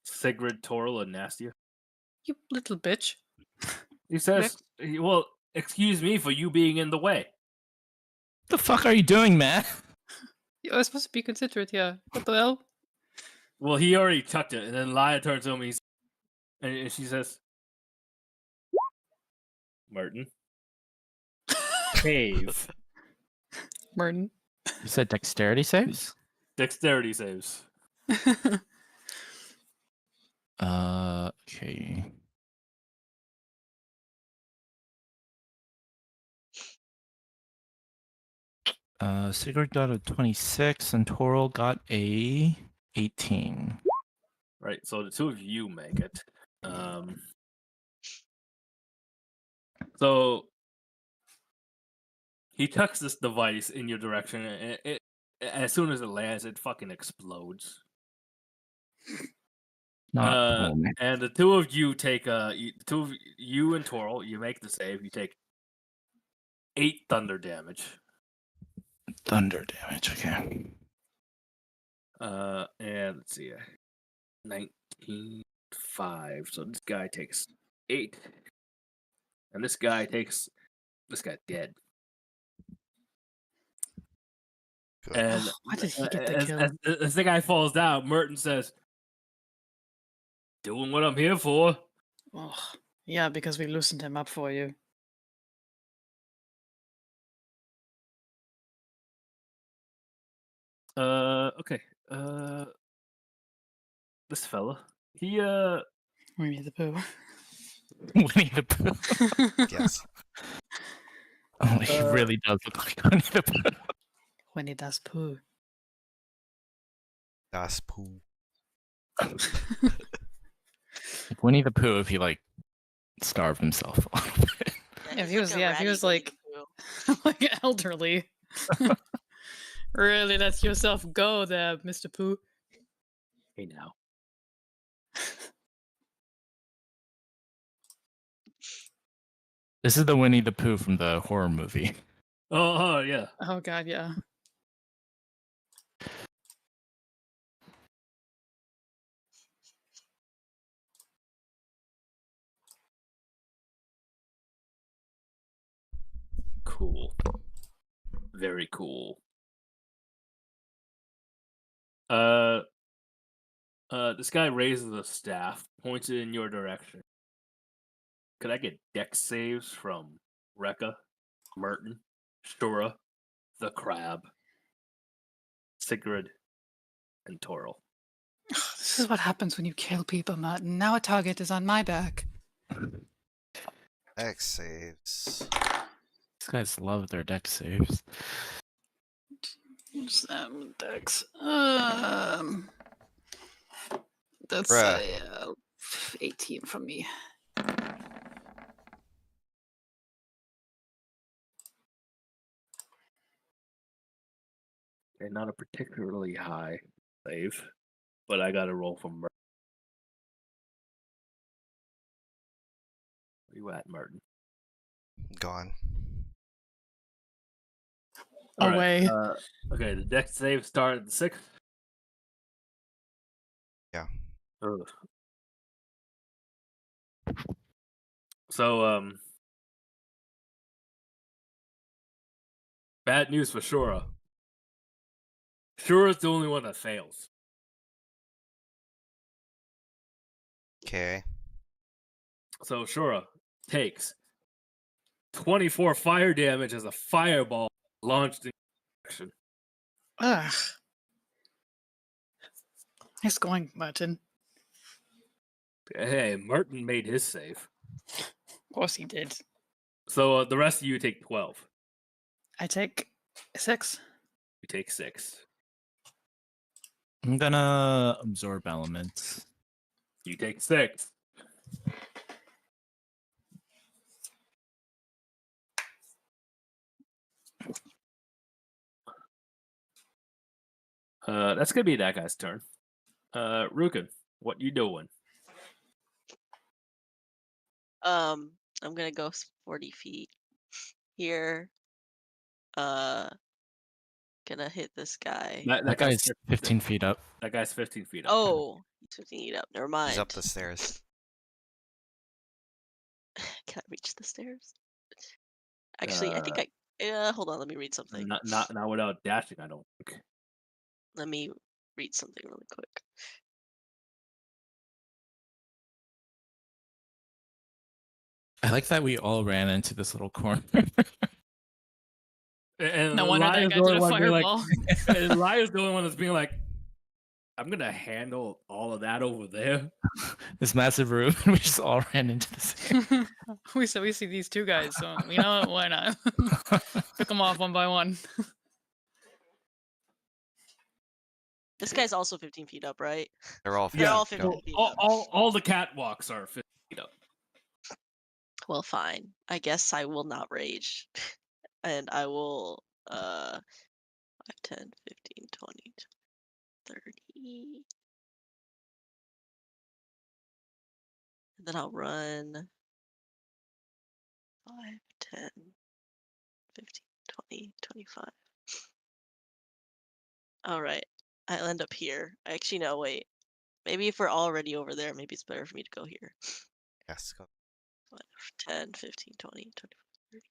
Sigrid, Toril, and Nastia? You little bitch. He says, "Well, excuse me for you being in the way." The fuck are you doing, man? I was supposed to be considerate, yeah. What the hell? Well, he already chucked it, and then Laya turns to him, and she says, "Merton, cave, Merton. You said dexterity saves? dexterity saves." Okay. Sigurd got a 26 and Toril got a 18. Right, so the two of you make it. So he chucks this device in your direction, and it as soon as it lands, it fucking explodes. Not cool, man. And the two of you take two of you and Toril, you make the save. You take 8 thunder damage. Thunder damage, okay. And let's see, 19.5. So this guy takes 8, and this guy dead. Good. And Why did he get the kill? as the guy falls down, Merton says, "Doing what I'm here for." Oh, yeah, because we loosened him up for you. Okay. This fella, he Winnie the Pooh. Winnie the Pooh. Yes. Oh, he really does look like Winnie the Pooh. Winnie does poo. Das Poo. Like Winnie the Pooh if he like starved himself a little bit. If he's he was ratty like Winnie like elderly. Really let yourself go there, Mr. Pooh. hey now. This is the Winnie the Pooh from the horror movie. Oh, yeah. Oh god, yeah. Cool. Very cool. This guy raises a staff, points it in your direction. Could I get dex saves from Rekka, Merton, Shura, the Crab, Sigrid, and Toril? This is what happens when you kill people, Martin. Now a target is on my back. X saves. These guys love their deck saves. Dex. That's Bruh. 18 from me. Okay, not a particularly high save, but I got to roll from Merton. Where you at, Merton? Gone. All right, Away. Okay, the dex save start at the 6th. Yeah. Ugh. So, bad news for Shura. Shura's the only one that fails. Okay. So Shura takes 24 fire damage as a fireball launched in direction. Ugh. Nice going, Martin. Hey, Merton made his save. Of course he did. So the rest of you take 12. I take 6. You take 6. I'm gonna absorb elements. You take 6. That's gonna be that guy's turn. Rukin, what you doing? I'm gonna go 40 feet here. Gonna hit this guy. That guy's 15 feet up. That guy's 15 feet up. Oh, he's 15 feet up. Never mind. He's up the stairs. Can I reach the stairs? Actually, I think I. Hold on. Let me read something. Not without dashing, I don't think. Let me read something really quick. I like that we all ran into this little corner. And No wonder that Elias guy the did only a one being like, fireball. and Elias the only one that's being like, I'm gonna handle all of that over there. This massive room, and we just all ran into the same. we see these two guys, so we know it, why not? Pick them off one by one. This guy's also 15 feet up, right? They're all They're all 15 15 feet up. All the catwalks are 50 feet up. Well, fine. I guess I will not rage. And I will 5, 10, 15, 20, 30. And then I'll run 5, 10, 15, 20, 25. All right. I'll end up here. Actually, no, wait. Maybe if we're already over there, maybe it's better for me to go here. Yes, go. 5, 10, 15, 20, 25, 30.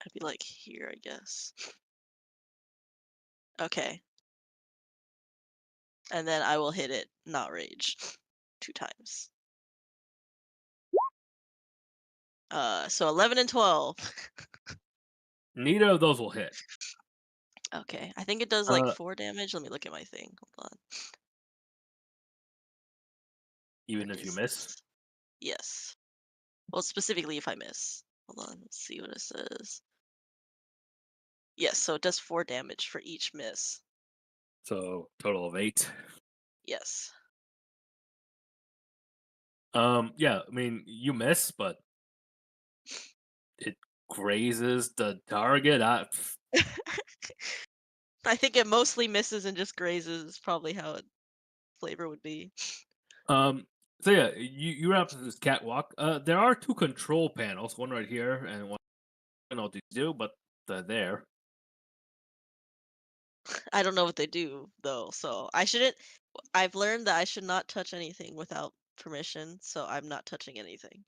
I'd be like here, I guess. Okay. And then I will hit it, not rage, 2 times. So 11 and 12. Neither of those will hit. Okay, I think it does like 4 damage. Let me look at my thing. Hold on. Even What if you is miss. this? Yes. Well, specifically if I miss. Hold on, let's see what it says. Yes, so it does 4 damage for each miss. So total of 8. Yes. Yeah, I mean you miss, but it grazes the target. I think it mostly misses and just grazes is probably how it flavor would be. So yeah, you run up to this catwalk. There are 2 control panels, one right here and one I don't know what they do, but they're there. I don't know what they do though, so I shouldn't. I've learned that I should not touch anything without permission, so I'm not touching anything.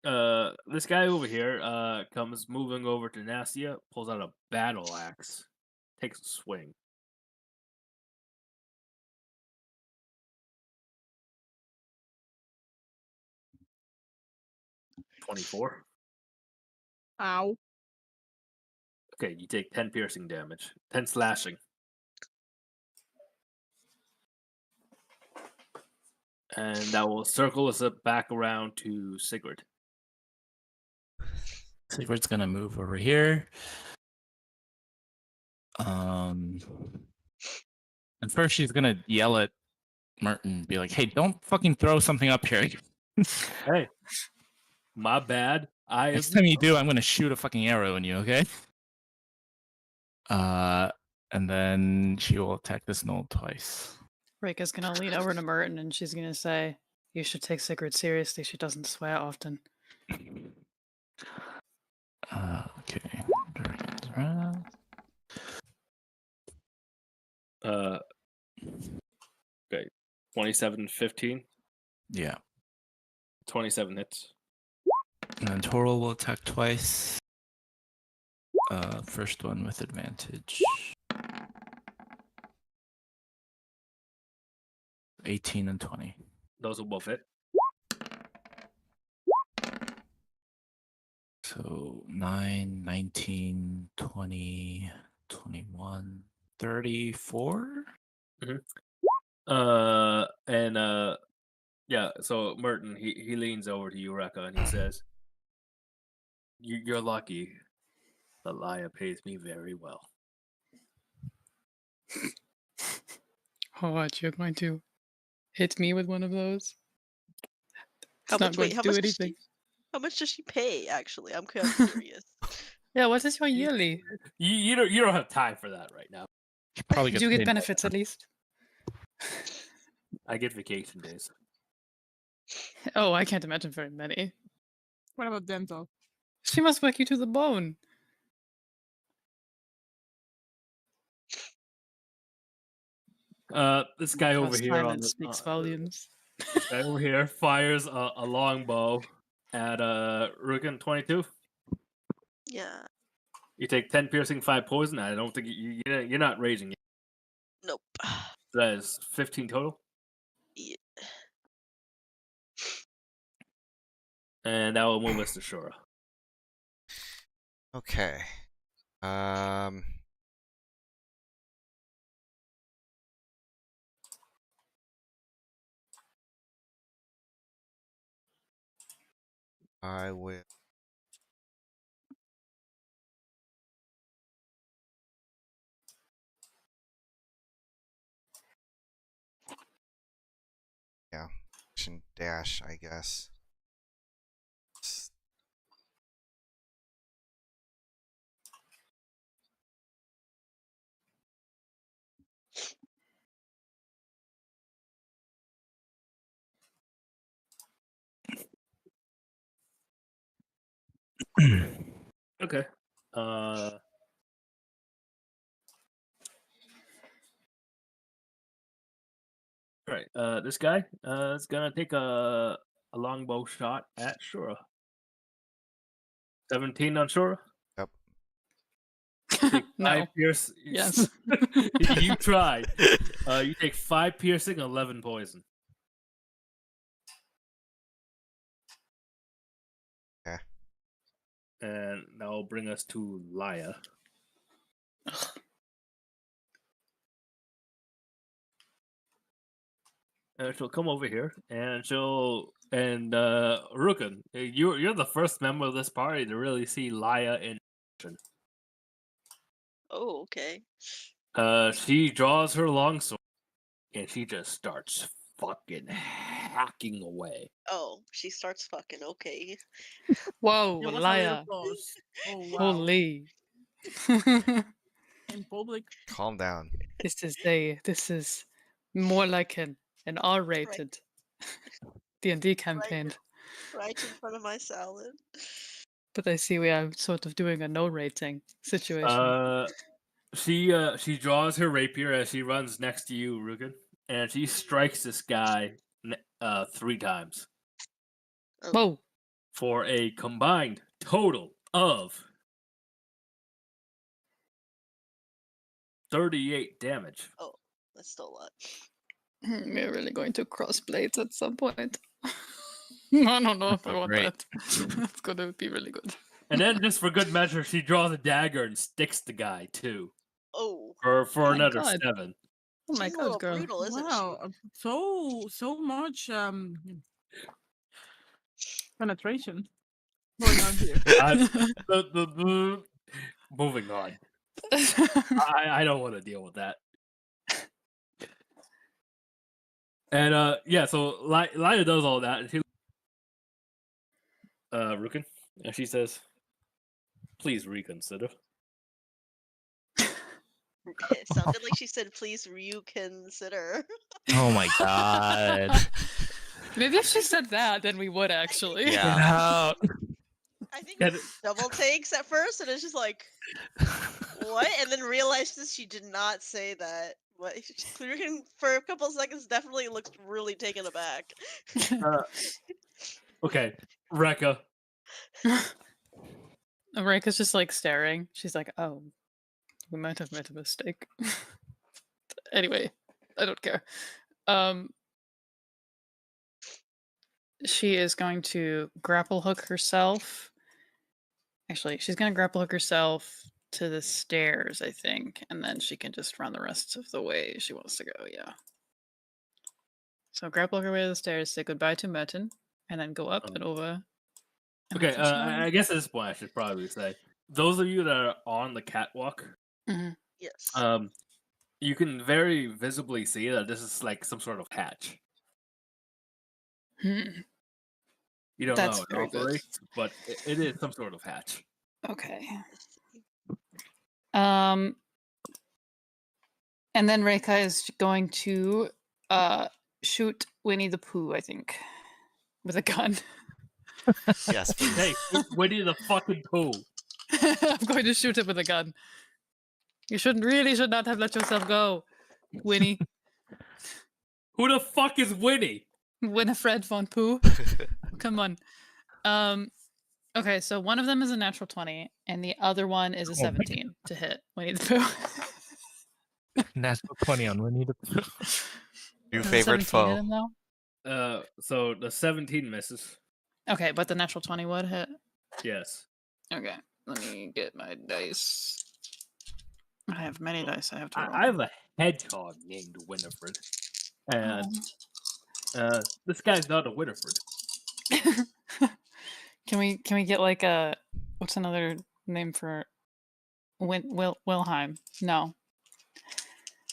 This guy over here comes moving over to Nastia, pulls out a battle axe, takes a swing. $24. Ow. Okay, you take 10 piercing damage, 10 slashing. And that will circle us up back around to Sigurd. Sigurd's gonna move over here. And first she's gonna yell at Merton, be like, "Hey, don't fucking throw something up here." Hey, my bad. Next time you do, I'm gonna shoot a fucking arrow in you, okay? And then she will attack this knoll twice. Rika's gonna lean over to Merton and she's gonna say, "You should take Sigrid seriously. She doesn't swear often." Okay. Okay. 27, 15. Yeah. 27 hits. And then Toral will attack twice. First one with advantage. 18 and 20. Those will both hit. So 9, 19, 20, 21, 34? Yeah, so Merton, he leans over to you, Rekka, and he says, You're lucky. The Laya pays me very well. Oh, what, you're going to hit me with one of those? How It's not much? going Wait, to how do much? anything. How much does she pay? Actually, I'm kind of curious. Yeah, what is your yearly? You don't have time for that right now. She probably Do gets you get paid benefits at least? I get vacation days. Oh, I can't imagine very many. What about dental? She must work you to the bone. This guy over Because here on silence the speaks volumes. this guy over here fires a longbow at Rugen 22. Yeah. You take 10 piercing, 5 poison. I don't think you're not raging yet. Nope. That is 15 total. Yeah. And that will move us to Shura. Okay. I will. Yeah, action dash, I guess. Okay. Alright, this guy is gonna take a longbow shot at Shura. 17 on Shura. Yep. Take No. 5 pierce. Yes. You tried. You take 5 piercing, 11 poison. Okay. And that will bring us to Laya. And she'll come over here, and Ruken, you're the first member of this party to really see Laya in action. Oh, okay. She draws her longsword, and she just starts fucking hacking away. Oh, she starts fucking. Okay. Whoa, It was a little liar. close. Oh wow. Holy. In public. Calm down. This is more like an R-rated D&D campaign. Right in front of my salad. But I see we are sort of doing a no rating situation. She draws her rapier as she runs next to you, Rugen, and she strikes this guy 3 times Whoa! for a combined total of 38 damage. Oh, that's still a lot. We're really going to cross blades at some point. I don't know if I want Great. that. It's going to be really good. And then, just for good measure, she draws a dagger and sticks the guy too Oh, for My another God. 7. Oh my she's a god, little girl. brutal, isn't Wow, so much penetration going on here. Moving on. I don't want to deal with that. And yeah, so Laya does all that, and she Rukin, and she says, "Please reconsider." she? It sounded like she said, "Please reconsider." Oh my god. Maybe if she said that, then we would actually. Get Yeah. out. I think And- double takes at first, and it's just like, what? And then realized that she did not say that. But Rukin, for a couple of seconds, definitely looked really taken aback. Okay, Rekka. Marika's just like staring. She's like, oh, we might have made a mistake. Anyway, I don't care. She is going to grapple hook herself. Actually, she's going to grapple hook herself to the stairs, I think, and then she can just run the rest of the way she wants to go, yeah. So grapple hook her way to the stairs, say goodbye to Merton, and then go up and over. and Okay, have a chat. I guess at this point I should probably say, those of you that are on the catwalk, Yes. you can very visibly see that this is like some sort of hatch. Hmm. You don't That's know how very it good. operates, but it is some sort of hatch. Okay. And then Reika is going to shoot Winnie the Pooh, I think, with a gun. Yes, please. Hey, Winnie the fucking Pooh. I'm going to shoot him with a gun. You should not have let yourself go, Winnie. Who the fuck is Winnie? Winifred von Pooh. Come on. Okay, so one of them is a natural 20, and the other one is a Oh my 17 to hit Winnie the Pooh. Natural 20 on Winnie the Pooh. New Does a favorite 17 hit foe. him, though? So the 17 misses. Okay, but the natural 20 would hit. Yes. Okay, let me get my dice. I have many dice I have to roll. I have a hedgehog named Winifred. And this guy's not a Winifred. Can we get like a what's another name for Wilhelm? No.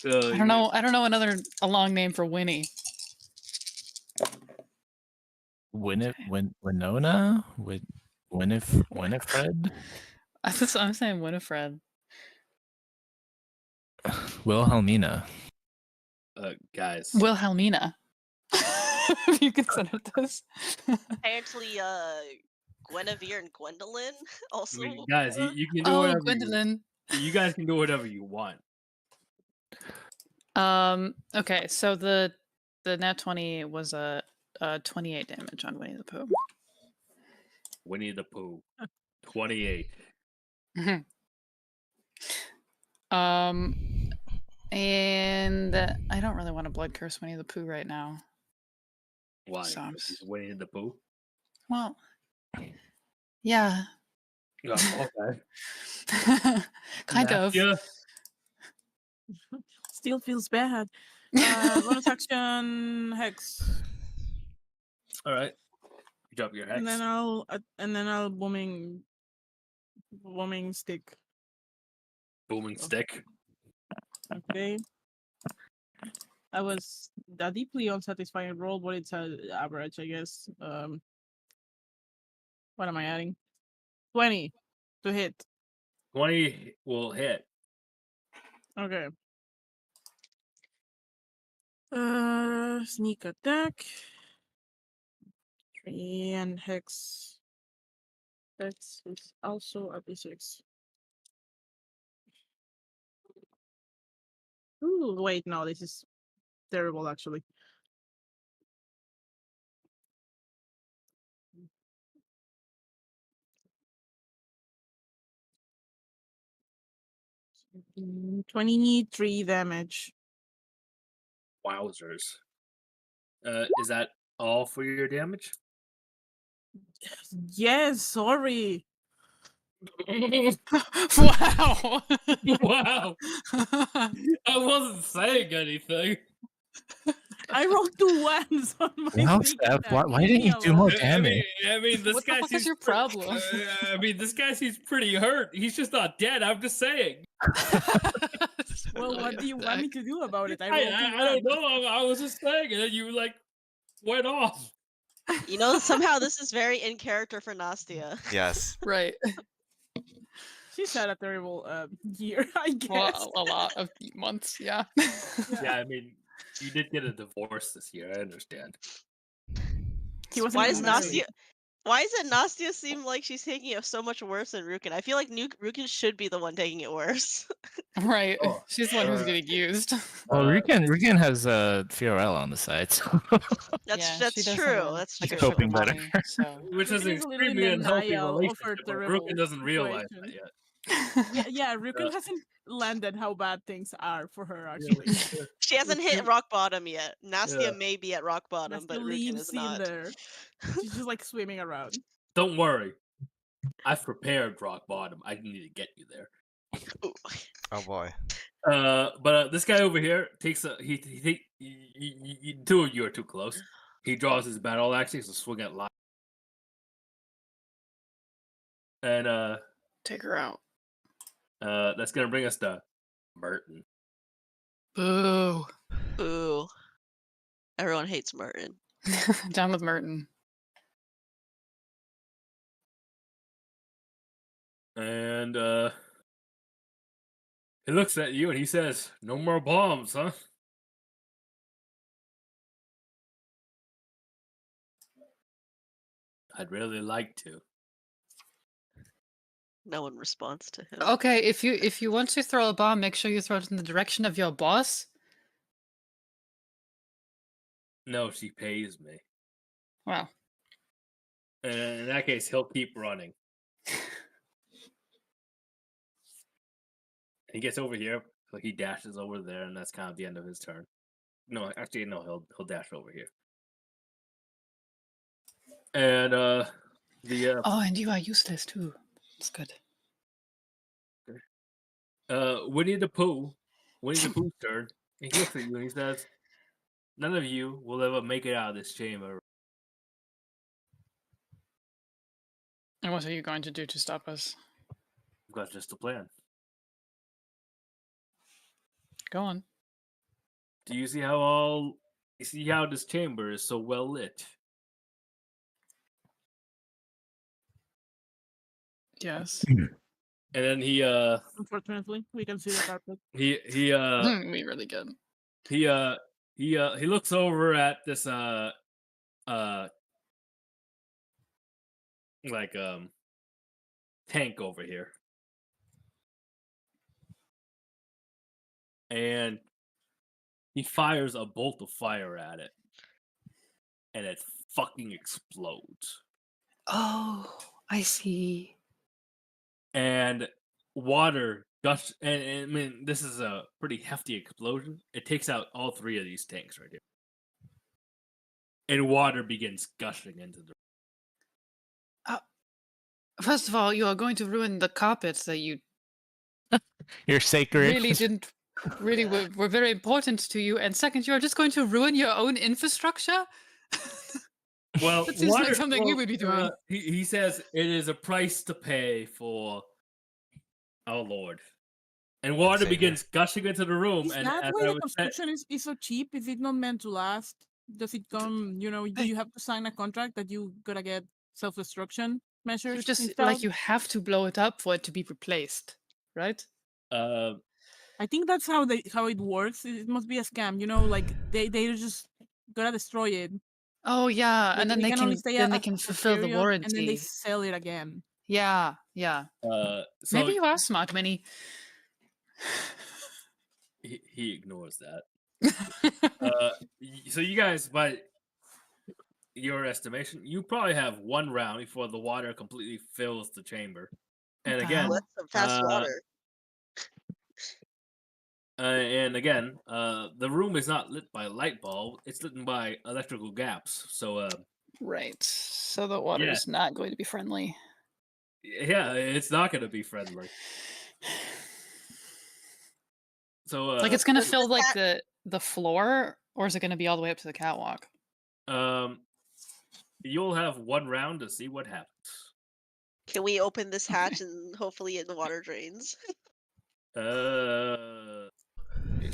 I don't know a long name for Winnie. Winona? Winifred? I'm saying Winifred. Wilhelmina. Guys. Wilhelmina. If you consider this. Apparently, Guinevere and Gwendolyn also. Guys, you can do Oh, whatever. Gwendolyn. You guys can do whatever you want. Okay, so the nat 20 was a 28 damage on Winnie the Pooh. Winnie the Pooh. 28. And I don't really want to blood curse Winnie the Pooh right now. Why? So I'm He's Winnie the Pooh? Well, yeah. Oh, okay. Kind of. Yeah. Still feels bad. Bonus action hex, All right. You drop your hex. and then I'll booming stick. Booming stick. Okay. I was a deeply unsatisfying roll, but it's average, I guess. What am I adding? 20 to hit. 20 will hit. Okay. Sneak attack. And Hex. Hex is also a D6. Ooh, wait, no, this is terrible actually. Mm, 23 damage. Wowzers. Is that all for your damage? Yes, sorry. Wow. Wow. I wasn't saying anything. I rolled 2 ones on my Wow, sneak Steph, attack. why Leave didn't me you do more alone. damage? I mean, this What the guy fuck is seems your problem? I mean, this guy seems pretty hurt. He's just not dead. I'm just saying. Well, what do you want me to do about it? I I, rolled 2 I don't ones. know. I was just saying, and then you like went off. You know, somehow this is very in character for Nastia. Yes. Right. She's had a terrible year, I guess. Well, a lot of months, yeah. Yeah, I mean, you did get a divorce this year. I understand. He wasn't Why even is married. Nastia? Why does it Nastia seem like she's taking it so much worse than Rukin? I feel like Rukin should be the one taking it worse. Right. Oh, She's the one who's getting used. Well, Uh, Rukin has Fiorella on the side, so Yeah, That's she does true. have a- That's like a true. sugar Coping better. mommy, so. which is Rukin an is a little in extremely unhealthy denial of her relationship, but terrible Rukin doesn't realize that situation. yet. Yeah, Rukin Uh, hasn't landed how bad things are for her, actually. She hasn't hit Rukin- rock bottom yet. Nastia Yeah. may be at rock bottom, Nastia but Rukin leaves is in not. there. She's just like swimming around. Don't worry. I've prepared rock bottom. I need to get you there. Ooh. Oh boy. But this guy over here takes a two of you are too close. He draws his battle axe to swing at Lyle. And Take her out. that's gonna bring us to Merton. Boo. Ooh. Everyone hates Martin. Down with Merton. And he looks at you and he says, "No more bombs, huh?" I'd really like to. No one responds to him. Okay, if you want to throw a bomb, make sure you throw it in the direction of your boss. No, she pays me. Wow. And in that case, he'll keep running. He gets over here, like he dashes over there, and that's kind of the end of his turn. No, actually, no, he'll dash over here. And the Oh, and you are useless too. That's good. Winnie the Pooh's turn. And he looks at you and he says, "None of you will ever make it out of this chamber." And what are you going to do to stop us? I've got just a plan. Go on. Do you see how this chamber is so well lit? Yes. And then he Unfortunately, we can see the carpet. he We really good. he looks over at this like tank over here. And he fires a bolt of fire at it. And it fucking explodes. Oh, I see. And water gush, and I mean, this is a pretty hefty explosion. It takes out all three of these tanks right here. And water begins gushing into the First of all, you are going to ruin the carpets that you You're sacred. really didn't really were very important to you. And second, you are just going to ruin your own infrastructure. Well, That seems like something you would be doing. He says it is a price to pay for our Lord. And water Savior. begins gushing into the room. Is And that as why I the was construction is so cheap? Is it not meant to last? Does it come, do you have to sign a contract that you gotta get self-destruction measures You just installed? like you have to blow it up for it to be replaced, right? I think that's how it works. It must be a scam, like they just gotta destroy it. Oh yeah, and then they only can stay then they a can fulfill the period, warranty. and then they sell it again. Yeah, yeah. So Maybe you are smart, Minnie. he ignores that. So you guys, by your estimation, you probably have one round before the water completely fills the chamber. And the again, hell? What's some fast water? the room is not lit by light bulb; it's lit by electrical gaps. So, Right. So the water Yeah. is not going to be friendly. yeah, it's not going to be friendly. So, Like it's gonna does fill this like hat- the floor, or is it gonna be all the way up to the catwalk? you'll have one round to see what happens. Can we open this hatch and hopefully the water drains?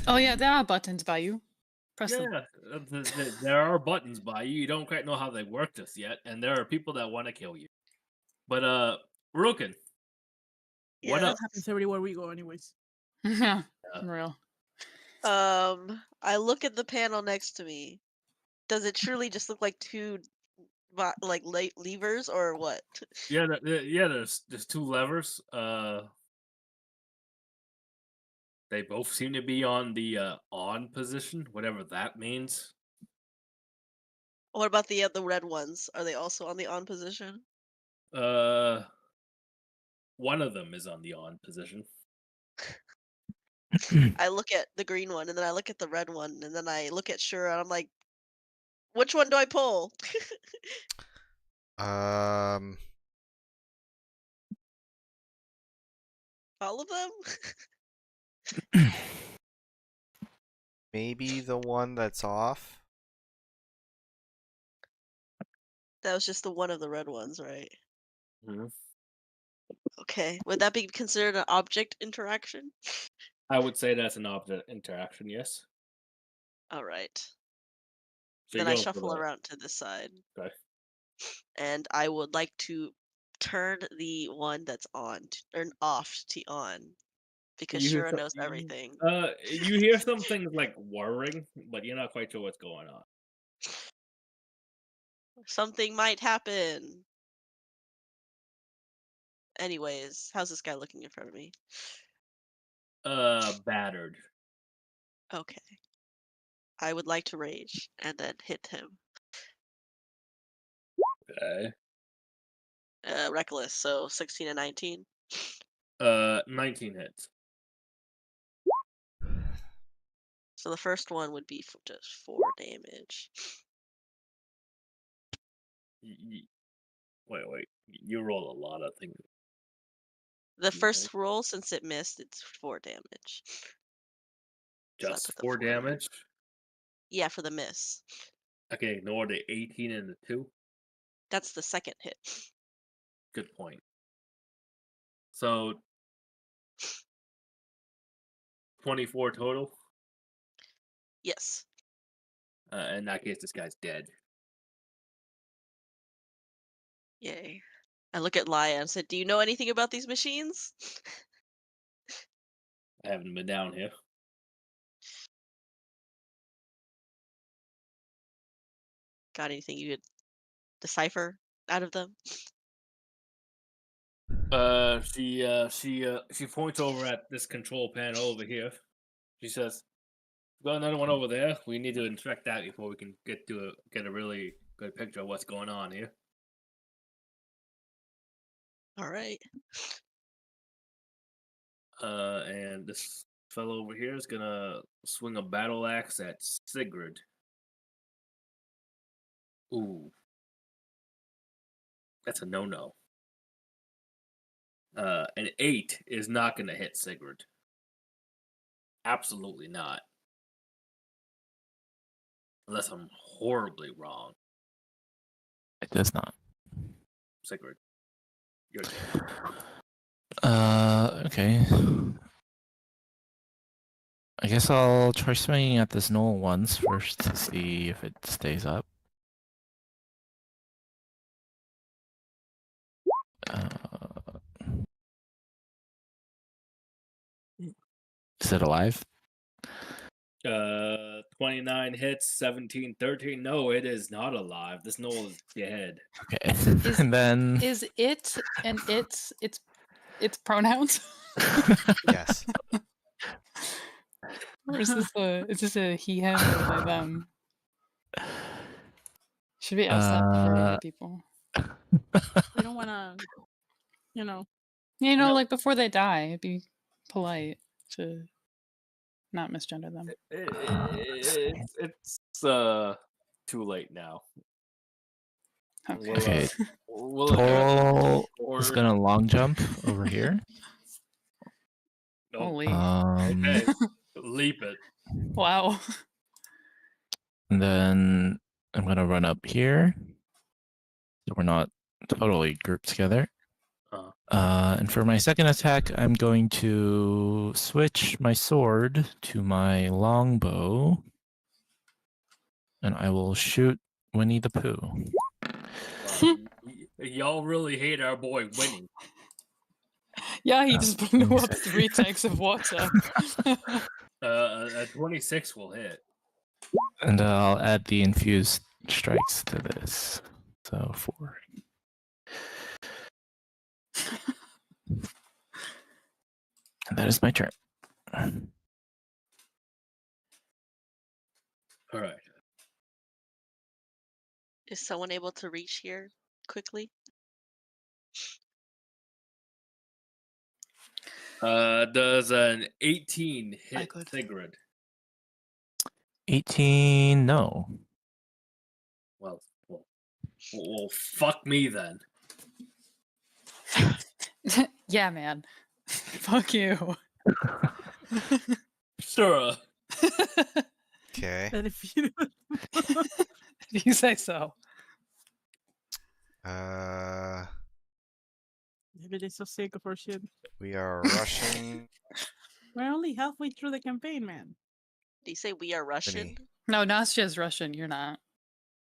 Oh yeah, there are buttons by you. Press them. Yeah, there are buttons by you. You don't quite know how they work just yet, and there are people that want to kill you. But Rukin, what Yeah. up? Happens everywhere we go, anyways. Yeah, real. I look at the panel next to me. Does it truly just look like two, levers or what? Yeah, there's two levers. They both seem to be on the on position, whatever that means. What about the red ones? Are they also on the on position? One of them is on the on position. I look at the green one and then I look at the red one and then I look at Shura and I'm like, which one do I pull? Um, All of them? maybe the one that's off. That was just the one of the red ones, right? Mhm. Okay. Would that be considered an object interaction? I would say that's an object interaction. Yes. All right. So Then you're I going for shuffle the- around to this side. Okay. And I would like to turn the one that's on or off to on because You hear Shura some- knows you- everything. You hear some things like whirring, but you're not quite sure what's going on. Something might happen. Anyways, how's this guy looking in front of me? Battered. Okay. I would like to rage and then hit him. Okay. Reckless, so 16 and 19. 19 hits. So the first one would be just 4 damage. Wait. You roll a lot of things. The first roll, since it missed, it's 4 damage. So I Just put the 4 4 in. damage. Yeah, for the miss. Okay, ignore the 18 and the 2. That's the second hit. Good point. So 24 total. Yes. In that case, this guy's dead. Yay. I look at Laya and said, "Do you know anything about these machines?" I haven't been down here. Got anything you could decipher out of them? She points over at this control panel over here. She says, "Got another one over there. We need to inspect that before we can get a really good picture of what's going on here." All right. And this fellow over here is gonna swing a battle axe at Sigrid. Ooh, that's a no-no. An 8 is not gonna hit Sigrid. Absolutely not. Unless I'm horribly wrong. It does not. Sigrid, you're dead. Okay. I guess I'll try swinging at this null once first to see if it stays up. Is it alive? 29 hits, 17, 13. No, it is not alive. This knoll is dead. Okay. And then Is it and its pronouns? Yes. Or is this a he him or they them? Should we ask that for other people? We don't want to, you know. You know, No. like before they die, it'd be polite to not misgender them. It's too late now. Okay. Okay. We'll Toral or is gonna long jump over here. no, Holy. okay, leap it. Wow. And then I'm gonna run up here. So we're not totally grouped together. And for my second attack, I'm going to switch my sword to my longbow. And I will shoot Winnie the Pooh. Y'all really hate our boy winning. Yeah, he just blew up 3 tanks of water. A 26 will hit. And I'll add the infused strikes to this. So 4. And that is my turn. All right. Is someone able to reach here quickly? Does an 18 I hit could. Sigrid? 18, no. Well, fuck me then. Yeah, man. Fuck you. Sure. Okay. And if you If you say so. Maybe it's so sick of our shit. We are rushing. We're only halfway through the campaign, man. Do you say we are Russian? No, Nastya's Russian. You're not.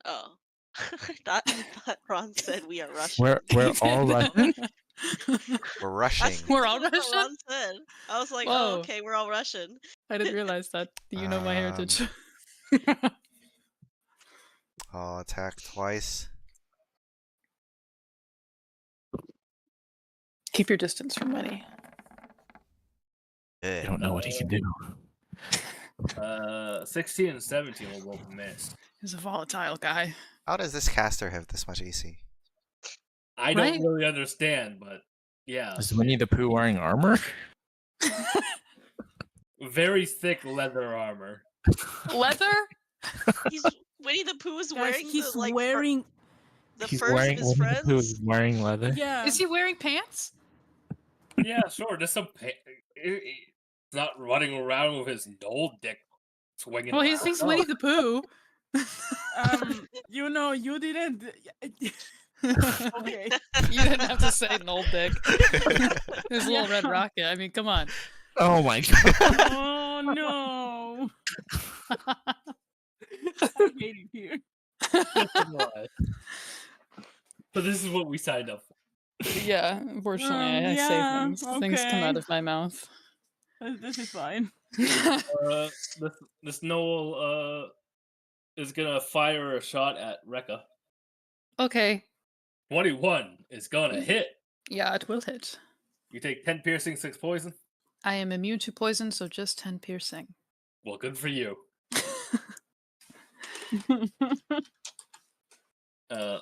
Oh. I thought Ron said we are Russian. We're all Russian. We're rushing. We're all That's what Russian? Ron said. I was like, Whoa. oh, okay, we're all Russian. I didn't realize that. You know my heritage. I'll attack twice. Keep your distance from Winnie. I don't know what he can do. 16 and 17 will both miss. He's a volatile guy. How does this caster have this much AC? I Right? don't really understand, but yeah. Is Winnie the Pooh wearing armor? Very thick leather armor. Leather? He's Winnie the Pooh is Guys, wearing he's the like wearing. the He's furs wearing of his Winnie the Pooh friends. is wearing leather. Yeah. Is he wearing pants? Yeah, sure. There's some. He's not running around with his knoll dick swinging. Well, around. he's No. Winnie the Pooh. You know, you didn't. Okay. You didn't have to say null dick. His little red rocket. I mean, come on. Oh my god. Oh no. I hate it here. But this is what we signed up for. Yeah, unfortunately, I yeah, say things. Things come okay. out of my mouth. This is fine. This knoll is gonna fire a shot at Rekka. Okay. 21 is gonna hit. Yeah, it will hit. You take 10 piercing, 6 poison. I am immune to poison, so just 10 piercing. Well, good for you.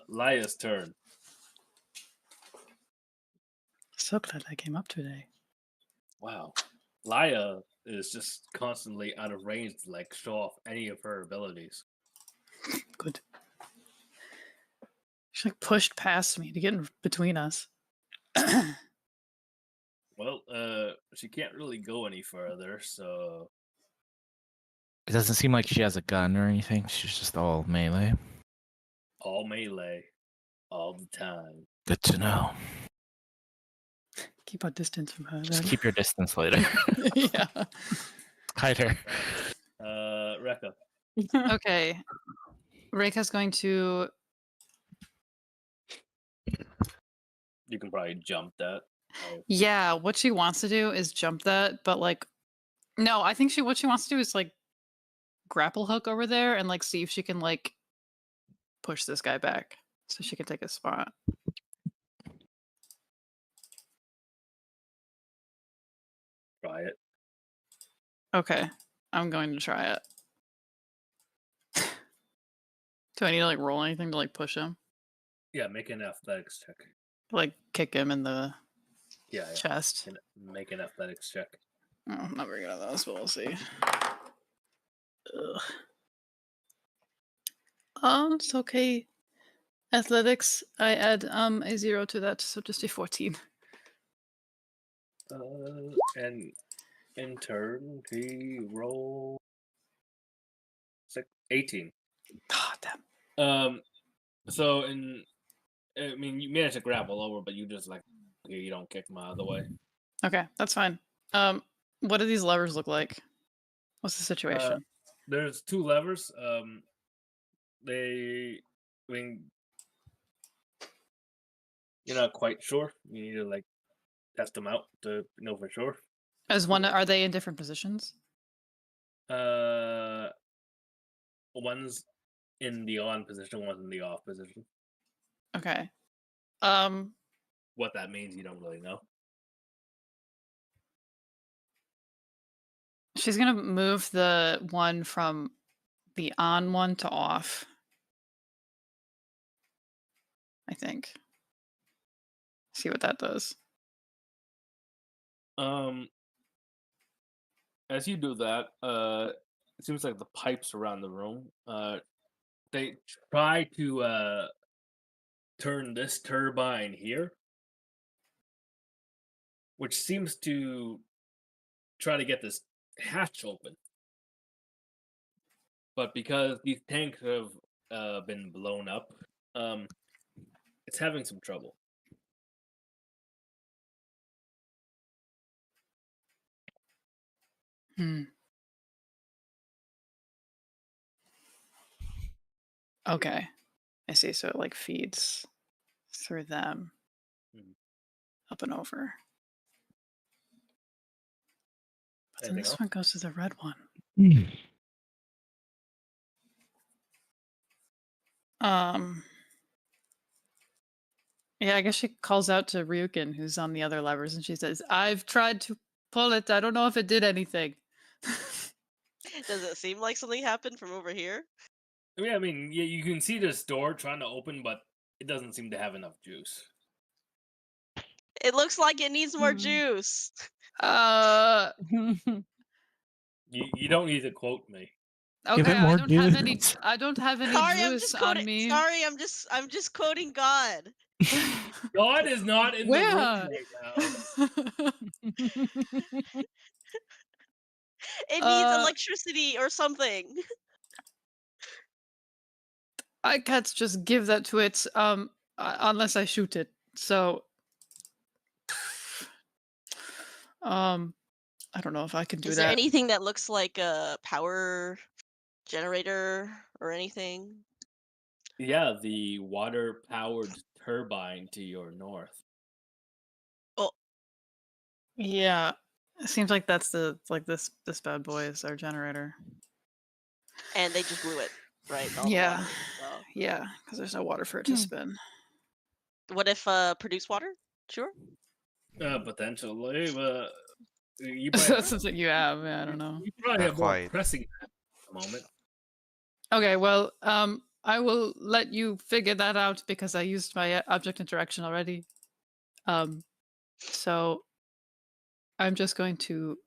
Laya's turn. So glad I came up today. Wow. Laya is just constantly out of range to like show off any of her abilities. Good. She like pushed past me to get in between us. Well, she can't really go any further, so It doesn't seem like she has a gun or anything. She's just all melee. all melee, all the time. Good to know. Keep our distance from her. Just Then. keep your distance later. Yeah. Hide her. Rekka. Okay. Reika's going to. You can probably jump that. Oh, Yeah, what she wants to do is jump that, but like, no, I think what she wants to do is like grapple hook over there and like see if she can like push this guy back so she can take a spot. Try it. Okay, I'm going to try it. Do I need to like roll anything to like push him? Yeah, make an athletics check. Like kick him in the Yeah. chest? Make an athletics check. Oh, I'm not very good at those, but we'll see. Ugh. It's okay. Athletics, I add a 0 to that, so just a 14. And in turn, he rolled 18. God damn. So I mean, you managed to grapple over, but you just like you don't kick him out of the way. Okay, that's fine. What do these levers look like? What's the situation? There's 2 levers. I mean, you're not quite sure. You need to like test them out to know for sure. Are they in different positions? One's in the on position, one's in the off position. Okay. What that means, you don't really know. She's gonna move the one from the on one to off. I think. See what that does. As you do that, it seems like the pipes around the room, they try to turn this turbine here, which seems to try to get this hatch open. But because these tanks have been blown up, it's having some trouble. Okay. I see. So it like feeds through them up and over. But then this one goes to the red one. Yeah, I guess she calls out to Ryukin, who's on the other levers, and she says, I've tried to pull it. I don't know if it did anything. Does it seem like something happened from over here? Yeah, I mean, yeah, you can see this door trying to open, but it doesn't seem to have enough juice. It looks like it needs more juice. You don't need to quote me. Okay, I don't have any. I don't have any Sorry, juice on me. Sorry, I'm just quoting God. God is not in the room Where? right now. It needs electricity or something. I can't just give that to it unless I shoot it. So I don't know if I can do that. Is there anything that looks like a power generator or anything? Yeah, the water-powered turbine to your north. Oh. Yeah. It seems like that's this bad boy is our generator. And they just blew it, right? Yeah. Yeah, because there's no water for it to spin. What if produce water? Sure. Potentially, but That's something you have. Yeah, I don't know. You probably have more pressing at the moment. Okay, well, I will let you figure that out because I used my object interaction already. So I'm just going to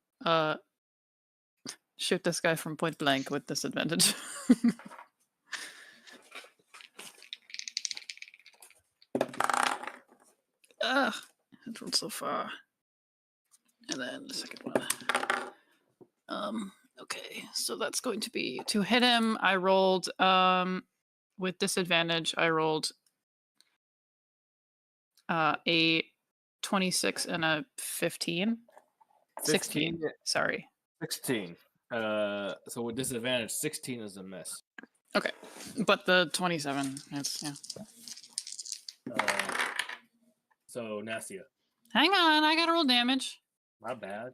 shoot this guy from point blank with disadvantage. Ugh, it rolled so far. And then the second one. Okay, so that's going to be to hit him. I rolled with disadvantage. I rolled a 26 and a 15. 16. Sorry. 16. So with disadvantage, 16 is a miss. Okay, but the 27, it's So Nastia. Hang on, I gotta roll damage. My bad.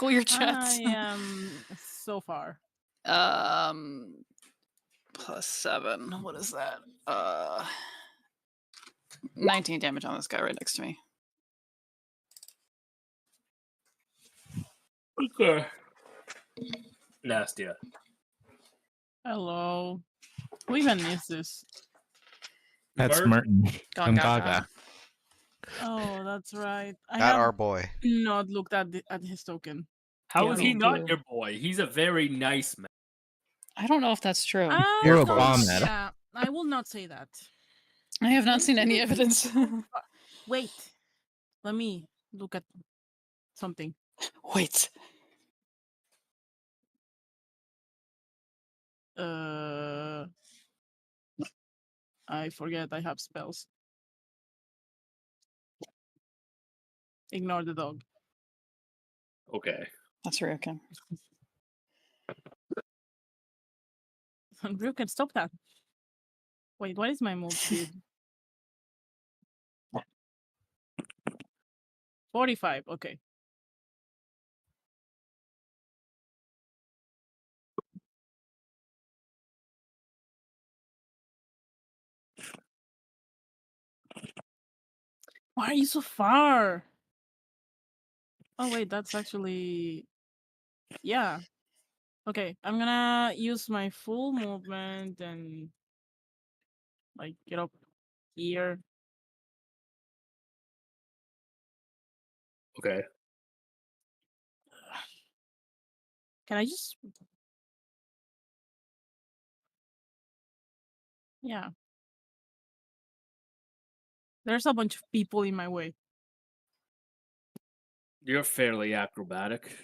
Clear I chats. am so far. +7. What is that? 19 damage on this guy right next to me. Okay. Nastia. Hello. Who even is this? That's Merton. Merton Gone from Gaga. Gaga. Oh, that's right. I That have our boy. not looked at his token. How Yeah, is me he not too. your boy? He's a very nice man. I don't know if that's true. You're a quotes. bomb at it. Yeah, I will not say that. I have not When seen any you- evidence. Wait, let me look at something. Wait. I forget I have spells. Ignore the dog. Okay. That's Ryukin. You can stop that. Wait, what is my move speed? 45, okay. Why are you so far? Oh wait, that's actually... Yeah. Okay, I'm gonna use my full movement and like get up here. Okay. Can I just... Yeah. There's a bunch of people in my way. You're fairly acrobatic.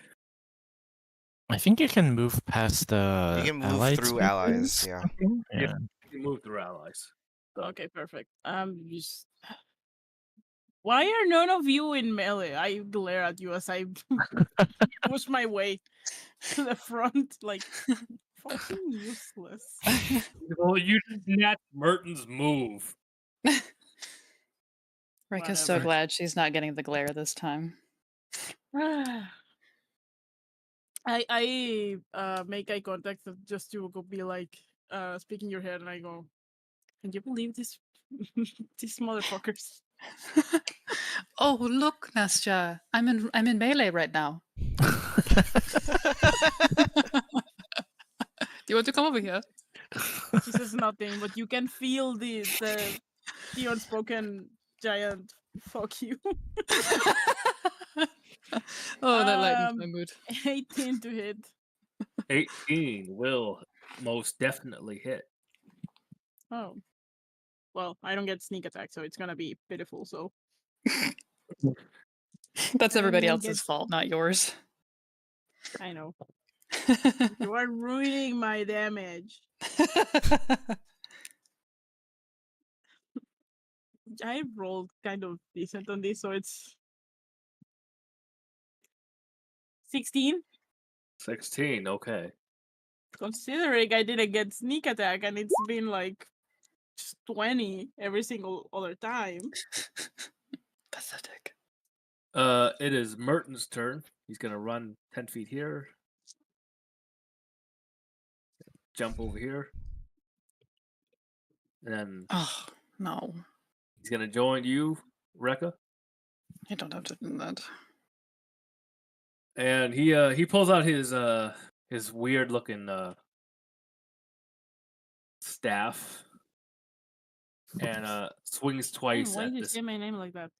I think you can move past the You can move allied through spaces. allies, yeah. Yeah. You can move through allies. So, Okay, perfect. Just... Why are none of you in melee? I glare at you as I push my way to the front, like fucking useless. well, you snatched Merton's move. Rika's so Whatever. glad she's not getting the glare this time. I make eye contact just to go be like speaking your head, and I go, can you believe this these motherfuckers? Oh, look, Nastya. I'm in melee right now. Do you want to come over here? She says nothing, but you can feel the unspoken giant fuck you. Oh, that lightens my mood. 18 to hit. 18 will most definitely hit. Oh. Well, I don't get sneak attack, so it's gonna be pitiful, so. That's everybody I else's get- fault, not yours. I know. You are ruining my damage. I rolled kind of decent on this, so it's 16. 16, okay. Considering I didn't get sneak attack, and it's been like just 20 every single other time. Pathetic. It is Merton's turn. He's gonna run 10 feet here. Jump over here. And then Oh, no. he's gonna join you, Rekka. You don't have to do that. And he pulls out his weird looking staff and swings twice Why at did you this. say my name like that?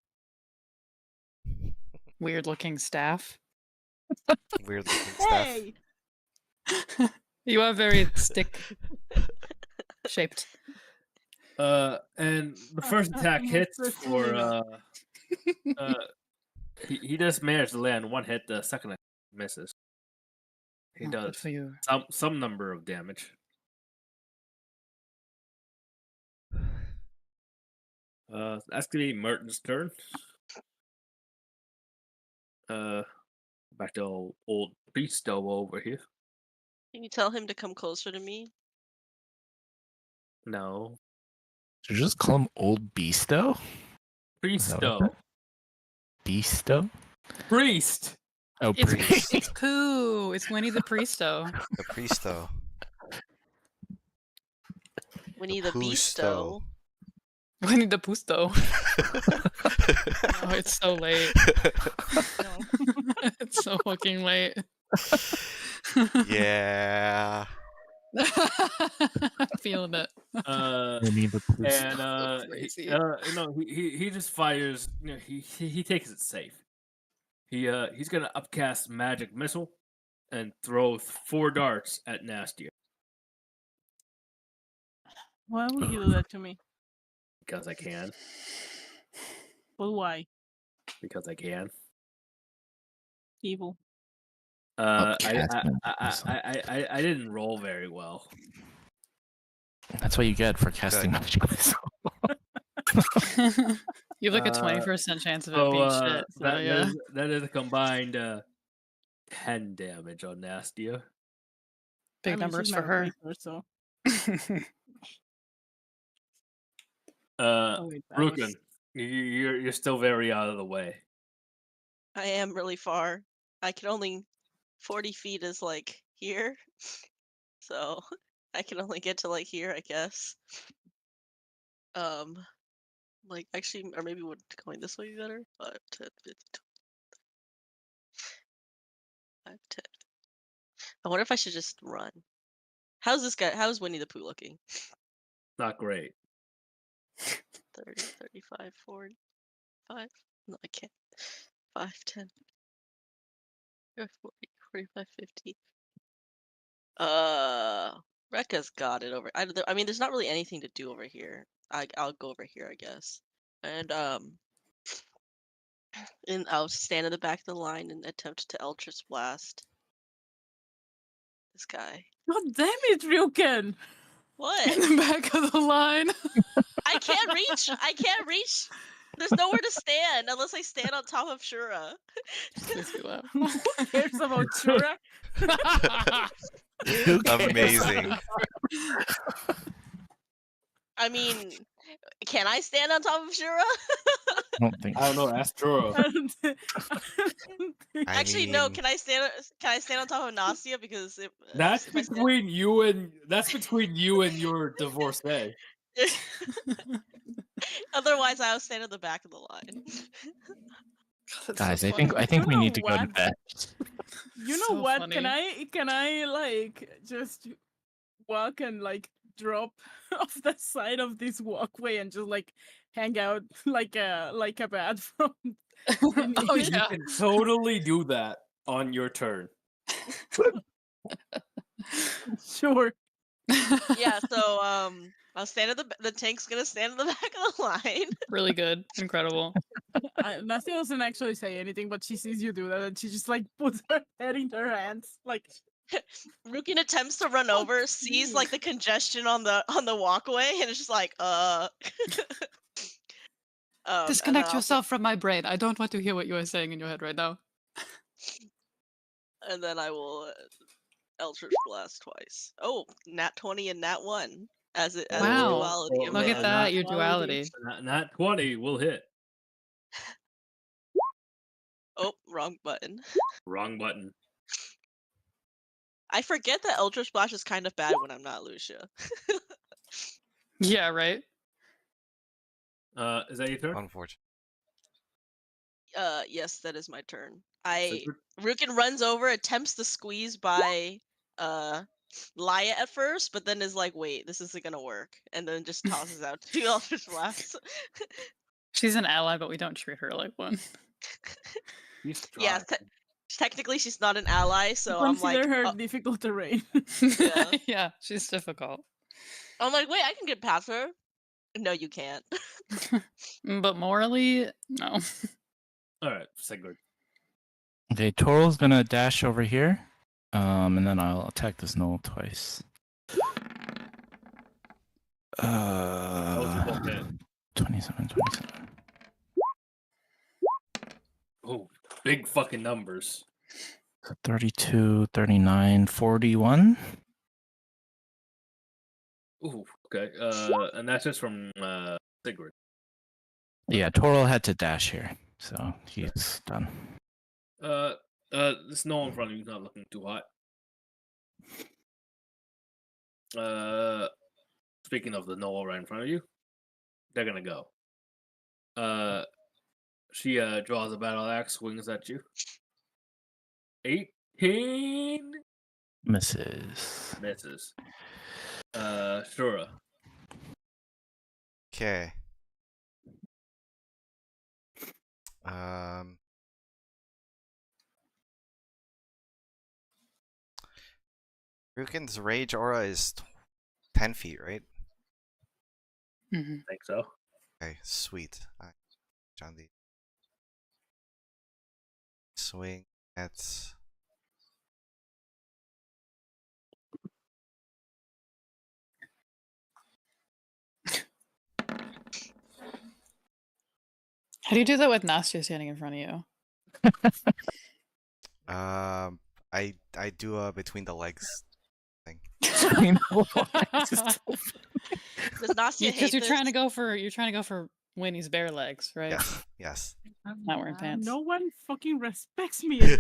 Weird looking staff. Weird looking stuff. Hey! You are very stick shaped. And the first attack I'm hits personally for he just managed to land one hit. The second attack misses. He Oh, good does for you. some number of damage. That's gonna be Merton's turn. Back to old Beasto over here. Can you tell him to come closer to me? No, Did you just call him Old Beasto? Beasto. Beasto? Priest. Oh, It's priest. it's coup. It's Winnie the Priesto. The Priesto. Winnie the Pusto. Beasto. Winnie the Pusto. Oh, it's so late. No. It's so fucking late. Yeah. I'm feeling it. Winnie the Pooh. And Crazy. he just fires. You know, he takes it safe. He's gonna upcast magic missile and throw 4 darts at Nastia Why would you do that to me? because I can. But why? Because I can. Evil. I Upcast magic missile. I didn't roll very well. That's what you get for casting magic missile. You have like a Uh, 20% chance of it being shit. So yeah. that is a combined 10 damage on Nastia. Big I mean, numbers she's for not a her. creature, so. Uh, Oh, wait, that Ruken, was- you're still very out of the way. I am really far. I can only 40 feet is like here. So I can only get to like here, I guess. Like actually, or maybe would going this way be better? 5, 10, 15, 5, 10. I wonder if I should just run. How's this guy? How's Winnie the Pooh looking? Not great. 30, 35, 40, 5. No, I can't. 5, 10, 40, 45, 50. Rekka's got it over. I mean, there's not really anything to do over here. I'll go over here, I guess. And I'll stand in the back of the line and attempt to Eldritch Blast this guy. God damn it, Ryuken! What? In the back of the line. I can't reach. I can't reach. There's nowhere to stand unless I stand on top of Shura. Makes me laugh. Who cares about Shura? Who cares? Amazing. I mean, can I stand on top of Shura? I don't think. I don't know. Ask Joro. I don't thi- I Actually, no. mean, Can I stand? Can I stand on top of Nastia? Because That's if I stand- between you and your divorcee. Otherwise, I'll stand at the back of the line. That's Guys, so I think funny. we You need to know go to what? bed. You know So what? funny. Can I like just walk and like drop off the side of this walkway and just like hang out like a bat from Oh beneath? yeah. You can totally do that on your turn. Sure. Yeah. So I'll stand at the tank's gonna stand at the back of the line. Really good. Incredible. Nasty doesn't actually say anything, but she sees you do that and she just like puts her head in her hands, like Rukin attempts to run Fuck over, sees you. like the congestion on the walkway, and it's just like Disconnect and yourself from my brain. I don't want to hear what you are saying in your head right now. and then I will Eldritch Blast twice. Oh, nat 20 and nat 1 as a Wow. duality of Look at that, your duality. duality. Not 20 will hit. Oh, wrong button. Wrong button. I forget that Eldritch Blast is kind of bad when I'm not Lucia. Yeah, right? Is that your turn? unfortunate. Yes, that is my turn. Sigurd? Rukin runs over, attempts to squeeze by Laya at first, but then is like, wait, this isn't gonna work, and then just tosses out 2 Eldritch Blasts. She's an ally, but we don't treat her like one. He's Yeah, trying. technically she's not an ally, so I'm like, Consider her difficult terrain. Yeah. Yeah, she's difficult. I'm like, wait, I can get past her. No, you can't. But morally, no. All right, Sigurd. Okay, Toral's gonna dash over here, and then I'll attack this knoll twice. was your both hit? 27. Oh, big fucking numbers. So 32, 39, 41. Ooh, okay. And that's just from Sigurd. Yeah, Toral had to dash here, so he's done. The snow in front of you is not looking too hot. Speaking of the snow right in front of you, they're gonna go. She draws a battle axe, swings at you. 18 Misses. misses. Shura. Okay. Rukin's rage aura is 10 feet, right? Mm-hmm. I think so. Okay, sweet. John the swing at How do you do that with Nastya standing in front of you? I do a between the legs thing. Does Nastya hate Because you're this? trying to go for Winnie's bare legs, right? Yes, yes. Not wearing pants. No one fucking respects me anymore.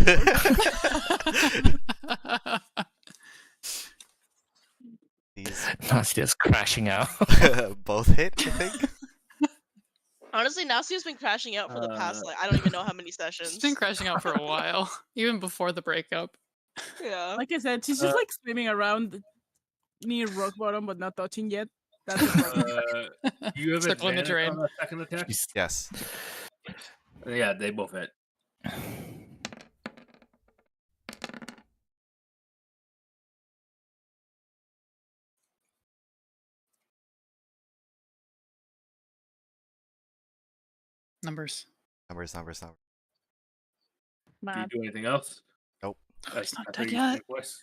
These Nastya's crashing out. both hit, I think. Honestly, Nastya's been crashing out for the past, like, I don't even know how many sessions. She's been crashing out for a while, even before the breakup. Yeah. Like I said, she's just like swimming around near rock bottom, but not touching yet. That's the problem. You have Circling the advantage drain. on that second attack? Yes. Yeah, they both hit. Numbers. Numbers. Do you Mad. do anything else? Nope. He's not After dead you yet. swing twice?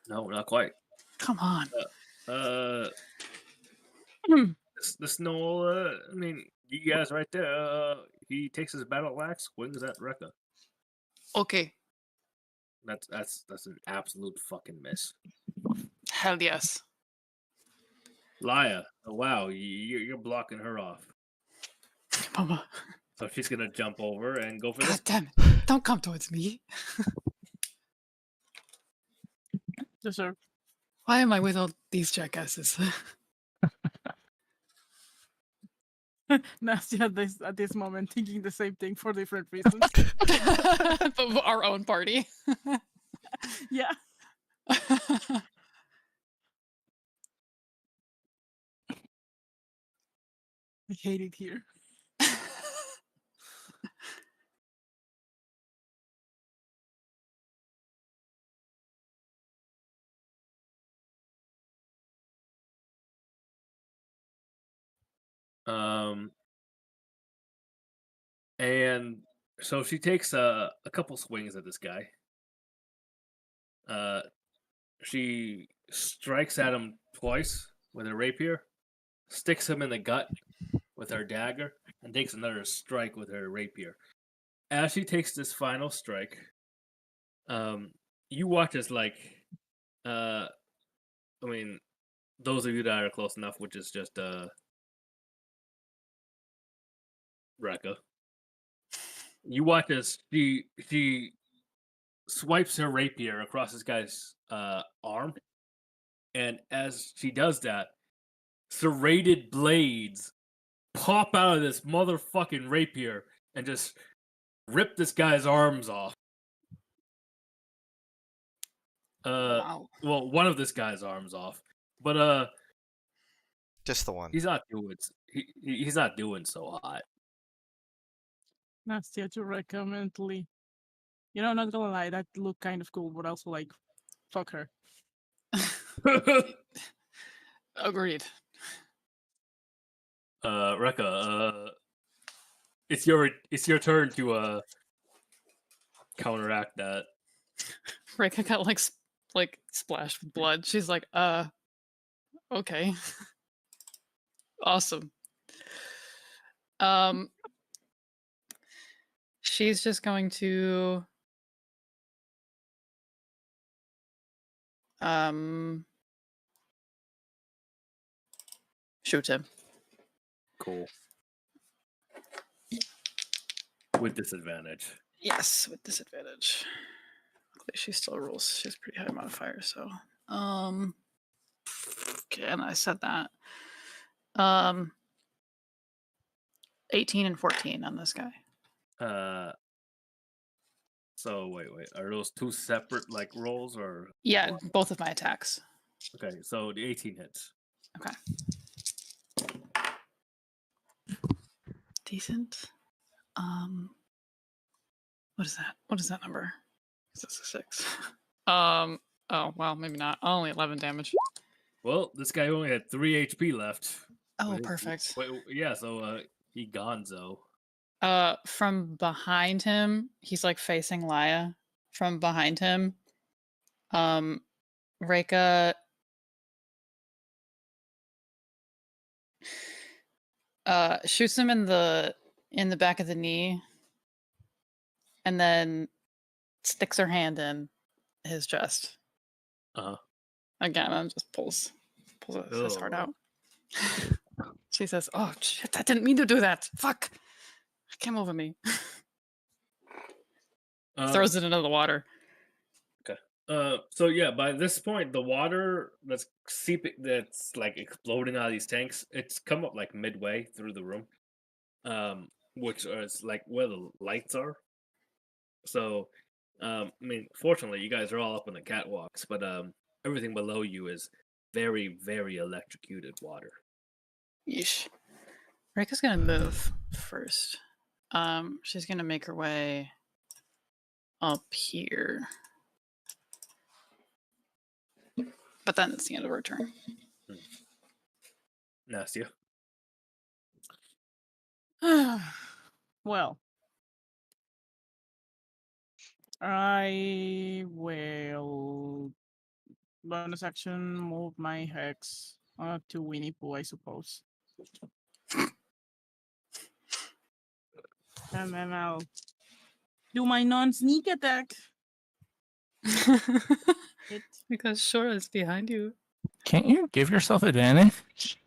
No, not quite. Come on. This Noel, I mean, you guys right there, he takes his battle axe, swings at Rekka. Okay. That's an absolute fucking miss. Hell yes. Laya, wow, you're blocking her off. Mama. So she's gonna jump over and go for God this. damn it. Don't come towards me. Deserve. Why am I with all these jackasses? Nastya at this moment thinking the same thing for different reasons. Our own party. Yeah. I hate it here. And so she takes a couple swings at this guy. She strikes at him twice with her rapier, sticks him in the gut with her dagger, and takes another strike with her rapier. As she takes this final strike, you watch as I mean, those of you that are close enough, which is just Rekka. You watch as she swipes her rapier across this guy's arm, and as she does that, serrated blades pop out of this motherfucking rapier and just rip this guy's arms off. Wow. Well, one of this guy's arms off, but Just the one. he's not doing he's not doing so hot. Nastya to Rekka mentally. You know, not gonna lie, that looked kind of cool, but also like, fuck her. Agreed. Rekka, it's your turn to counteract that. Rekka got like splashed with blood. She's like, okay. Awesome. She's just going to shoot him. Cool. With disadvantage. Yes, with disadvantage. Luckily, she still rolls. She has pretty high modifier, so. Okay, and I said that. 18 and 14 on this guy. So wait. Are those two separate like rolls or? Yeah, both of my attacks. Okay, so the 18 hits. Okay. Decent. What is that? What is that number? Is this a 6? Oh, well, maybe not. Only 11 damage. Well, this guy only had 3 HP left. Oh, perfect. Yeah, so he gonzo. From behind him, he's like facing Laya. From behind him, Reika shoots him in the back of the knee, and then sticks her hand in his chest. Again, and just pulls his heart out. She says, "Oh shit! I didn't mean to do that. Fuck! It came over me." Throws it into the water. Okay. So yeah, by this point, the water that's like exploding out of these tanks, it's come up like midway through the room, which is like where the lights are. So, I mean, fortunately, you guys are all up on the catwalks, but everything below you is very, very electrocuted water. Yeesh. Reika's gonna move first. She's gonna make her way up here. But then it's the end of her turn. Nastia. Well, I will bonus action move my hex to Winnie Pooh, I suppose. And then I'll do my non-sneak attack. Because Shora is behind you. Can't you give yourself advantage?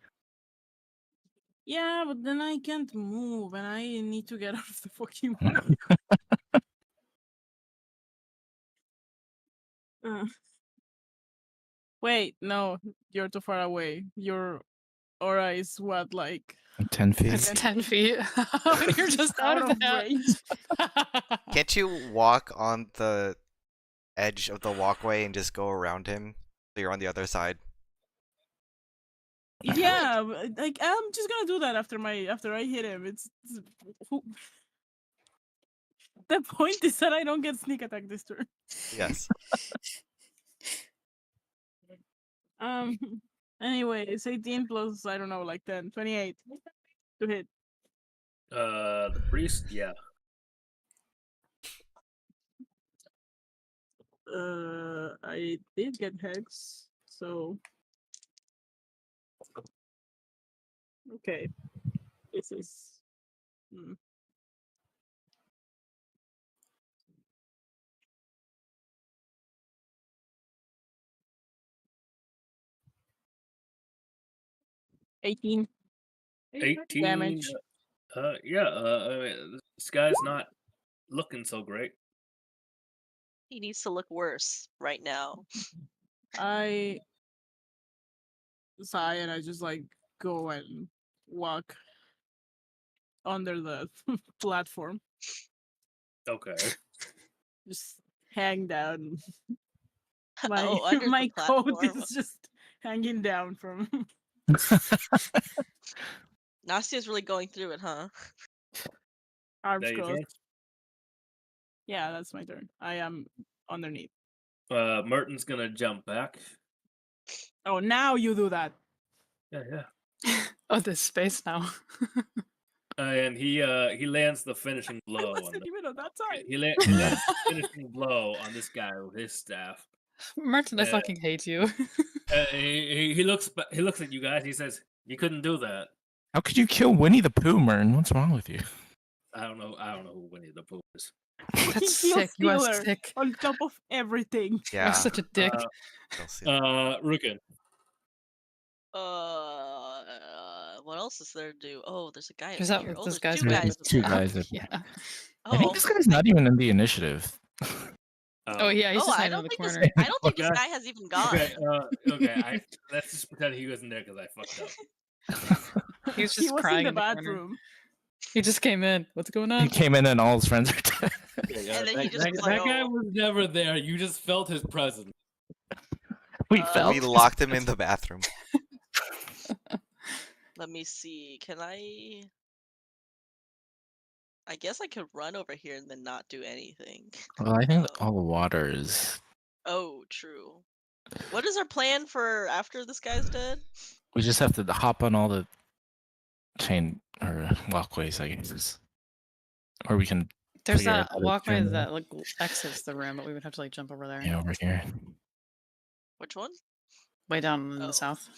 Yeah, but then I can't move, and I need to get out of the fucking way. Wait, no, you're too far away. Your aura is what, like 10 feet. It's 10 feet. You're just out of that. range. Can't you walk on the edge of the walkway and just go around him so you're on the other side? Yeah, like I'm just gonna do that after I hit him. The point is that I don't get sneak attack this turn. Yes. Anyway, it's 18 plus, I don't know, like 10, 28 to hit. The priest, yeah. I did get hex, so okay. This is 18. 18 damage. Yeah. I mean, this guy's not looking so great. He needs to look worse right now. I sigh and I just like go and walk under the platform. Okay. Just hang down. Under My the coat platform. is just hanging down from. Nastia's really going through it, huh? Arms That your crossed. turn? Yeah, that's my turn. I am underneath. Merton's gonna jump back. Oh, now you do that. Yeah. Oh, there's space now. And he lands the finishing blow. I wasn't even on that side. He lands the finishing blow on this guy with his staff. Martin, I fucking hate you. He looks at you guys. He says, "You couldn't do that." How could you kill Winnie the Pooh, Mern? What's wrong with you? I don't know who Winnie the Pooh is. That's He sick. You are stealer sick. on top of everything. You're Yeah. such a dick. Rukin. What else is there to do? Oh, there's a guy There's over here. those There's guys two over guys. there. Two guys. Yeah. I think Oh. this guy's not even in the initiative. Oh yeah, he's Oh, just I hiding in don't the think corner. I don't think this Okay. guy has even gone. Okay. Let's just pretend he wasn't there because I fucked up. He was He just was crying in the corner. bathroom. He just came in. What's going He on? came in and all his friends are dead. And then he just was that like, guy "Oh." was never there. You just felt his presence. We Uh, felt. We locked him in the bathroom. Let me see. Can I guess I could run over here and then not do anything. Well, I think that all the water is. Oh, true. What is our plan for after this guy's dead? We just have to hop on all the chain or walkways, I guess. Or we can There's figure out that how to walkway turn that like exits the room, but we would have to like jump over there. Yeah, over here. Which one? Way down in Oh. the south.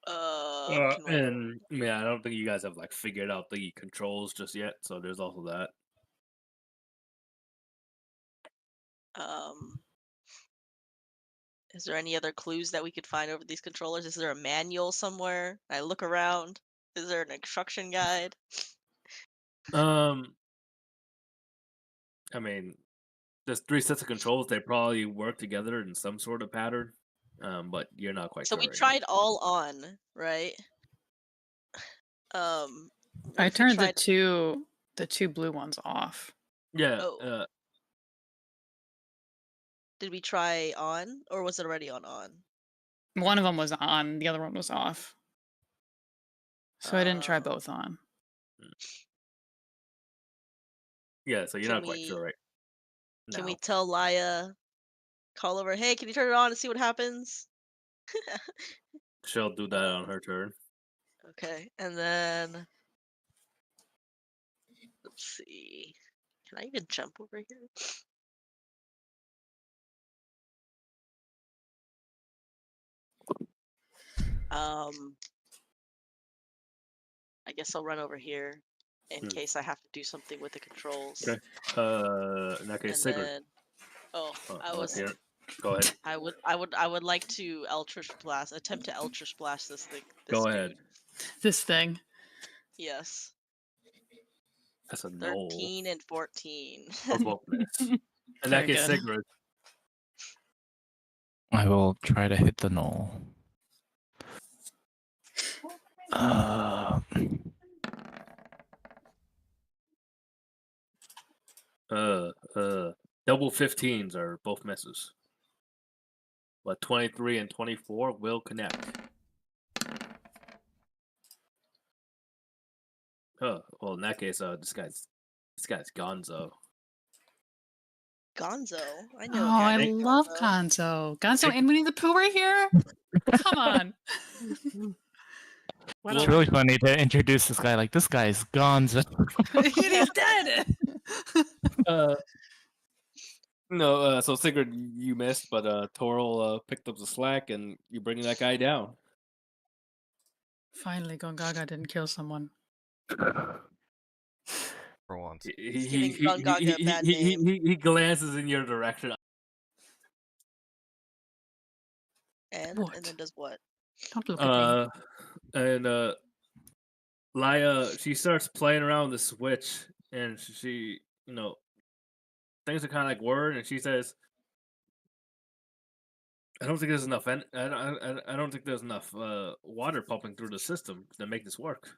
Can we... And yeah, I don't think you guys have like figured out the controls just yet. So there's also that. Is there any other clues that we could find over these controllers? Is there a manual somewhere? I look around. Is there an instruction guide? I mean, there's 3 sets of controls. They probably work together in some sort of pattern. But you're not quite So sure. we right tried all on, right? What I if we turned tried... the two blue ones off. now. Yeah. Oh. Did we try on, or was it already on? One of them was on, the other one was off. So I didn't try both on. Yeah, so you're Can not quite sure, right? Can we now. tell Laya, call over, hey, can you turn it on and see what happens? She'll do that on her turn. Okay, and then let's see. Can I even jump over here? I guess I'll run over here in case I have to do something with the controls. Okay. In that case, And Sigurd. then, I was. Here. Go ahead. I would like to Eldritch Blast. Attempt to Eldritch Blast this thing. Go ahead. Dude. This thing. Yes. That's a no. 13 and 14. In that Very case, good. Sigurd. I will try to hit the null. Double 15s are both misses. But 23 and 24 will connect. Well, in that case, this guy's Gonzo. Gonzo? I Oh, know a guy I named love Gonzo. Gonzo. Gonzo and Winnie the Pooh right here? Come on. It's really funny to introduce this guy like this guy is Gonzo. He's dead. No, so Sigurd, you missed, but Toril picked up the slack, and you bring that guy down. Finally, Gongaga didn't kill someone. For once. He's giving Gongaga a bad name. He glances in your direction. And What? then does what? Don't look at me. And Laya, she starts playing around with the switch, and she, things are kind of like word, and she says, "I don't think there's enough. I don't think there's enough water pumping through the system to make this work.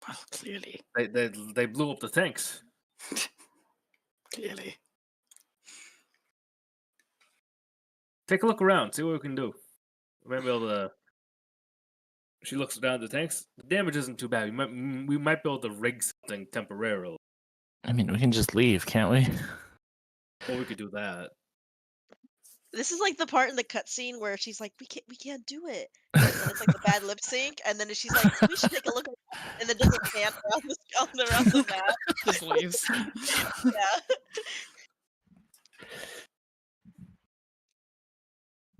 Well, clearly. They blew up the tanks. Clearly. Take a look around, see what we can do. We might be able to." She looks down at the tanks. The damage isn't too bad. We might be able to rig something temporarily. I mean, we can just leave, can't we? Or we could do that. This is like the part in the cutscene where she's like, we can't do it. And then it's like the bad lip sync, and then she's like, we should take a look, and then just a pan around the map. Just leaves. Yeah.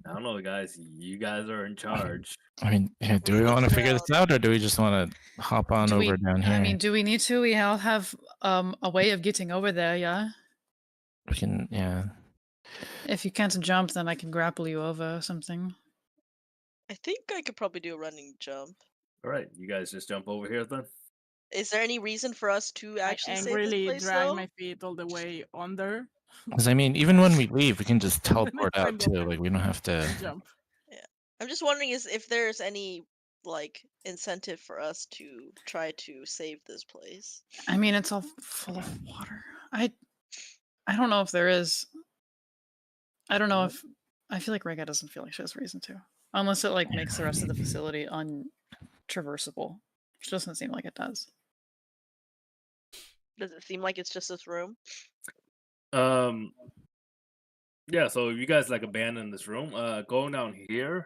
I don't know, guys. You guys are in charge. I mean, yeah, do we want to figure this out, or do we just want to hop on over down here? I mean, do we need to? We all have a way of getting over there, yeah? We can, yeah. If you can't jump, then I can grapple you over or something. I think I could probably do a running jump. All right, you guys just jump over here then. Is there any reason for us to I actually save this angrily place, drag though? my feet all the way under. Because I mean, even when we leave, we can just And then I teleport out climb too. over Like we don't have to. and jump. Yeah. I'm just wondering if there's any like incentive for us to try to save this place. I mean, it's all full of water. I don't know if there is. I don't know if I feel like Rega doesn't feel like she has a reason to, unless it like makes the rest of the facility untraversable, which doesn't seem like it does. Does it seem like it's just this room? Yeah, so if you guys like abandon this room, going down here,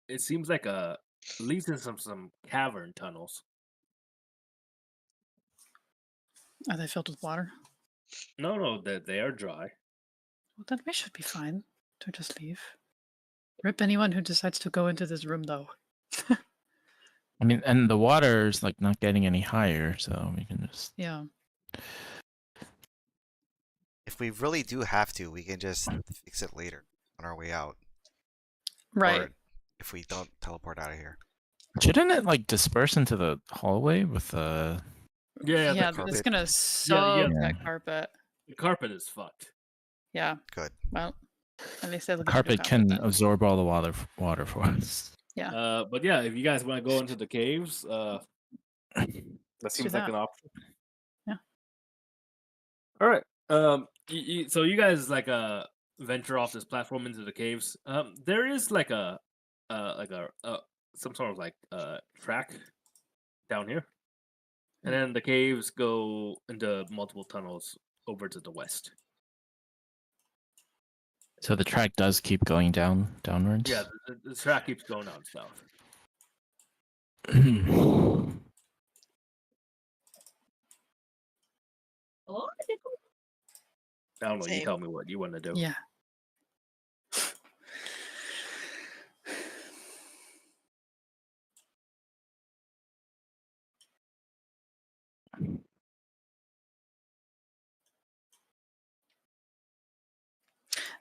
it seems like leads in some cavern tunnels. Are they filled with water? No, they are dry. Well, then we should be fine to just leave. Rip anyone who decides to go into this room, though. I mean, and the water's like not getting any higher, so we can just. Yeah. If we really do have to, we can just fix it later on our way out. Right. Or if we don't teleport out of here. Shouldn't it like disperse into the hallway with the? Yeah, Yeah, the, it's carpet. gonna soak Yeah. that carpet. the carpet is fucked. Yeah. Good. Well, at least they look Carpet can absorb all the water for us. Yeah. But yeah, if you guys want to go into the caves, that seems like that. an option. Yeah. All right. So you guys like venture off this platform into the caves. There is like a some sort of like track down here, and then the caves go into multiple tunnels over to the west. So the track does keep going downwards. Yeah, the track keeps going down south. I don't know. You Same. tell me what you want to do. Yeah.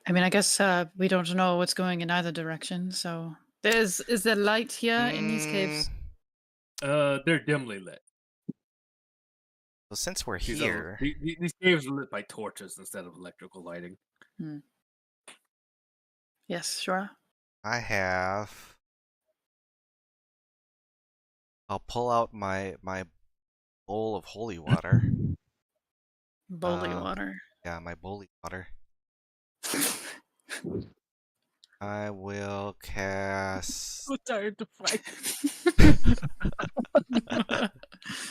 I mean, I guess we don't know what's going in either direction. So is there light here in these caves? They're dimly lit. So since we're These here, these caves are lit by torches instead of electrical lighting. Yes, sure. I'll pull out my bowl of holy water. Bowling water. Yeah, my bowling water. I will cast. So tired to fight.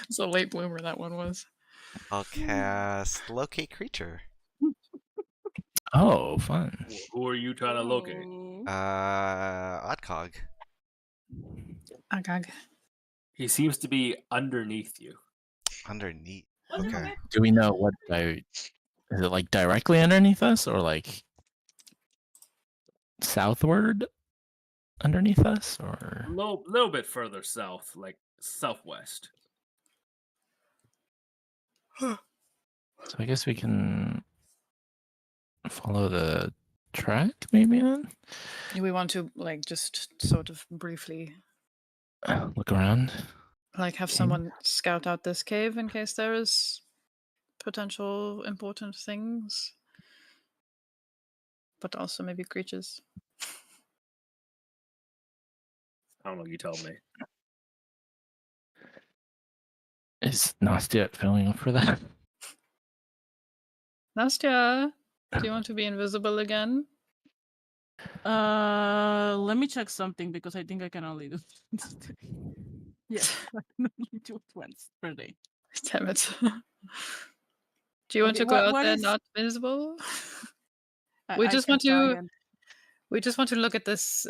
So late bloomer that one was. I'll cast locate creature. Oh, fun. Who are you trying to locate? Oddcog. Agag. He seems to be underneath you. Underneath. Okay. Do we know what? Is it like directly underneath us, or like southward underneath us, or? Little bit further south, like southwest. So I guess we can follow the track, maybe on. Do we want to like just sort of briefly Look around. like have someone scout out this cave in case there is potential important things, but also maybe creatures? I don't know. You tell me. Is Nastia filling up for that? Nastya, do you want to be invisible again? Let me check something because I think I can only do. Yeah, I can only do it once per day. Damn it. Do you want Okay, to go out what there is- not visible? I- We I just can want try to- and- We just want to look at this,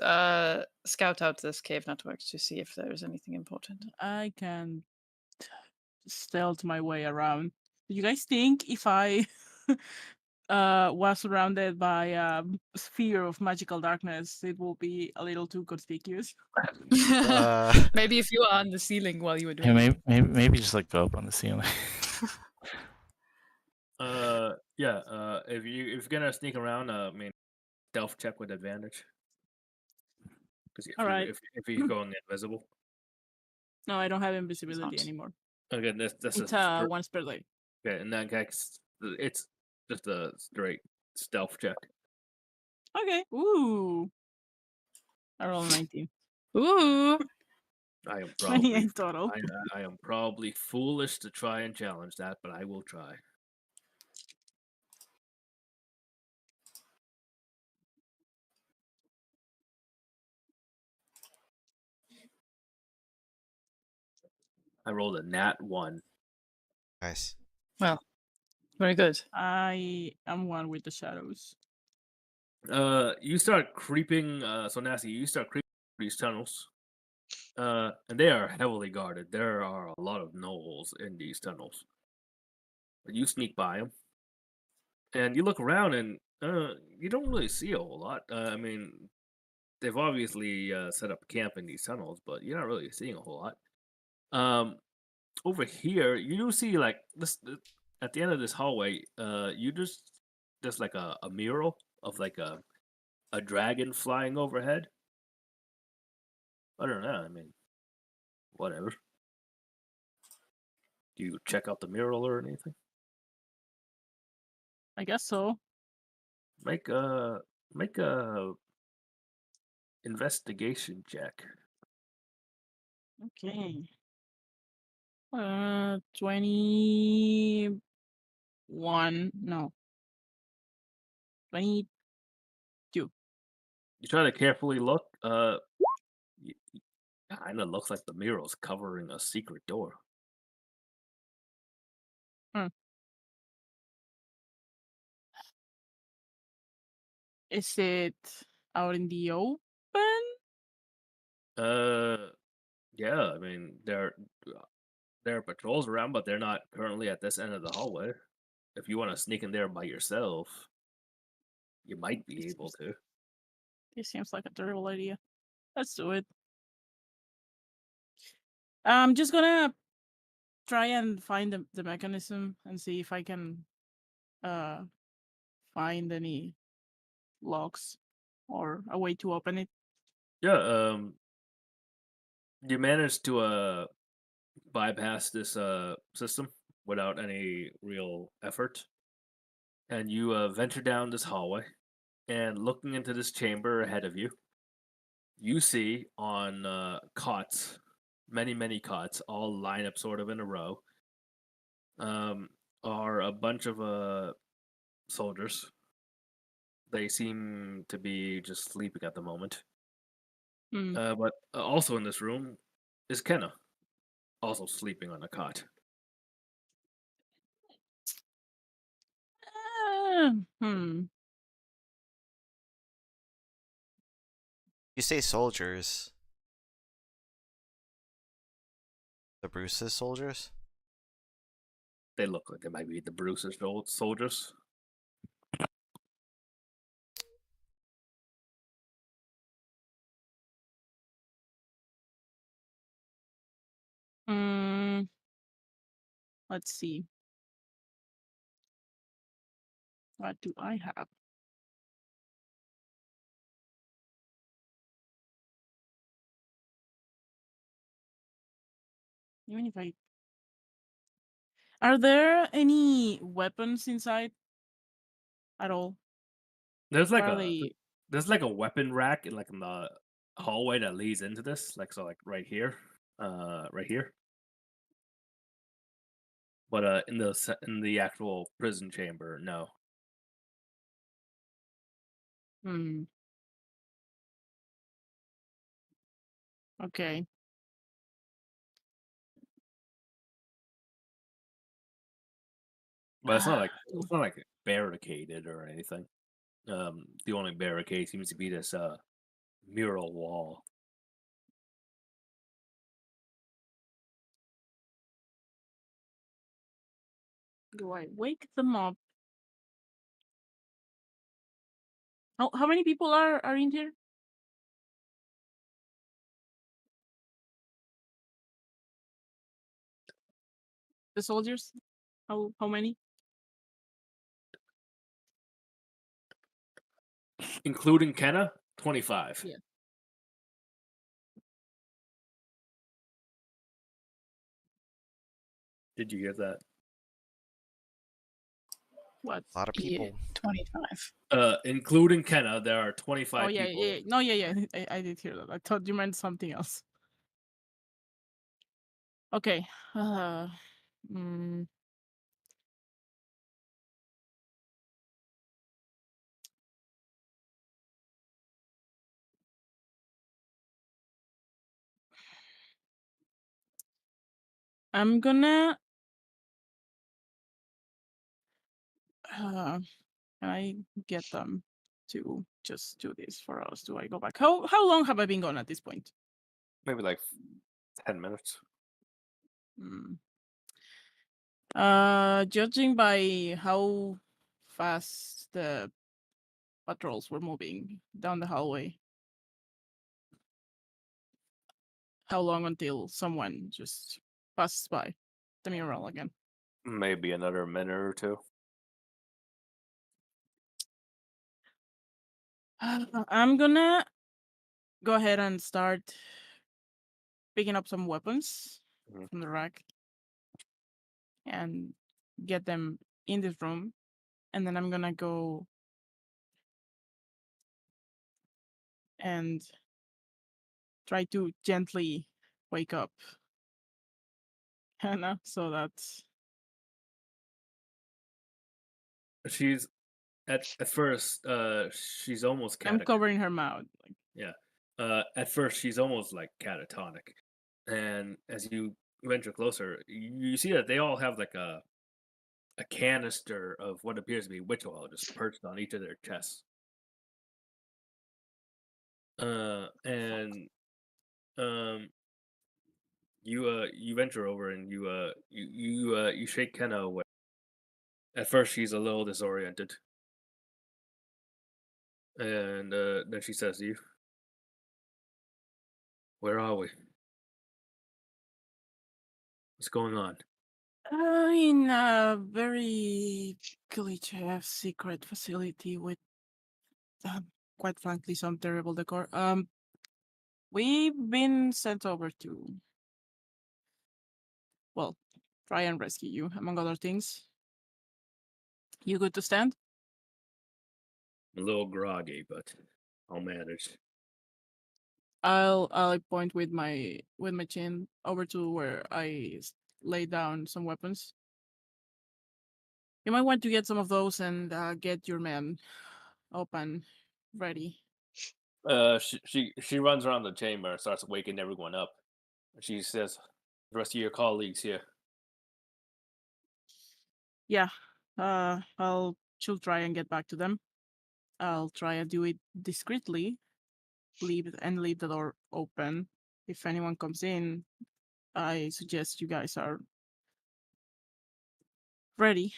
scout out this cave network to see if there's anything important. I can stealth my way around. Do you guys think if I was surrounded by a sphere of magical darkness, it will be a little too conspicuous? Maybe if you are on the ceiling while you were doing Yeah, it. maybe just like go up on the ceiling. Yeah. If you're gonna sneak around, I mean, stealth check with advantage. Because Alright. if you go invisible. No, I don't have invisibility not. anymore. Again, this It's is once per day. okay. In that case, it's just a straight stealth check. Okay. Ooh. I roll 19. Ooh. I am 28 total. I am probably foolish to try and challenge that, but I will try. I rolled a nat 1. Nice. Well, very good. I am one with the shadows. You start creeping. So Nasty, you start creeping through these tunnels. And they are heavily guarded. There are a lot of gnolls in these tunnels. But you sneak by them, and you look around, and you don't really see a whole lot. I mean, they've obviously set up camp in these tunnels, but you're not really seeing a whole lot. Over here, you do see like this at the end of this hallway. You just like a mural of like a dragon flying overhead. I don't know. I mean, whatever. Do you check out the mural or anything? I guess so. Make a investigation check. Okay. 21. No. 22. You try to carefully look. Kind of looks like the mural's covering a secret door. Is it out in the open? Yeah. I mean, there are patrols around, but they're not currently at this end of the hallway. If you want to sneak in there by yourself, you might be able to. This seems like a terrible idea. Let's do it. I'm just gonna try and find the mechanism and see if I can find any locks or a way to open it. Yeah. You managed to bypass this system without any real effort, and you venture down this hallway, and looking into this chamber ahead of you, you see on cots, many cots, all lined up sort of in a row, are a bunch of soldiers. They seem to be just sleeping at the moment. Hmm. But also in this room is Kenna, also sleeping on a cot. Hmm. You say soldiers. The Bruce's soldiers? They look like they might be the Bruce's old soldiers. Mm, let's see. What do I have? Even if I... Are there any weapons inside at all? There's Or like are a they... there's like a weapon rack in the hallway that leads into this, like right here, right here. But in the actual prison chamber, no. Hmm. Okay. But it's not like barricaded or anything. The only barricade seems to be this mural wall. Do I wake them up? How many people are in here? The soldiers? How many? Including Kenna, 25. Yeah. Did you get that? What? A lot of Yeah, people. 25. Including Kenna, there are 25 Oh yeah, people. yeah. No, yeah. I did hear that. I thought you meant something else. Okay. Mm, I'm gonna. Can I get them to just do this for us? Do I go back? How long have I been gone at this point? Maybe like 10 minutes. Hmm. Judging by how fast the patrols were moving down the hallway, how long until someone just passes by the mural again? Maybe another minute or two. I'm gonna go ahead and start picking up some weapons Mhm. from the rack and get them in this room, and then I'm gonna go and try to gently wake up Hannah so that She's at first she's almost I'm catatonic. covering her mouth. Like, Yeah. At first she's almost like catatonic. And as you venture closer, you see that they all have like a canister of what appears to be witch oil just perched on each of their chests. And you venture over and you shake Kenna away. At first she's a little disoriented. And then she says to you, "Where are we? What's going on?" in a very glitchy secret facility with, quite frankly, some terrible decor. We've been sent over to, well, try and rescue you, among other things. You good to stand? I'm a little groggy, but I'll manage. I'll point with my chin over to where I lay down some weapons. You might want to get some of those and get your men up and ready. She runs around the chamber and starts waking everyone up. She says, "The rest of your colleagues here." Yeah, I'll she'll try and get back to them. I'll try and do it discreetly. Leave the door open. If anyone comes in, I suggest you guys are ready.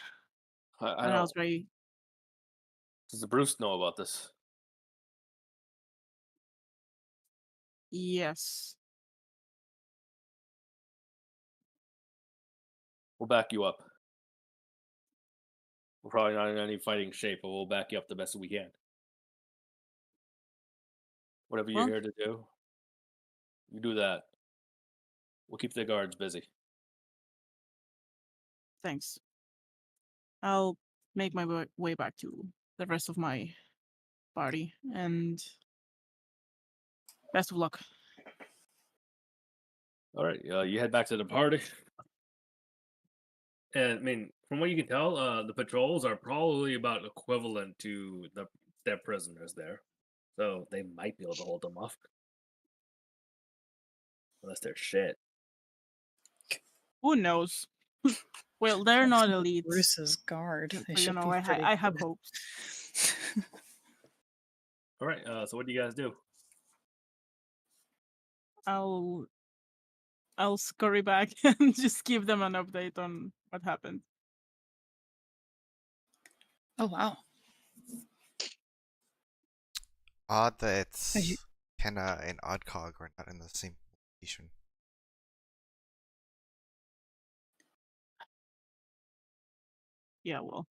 I And I'll don't. try. Does Bruce know about this? Yes. We'll back you up. We're probably not in any fighting shape, but we'll back you up the best we can. Whatever you're Well, here to do, you do that. We'll keep the guards busy. thanks. I'll make my way back to the rest of my party, and best of luck. All right, you head back to the party. And I mean, from what you can tell, the patrols are probably about equivalent to their prisoners there, so they might be able to hold them off, unless they're shit. Who knows? Well, they're not From elites, Bruce's guard. so They you should know be pretty I have good. hopes. All right, so what do you guys do? I'll scurry back and just give them an update on what happened. Oh wow. Odd that you- Kenna and Oddcog are not in the same location. Yeah, well,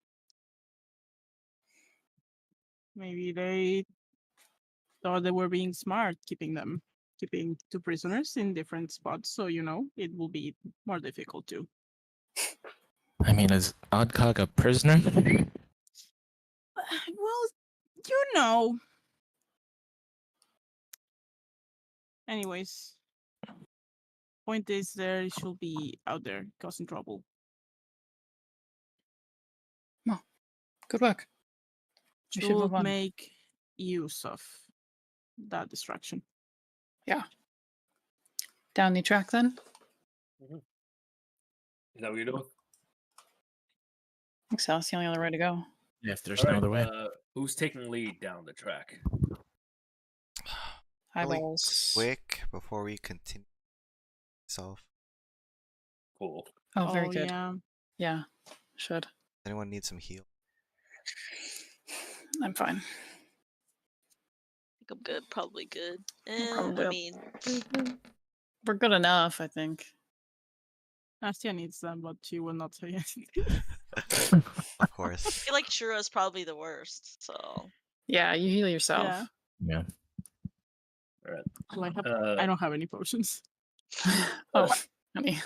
maybe they thought they were being smart, keeping two prisoners in different spots, so it will be more difficult to I mean, is Oddcog a prisoner? Well, you know. Anyways, point is there should be out there causing trouble. Good work. We should move Should on. make use of that distraction. Down the track then? Is that what you're doing? I think so. That's the only other way to go. If there's All no right, other way. Who's taking lead down the track? Really Eyeballs. quick before we continue. Self. Cool. Oh, very good. Yeah. Yeah, should. Anyone need some heal? I'm fine. I think I'm good. Probably good. Probably I up. mean, We're good enough, I think. Nastia needs them, but she will not say anything. Of I course. feel like Shura's probably the worst. So Yeah, you heal yourself. Yeah. Yeah. All right. Well, Uh, I don't have any potions. Oh, honey.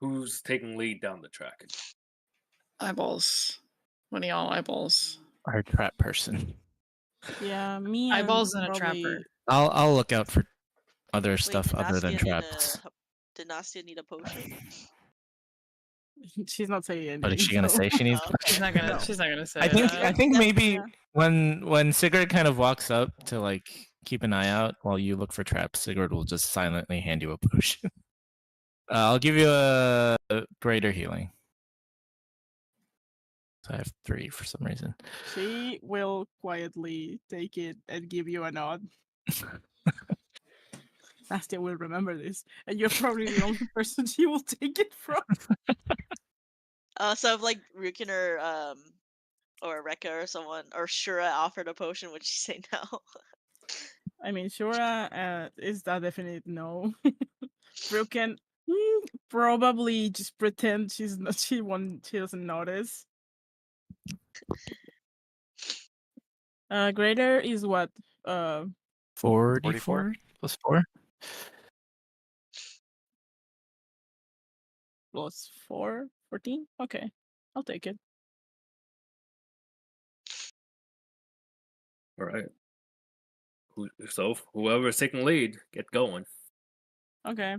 Who's taking lead down the track? Eyeballs. What are y'all eyeballs? Our trap person. Yeah, me and Eyeballs and a probably... trapper. I'll look out for other wait, stuff did other than Nastia need traps. Did Nastia need a potion? She's not saying anything. What is she gonna so- say? She needs. Oh, okay. She's not gonna. No. She's not gonna say. I think. that. I think That's- maybe yeah. when Sigurd kind of walks up to like keep an eye out while you look for traps, Sigurd will just silently hand you a potion. I'll give you a greater healing. So I have 3 for some reason. She will quietly take it and give you a nod. Nastia will remember this, and you're probably the only person she will take it from. So if like Rukin or Rekka or someone or Shura offered a potion, would she say no? I mean, Shura is that definite no. Ruken probably just pretend she's not. She doesn't notice. Greater is what? 44 plus 4. Plus 4, 14? Okay, I'll take it. All right. So whoever's taking lead, get going. Okay.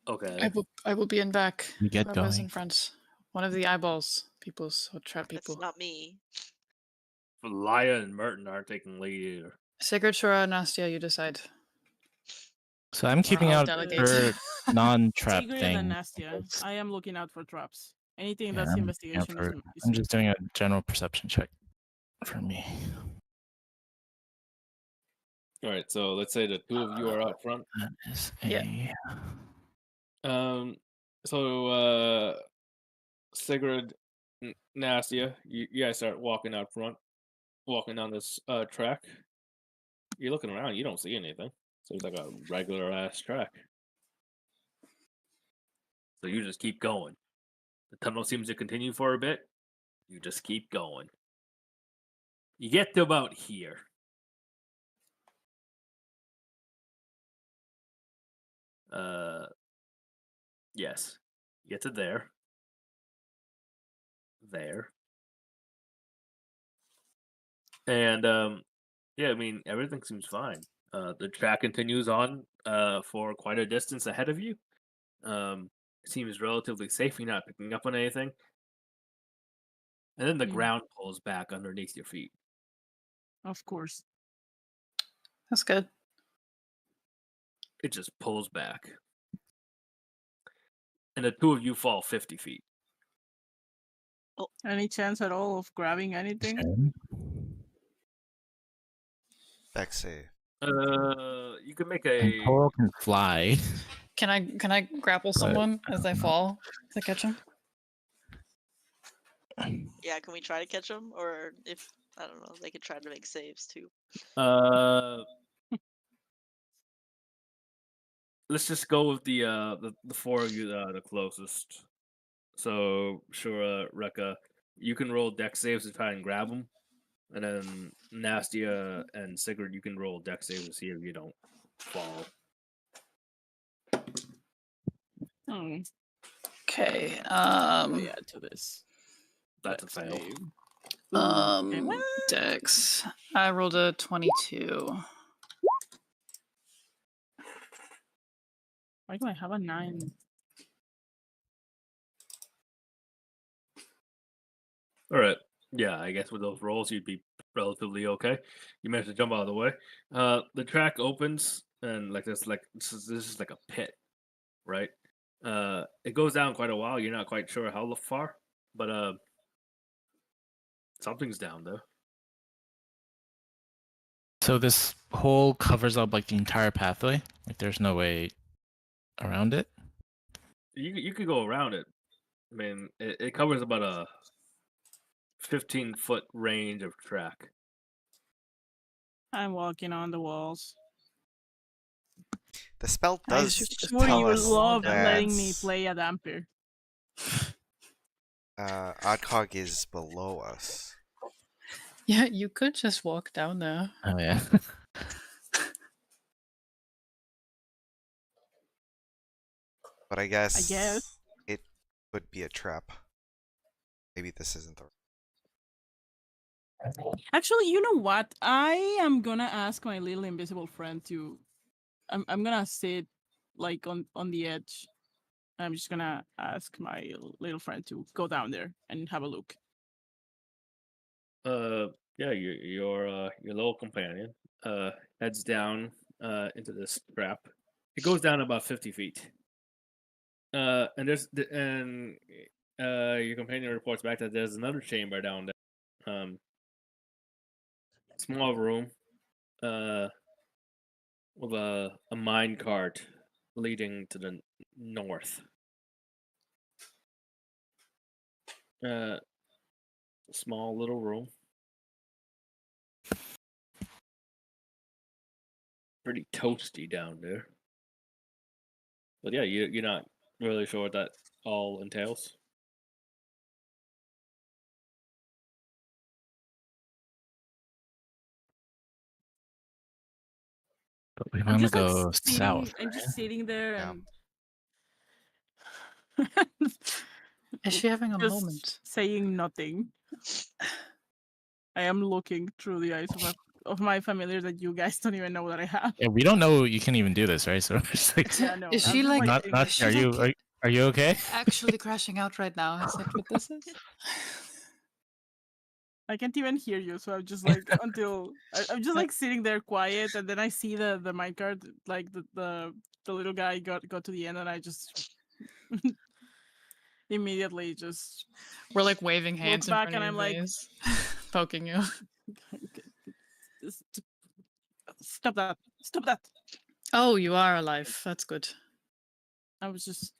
Okay. I will be in back. You get Whoever's going. in front. One of the eyeballs. People's or trap people. That's not me. Laya and Merton aren't taking lead either. Sigurd, Shura, Nastia, you decide. So I'm keeping I'll out delegate. for non-trap Sigrid things. and Nastia. I am looking out for traps. Anything that's Yeah, investigation is I'm just doing a general perception check for me. All right. So let's say the 2 of you are out front. That is Yeah. So Sigurd, Nastia, you guys start walking out front, walking down this track. You're looking around, you don't see anything. So it's like a regular ass track. So you just keep going. The tunnel seems to continue for a bit. You just keep going. You get to about here. Yes. You get to there. There. And yeah, I mean everything seems fine. The track continues on for quite a distance ahead of you. It seems relatively safe. You're not picking up on anything. And then the ground pulls back underneath your feet. Of course. That's good. It just pulls back. And the 2 of you fall 50 feet. Any chance at all of grabbing anything? Back save. You can make a. And Toro can fly. Can I grapple someone as I fall to catch him? Yeah, can we try to catch them? Or if I don't know, they could try to make saves too. Let's just go with the 4 of you that are the closest. So Shura, Rekka, you can roll dex saves to try and grab them. And then Nastia and Sigurd, you can roll dex save to see if you don't fall. Oh, Okay. yeah, to this. That's a fail. Save. Okay, what? Dex. I rolled a 22. Why do I have a 9? All right. Yeah, I guess with those rolls, you'd be relatively okay. You managed to jump out of the way. The track opens, and this is like a pit, right? It goes down quite a while. You're not quite sure how far, but something's down there. So this hole covers up like the entire pathway. Like there's no way around it. You could go around it. I mean, it covers about a 15-foot range of track. I'm walking on the walls. The spell I does swear tell you us love that letting me play a damper. Oddcog is below us. Yeah, you could just walk down there. Oh yeah. But I guess guess. it would be a trap. Maybe this isn't the. Actually, you know what? I am gonna ask my little invisible friend to. I'm gonna sit like on the edge. I'm just gonna ask my little friend to go down there and have a look. Yeah, your little companion heads down into this trap. It goes down about 50 feet. And your companion reports back that there's another chamber down there. Small room. With a mine cart leading to the north. Small little room. Pretty toasty down there. But yeah, you're not really sure what that all entails. But we I'm want to just like go sitting. south. I'm just sitting there Yeah. and Is she having a just moment? saying nothing. I am looking through the eyes of my familiar that you guys don't even know that I have. Yeah, we don't know you can even do this, right? So we're just like, Yeah, no. Is I'm she just, like- not, sitting not. there. Is she like- Are you okay? Actually crashing out right now. Is that what this is? I can't even hear you, so I'm just like I'm just like sitting there quiet, and then I see the minecart, like the little guy got to the end, and I just immediately just We're like waving hands in back front of and your I'm like- face, poking you. stop that, stop that. Oh, you are alive. That's good. I was just.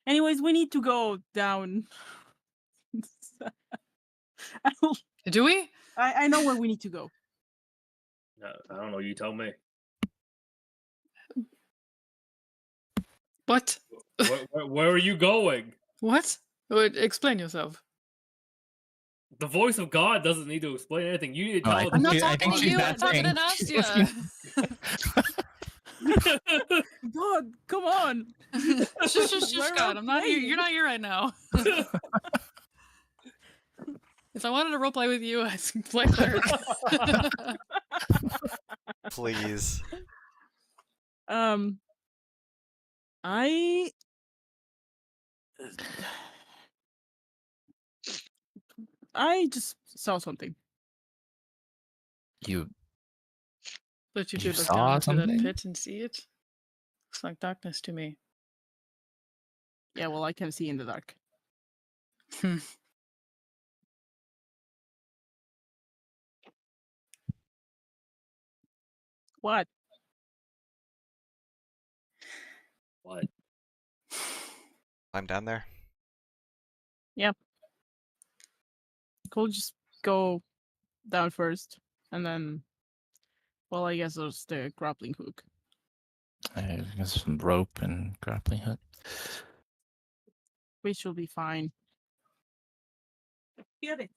Anyways, we need to go down. Do we? I know where we need to go. I don't know. You tell me. What? Where are you going? What? Wait, explain yourself. The voice of God doesn't need to explain anything. You need to Oh, tell I it. I'm not I talking think to she's you. I'm talking to asking- Nastia. God, come on. Shush, We're God. I'm not here. playing. You're not here right now. If I wanted to roleplay with you, I'd play cleric. Please. I just saw something. You But you You could look saw down into that something? pit and see it. Looks like darkness to me. Yeah, well, I can see in the dark. What? What? I'm down there. Cool, just go down first, and then, well, I guess there's the grappling hook. I guess some rope and grappling hook. We should be fine.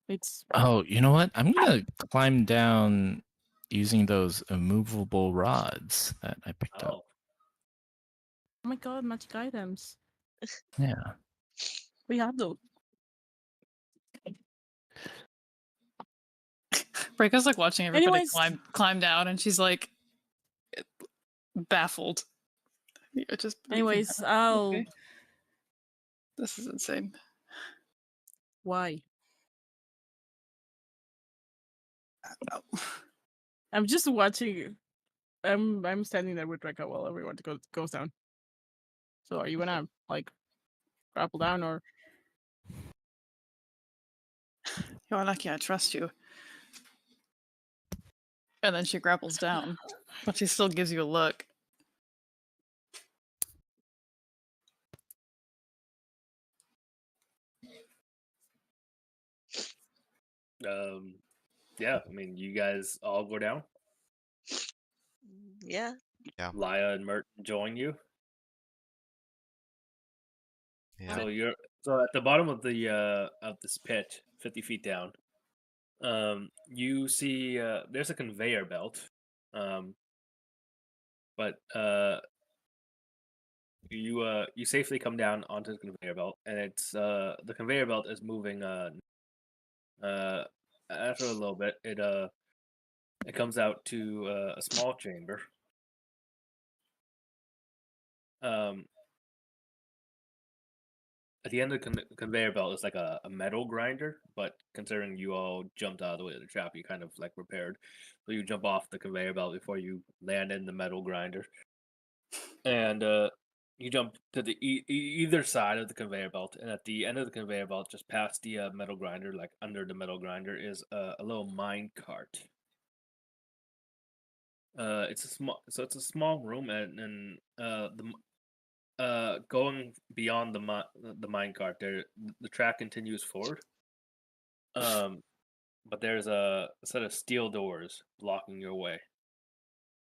It's Oh, you know what? I'm gonna climb down using those immovable rods that I picked up. Oh, oh my god, magic items. Yeah. We have those. Breika's like watching everybody Anyways. climb down, and she's like baffled. You're just Anyways, I'll. okay. This is insane. Why? Oh. I'm just watching. I'm standing there with Rekka while everyone goes down. So are you gonna like grapple down or? You're lucky I trust you. And then she grapples down, but she still gives you a look. Yeah. I mean, you guys all go down. Yeah. Laya and Mert join you. Yeah. So at the bottom of this pit, 50 feet down, you see there's a conveyor belt, but you safely come down onto the conveyor belt, and it's the conveyor belt is moving. After a little bit, it comes out to a small chamber. At the end of the conveyor belt is like a metal grinder, but considering you all jumped out of the way of the trap, you kind of like prepared. So you jump off the conveyor belt before you land in the metal grinder. And you jump to the either side of the conveyor belt, and at the end of the conveyor belt, just past the metal grinder, like under the metal grinder, is a little mine cart. It's a small room, and going beyond the mine cart, the track continues forward. But there's a set of steel doors blocking your way.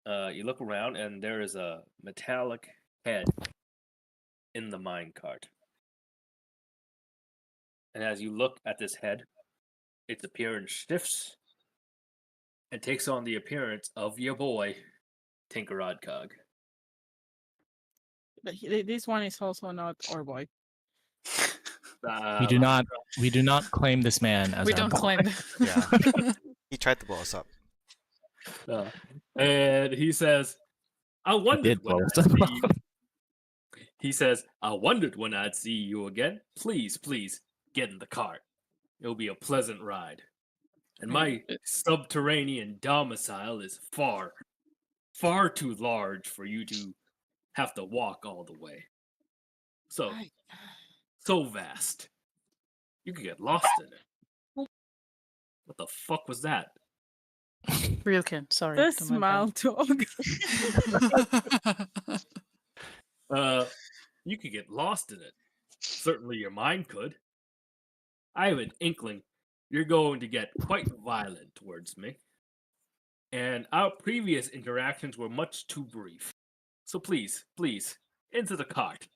You look around, and there is a metallic head in the mine cart. And as you look at this head, its appearance shifts and takes on the appearance of your boy, Tinker Oddcog. This one is also not our boy. We do not claim this man as We our don't boy. claim. Yeah. He tried to blow us up. And he says, "I wondered did when blow I'd us see up. you." He says, "I wondered when I'd see you again. Please, please, get in the cart. It'll be a pleasant ride. And my subterranean domicile is far, far too large for you to have to walk all the way. So vast. You could get lost in it." What the fuck was that? Ryukin, sorry. The don't mind small dog. You could get lost in it. Certainly your mind could. I have an inkling you're going to get quite violent towards me. And our previous interactions were much too brief. So please, please, into the cart.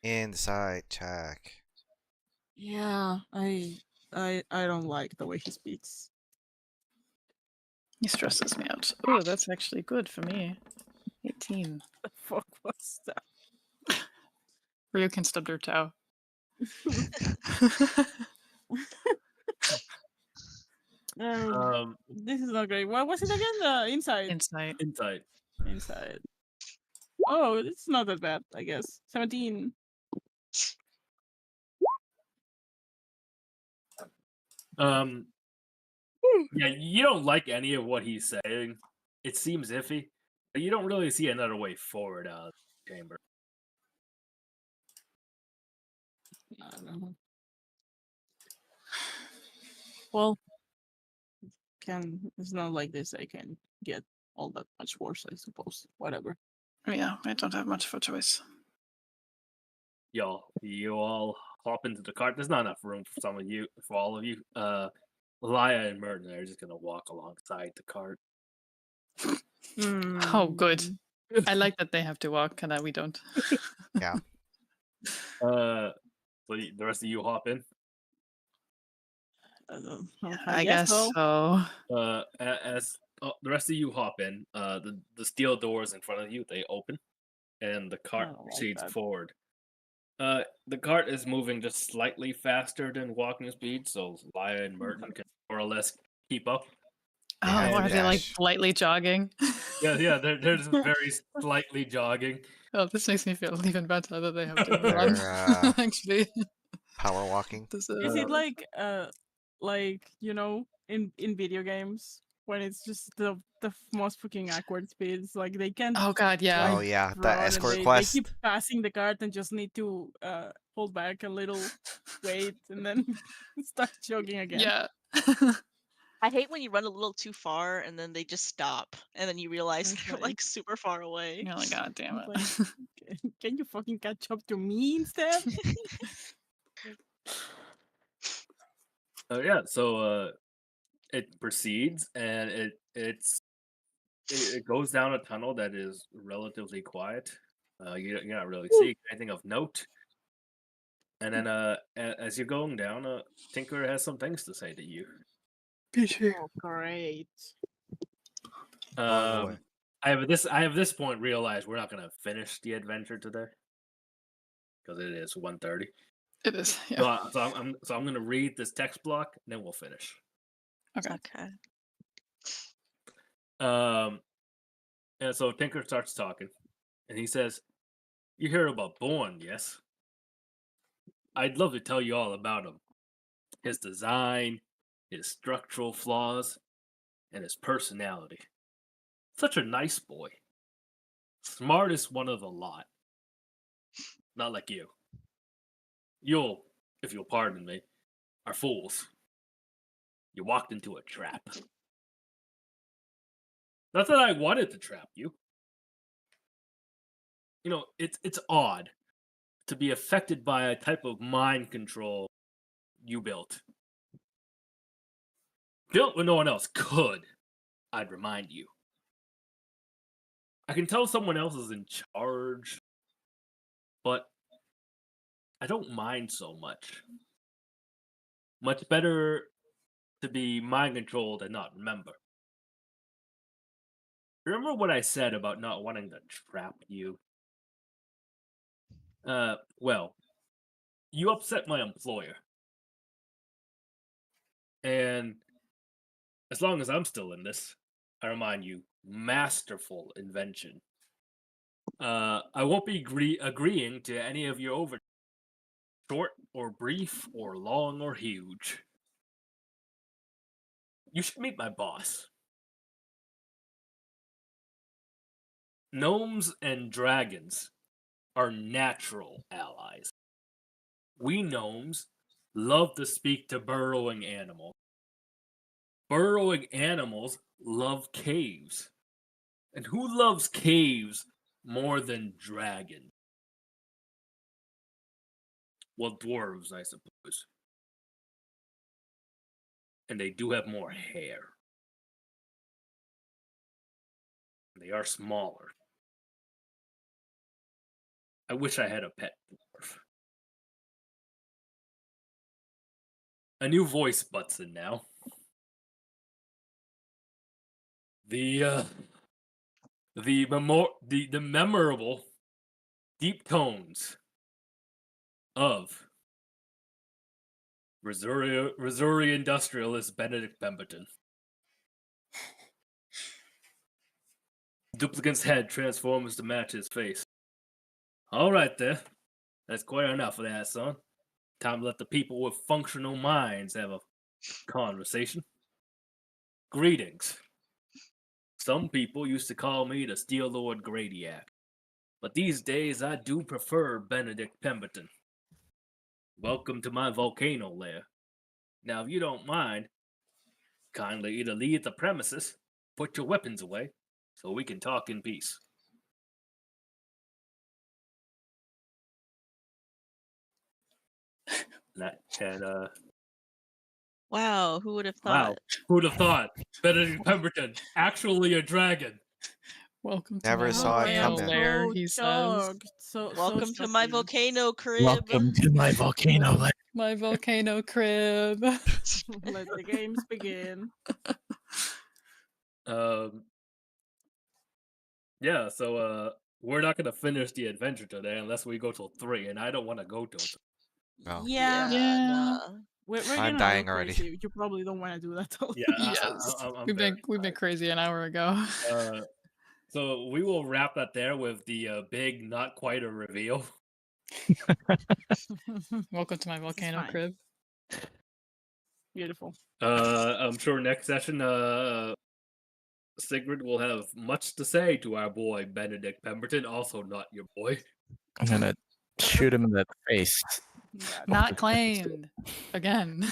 Inside check. Yeah, I don't like the way he speaks. He stresses me out. Oh, that's actually good for me. 18. The fuck was that? Ryukin stubbed her toe. This is not great. What was it again? Inside. Insight. Inside. Oh, it's not that bad, I guess. 17. Yeah, you don't like any of what he's saying. It seems iffy, but you don't really see another way forward out of the chamber. I don't know. Well, it's not like this. I can get all that much worse, I suppose. Whatever. Yeah, I don't have much of a choice. You all hop into the cart. There's not enough room for all of you. Laya and Merton are just gonna walk alongside the cart. Oh, good. I like that they have to walk and that we don't. Yeah. So the rest of you hop in. I guess so. As the rest of you hop in, the steel doors in front of you, they open, and the cart don't like proceeds that. forward. The cart is moving just slightly faster than walking speed, so Laya and Merton can more or less keep up. Oh, have are to they like dash. lightly jogging? Yeah, they're just very slightly jogging. Oh, this makes me feel even better that they have to They're run. Actually, power walking. this, Is it like you know, in video games when it's just the most fucking awkward speeds? Like they can't oh god, yeah. Oh yeah, the run and escort they quest. keep passing the cart and just need to hold back a little, wait, and then start jogging again. Yeah. I hate when you run a little too far and then they just stop, and then you realize That's they're right. like super far away. You're like, god damn It's it. like, can you fucking catch up to me instead? Yeah, so it proceeds, and it goes down a tunnel that is relatively quiet. You're not really seeing anything of note. And then as you're going down, Tinker has some things to say to you. Oh, great. boy. I have this point realized we're not gonna finish the adventure today because it is 1:30. It is, yeah. So I'm gonna read this text block, and then we'll finish. Okay. And so Tinker starts talking, and he says, "You hear about Bourne, yes? I'd love to tell you all about him. His design, his structural flaws, and his personality. Such a nice boy. Smartest one of the lot. Not like you. You'll, if you'll pardon me, are fools. You walked into a trap. Not that I wanted to trap you. You know, it's odd to be affected by a type of mind control you built. Built when no one else could, I'd remind you. I can tell someone else is in charge, but I don't mind so much. Much better to be mind controlled and not remember. Remember what I said about not wanting to trap you? Well, you upset my employer. And as long as I'm still in this, I remind you, masterful invention. I won't be agreeing to any of your over short or brief or long or huge. You should meet my boss. Gnomes and dragons are natural allies. We gnomes love to speak to burrowing animals. Burrowing animals love caves. And who loves caves more than dragons? Well, dwarves, I suppose. And they do have more hair. They are smaller. I wish I had a pet dwarf. A new voice butts in now. The memorable deep tones of Missouri industrialist Benedict Pemberton. Duplicant's head transforms to match his face. All right there. That's quite enough of that, son. Time to let the people with functional minds have a conversation. Greetings. Some people used to call me the Steel Lord Gradiac, but these days I do prefer Benedict Pemberton. Welcome to my volcano lair. Now, if you don't mind, kindly either leave the premises, put your weapons away, so we can talk in peace. Wow, who would have Wow, thought? who'd have thought? Benedict Pemberton, actually a dragon. Welcome to Never my saw it volcano coming. lair, so he says. shocked. So Welcome to my shocking. volcano crib. Welcome to my volcano lair. My volcano crib. Let the games begin. Yeah, so we're not gonna finish the adventure today unless we go till 3, and I don't want to go till 3. Well, Yeah, Yeah. Nah. we're I'm getting dying a little already. crazy. You probably don't want to do that though. Yeah, Yes. I'm We've very been tired. crazy an hour ago. So we will wrap that there with the big, not quite a reveal. Welcome to my volcano fine. crib. Beautiful. I'm sure next session, Sigrid will have much to say to our boy Benedict Pemberton, also not your boy. I'm gonna shoot him in the face. Yeah, Not claimed. Again.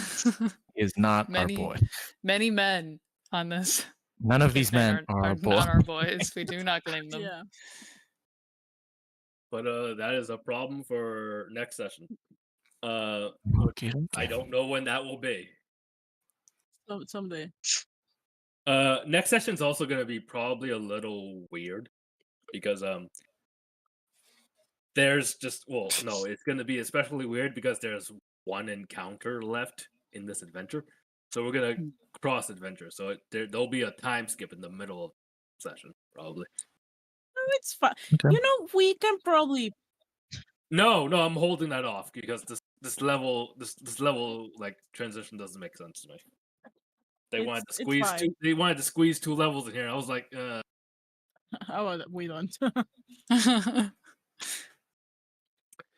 He is not Many- our boy. Many men on this None of these campaign men are our boy. not our boys. We do not claim them. yeah. But that is a problem for next session. Okay, I don't know when that will be. Someday. Next session's also going to be probably a little weird because there's just it's going to be especially weird because there's one encounter left in this adventure, so we're going to cross adventure. So there'll be a time skip in the middle of the session probably. Oh, it's fine. Okay. You know, we can probably. No, I'm holding that off because this level like transition doesn't make sense to me. They wanted to squeeze fine. two. They wanted to squeeze 2 levels in here. I was like, How about we don't?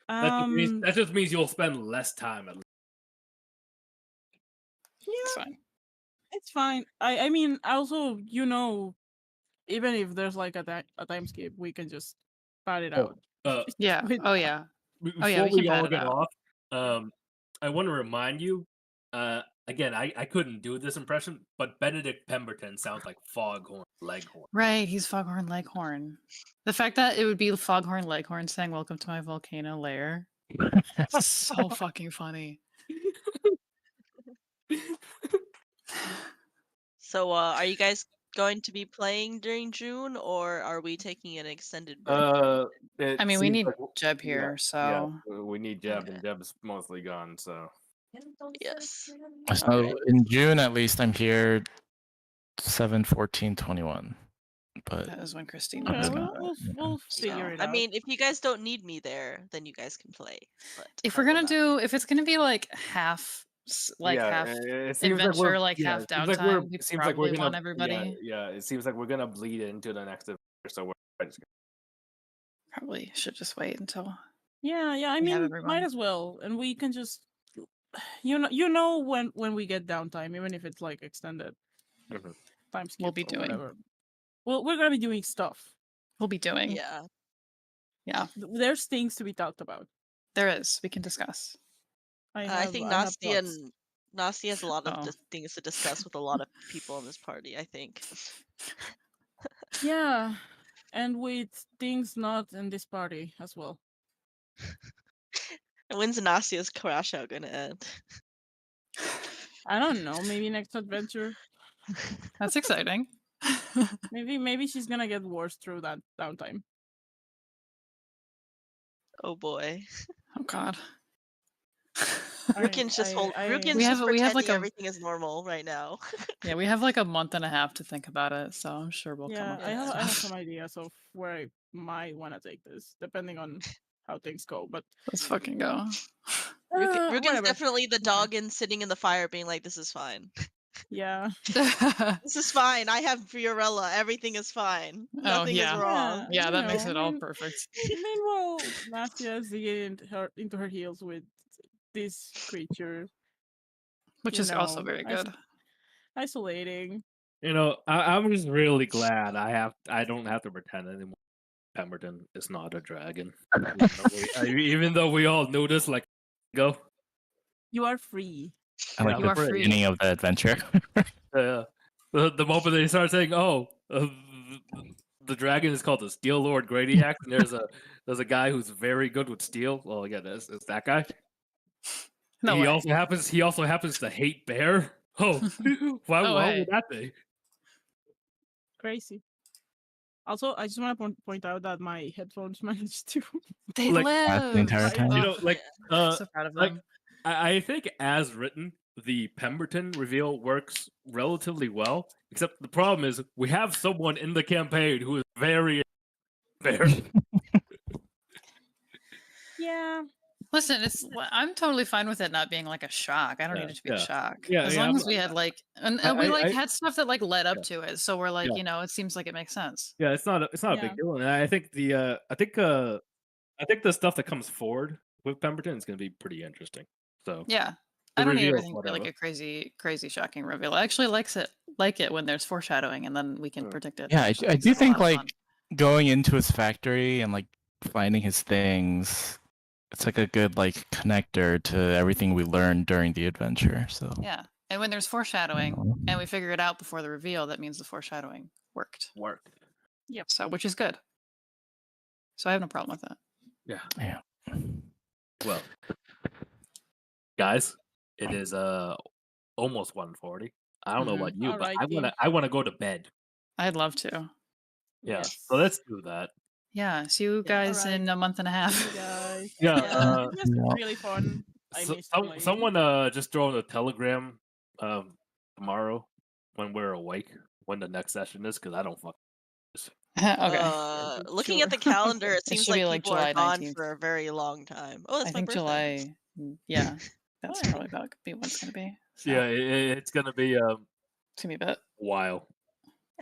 that just means you'll spend less time at least. It's Yeah, fine. it's fine. I mean, also, you know, even if there's like a time skip, we can just pat it out. Yeah. Wait. Oh yeah. Before yeah, we we can all pat it get out. off, I want to remind you. Again, I couldn't do this impression, but Benedict Pemberton sounds like Foghorn Leghorn. Right, he's Foghorn Leghorn. The fact that it would be Foghorn Leghorn saying "Welcome to my volcano lair," so fucking funny. So, are you guys going to be playing during June, or are we taking an extended break? I mean, we need Jeb here, so we need Jeb, Okay. and Jeb's mostly gone. So Yes. So Alright. in June, at least, I'm here 7/14/21. But that is when Christine Okay, was Okay. gone. we'll figure it I out. mean, if you guys don't need me there, then you guys can play. But If I we're will gonna not. if it's gonna be like half, half it seems adventure, like half it seems like downtime, we it seems like we're probably gonna want everybody. it seems like we're gonna bleed into the next adventure. So we're just Probably should just wait until. Yeah. I We have mean, everyone. might as well, and we can just, you know, when we get downtime, even if it's like extended Mhm. time skip We'll be or doing. whatever. Well, we're gonna be doing stuff. We'll be doing. Yeah. Yeah, There's things to be talked about. there is. We can discuss. I think I have Nasty thoughts. and Nasty has a lot of Oh. things to discuss with a lot of people in this party. I think. Yeah, and with things not in this party as well. And when's Nastia's crash out gonna end? I don't know. Maybe next adventure. That's exciting. Maybe she's gonna get worse through that downtime. Oh boy. Oh God. Rukin's just Rukin's We just have pretending like a- everything is normal right now. Yeah, we have like a month and a half to think about it, so I'm sure we'll come Yeah, up I with have stuff. some ideas of where I might want to take this, depending on how things go. But Let's fucking go. Rukin's whatever. definitely the Okay. dog in sitting in the fire, being like, "This is fine. Yeah. This is fine. I have Fiorella. Everything is fine. Nothing yeah. is wrong." Yeah, you that makes know, it I all mean, perfect. Meanwhile, Nastia is digging into her heels with this creature, Which you is also know, very good. isolating. You know, I'm just really glad I don't have to pretend anymore. Pemberton is not a dragon, even though we all knew this like ago. You are free. I like You the are free. beginning of the adventure. The moment they start saying, "Oh, the dragon is called the Steel Lord Gradiac," and there's a guy who's very good with steel. Well, again, it's that guy. No he way. also happens to hate bear. Oh, why No why way. would that be? Crazy. Also, I just want to point out that my headphones managed to. They Like, live. the entire time. You know, like so proud of like them. I think as written, the Pemberton reveal works relatively well. Except the problem is we have someone in the campaign who is very, very. Yeah. Listen, I'm totally fine with it not being like a shock. I don't Yeah, need it to be a yeah. shock. Yeah, As yeah, long I'm as we not- had like, and I- we I- like I- had stuff that like led up Yeah. to it, so we're like, Yeah. you know, it seems like it makes sense. Yeah, it's not a Yeah. big deal, and I think I think the stuff that comes forward with Pemberton is going to be pretty interesting. So Yeah, the I don't need reveal, everything to be like whatever. a crazy, shocking reveal. I actually like it when there's foreshadowing, and then we can predict it. Yeah, Actually I makes do it a think lot of like fun. going into his factory and like finding his things, it's like a good like connector to everything we learned during the adventure. So Yeah, and when there's foreshadowing, and we figure it out before the reveal, that means the foreshadowing worked. Yep. So, which is good. So I have no problem with that. Yeah. Well, guys, it is almost 1:40. I don't know about you, but Alrighty. I wanna go to bed. I'd love to. Yeah. Yes. So let's do that. Yeah, see you guys alright. in a month and a half. You guys. Yeah. It was really fun. I missed playing. Someone just throw in a telegram tomorrow when we're awake when the next session is, because I don't fuck. Okay. Looking at the calendar, it seems should be, like like, people are July gone 19th. for a very long time. Oh, that's I my think birthday. July. Yeah, that's Oh, yeah. probably about be what it's gonna be. So, Yeah, it's gonna be a it's gonna be a bit. while.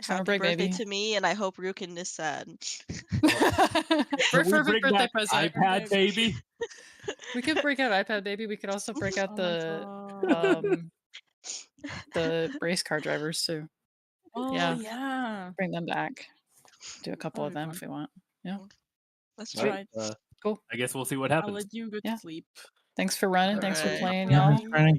Summer Happy break, birthday baby. to me, and I hope Rukin is sad. Can we Perfect bring birthday back present. iPad baby? We could break out iPad baby. We could also break out Oh my God. the race car drivers too. Oh Yeah. yeah. Bring them back. Do a couple of That'd be them fun. if we want. Yeah. That's All true. right. Alright. Cool. I guess we'll see what I'll happens. let you go Yeah. to sleep. Thanks for running. Thanks for Alright. playing, Bye. y'all. running.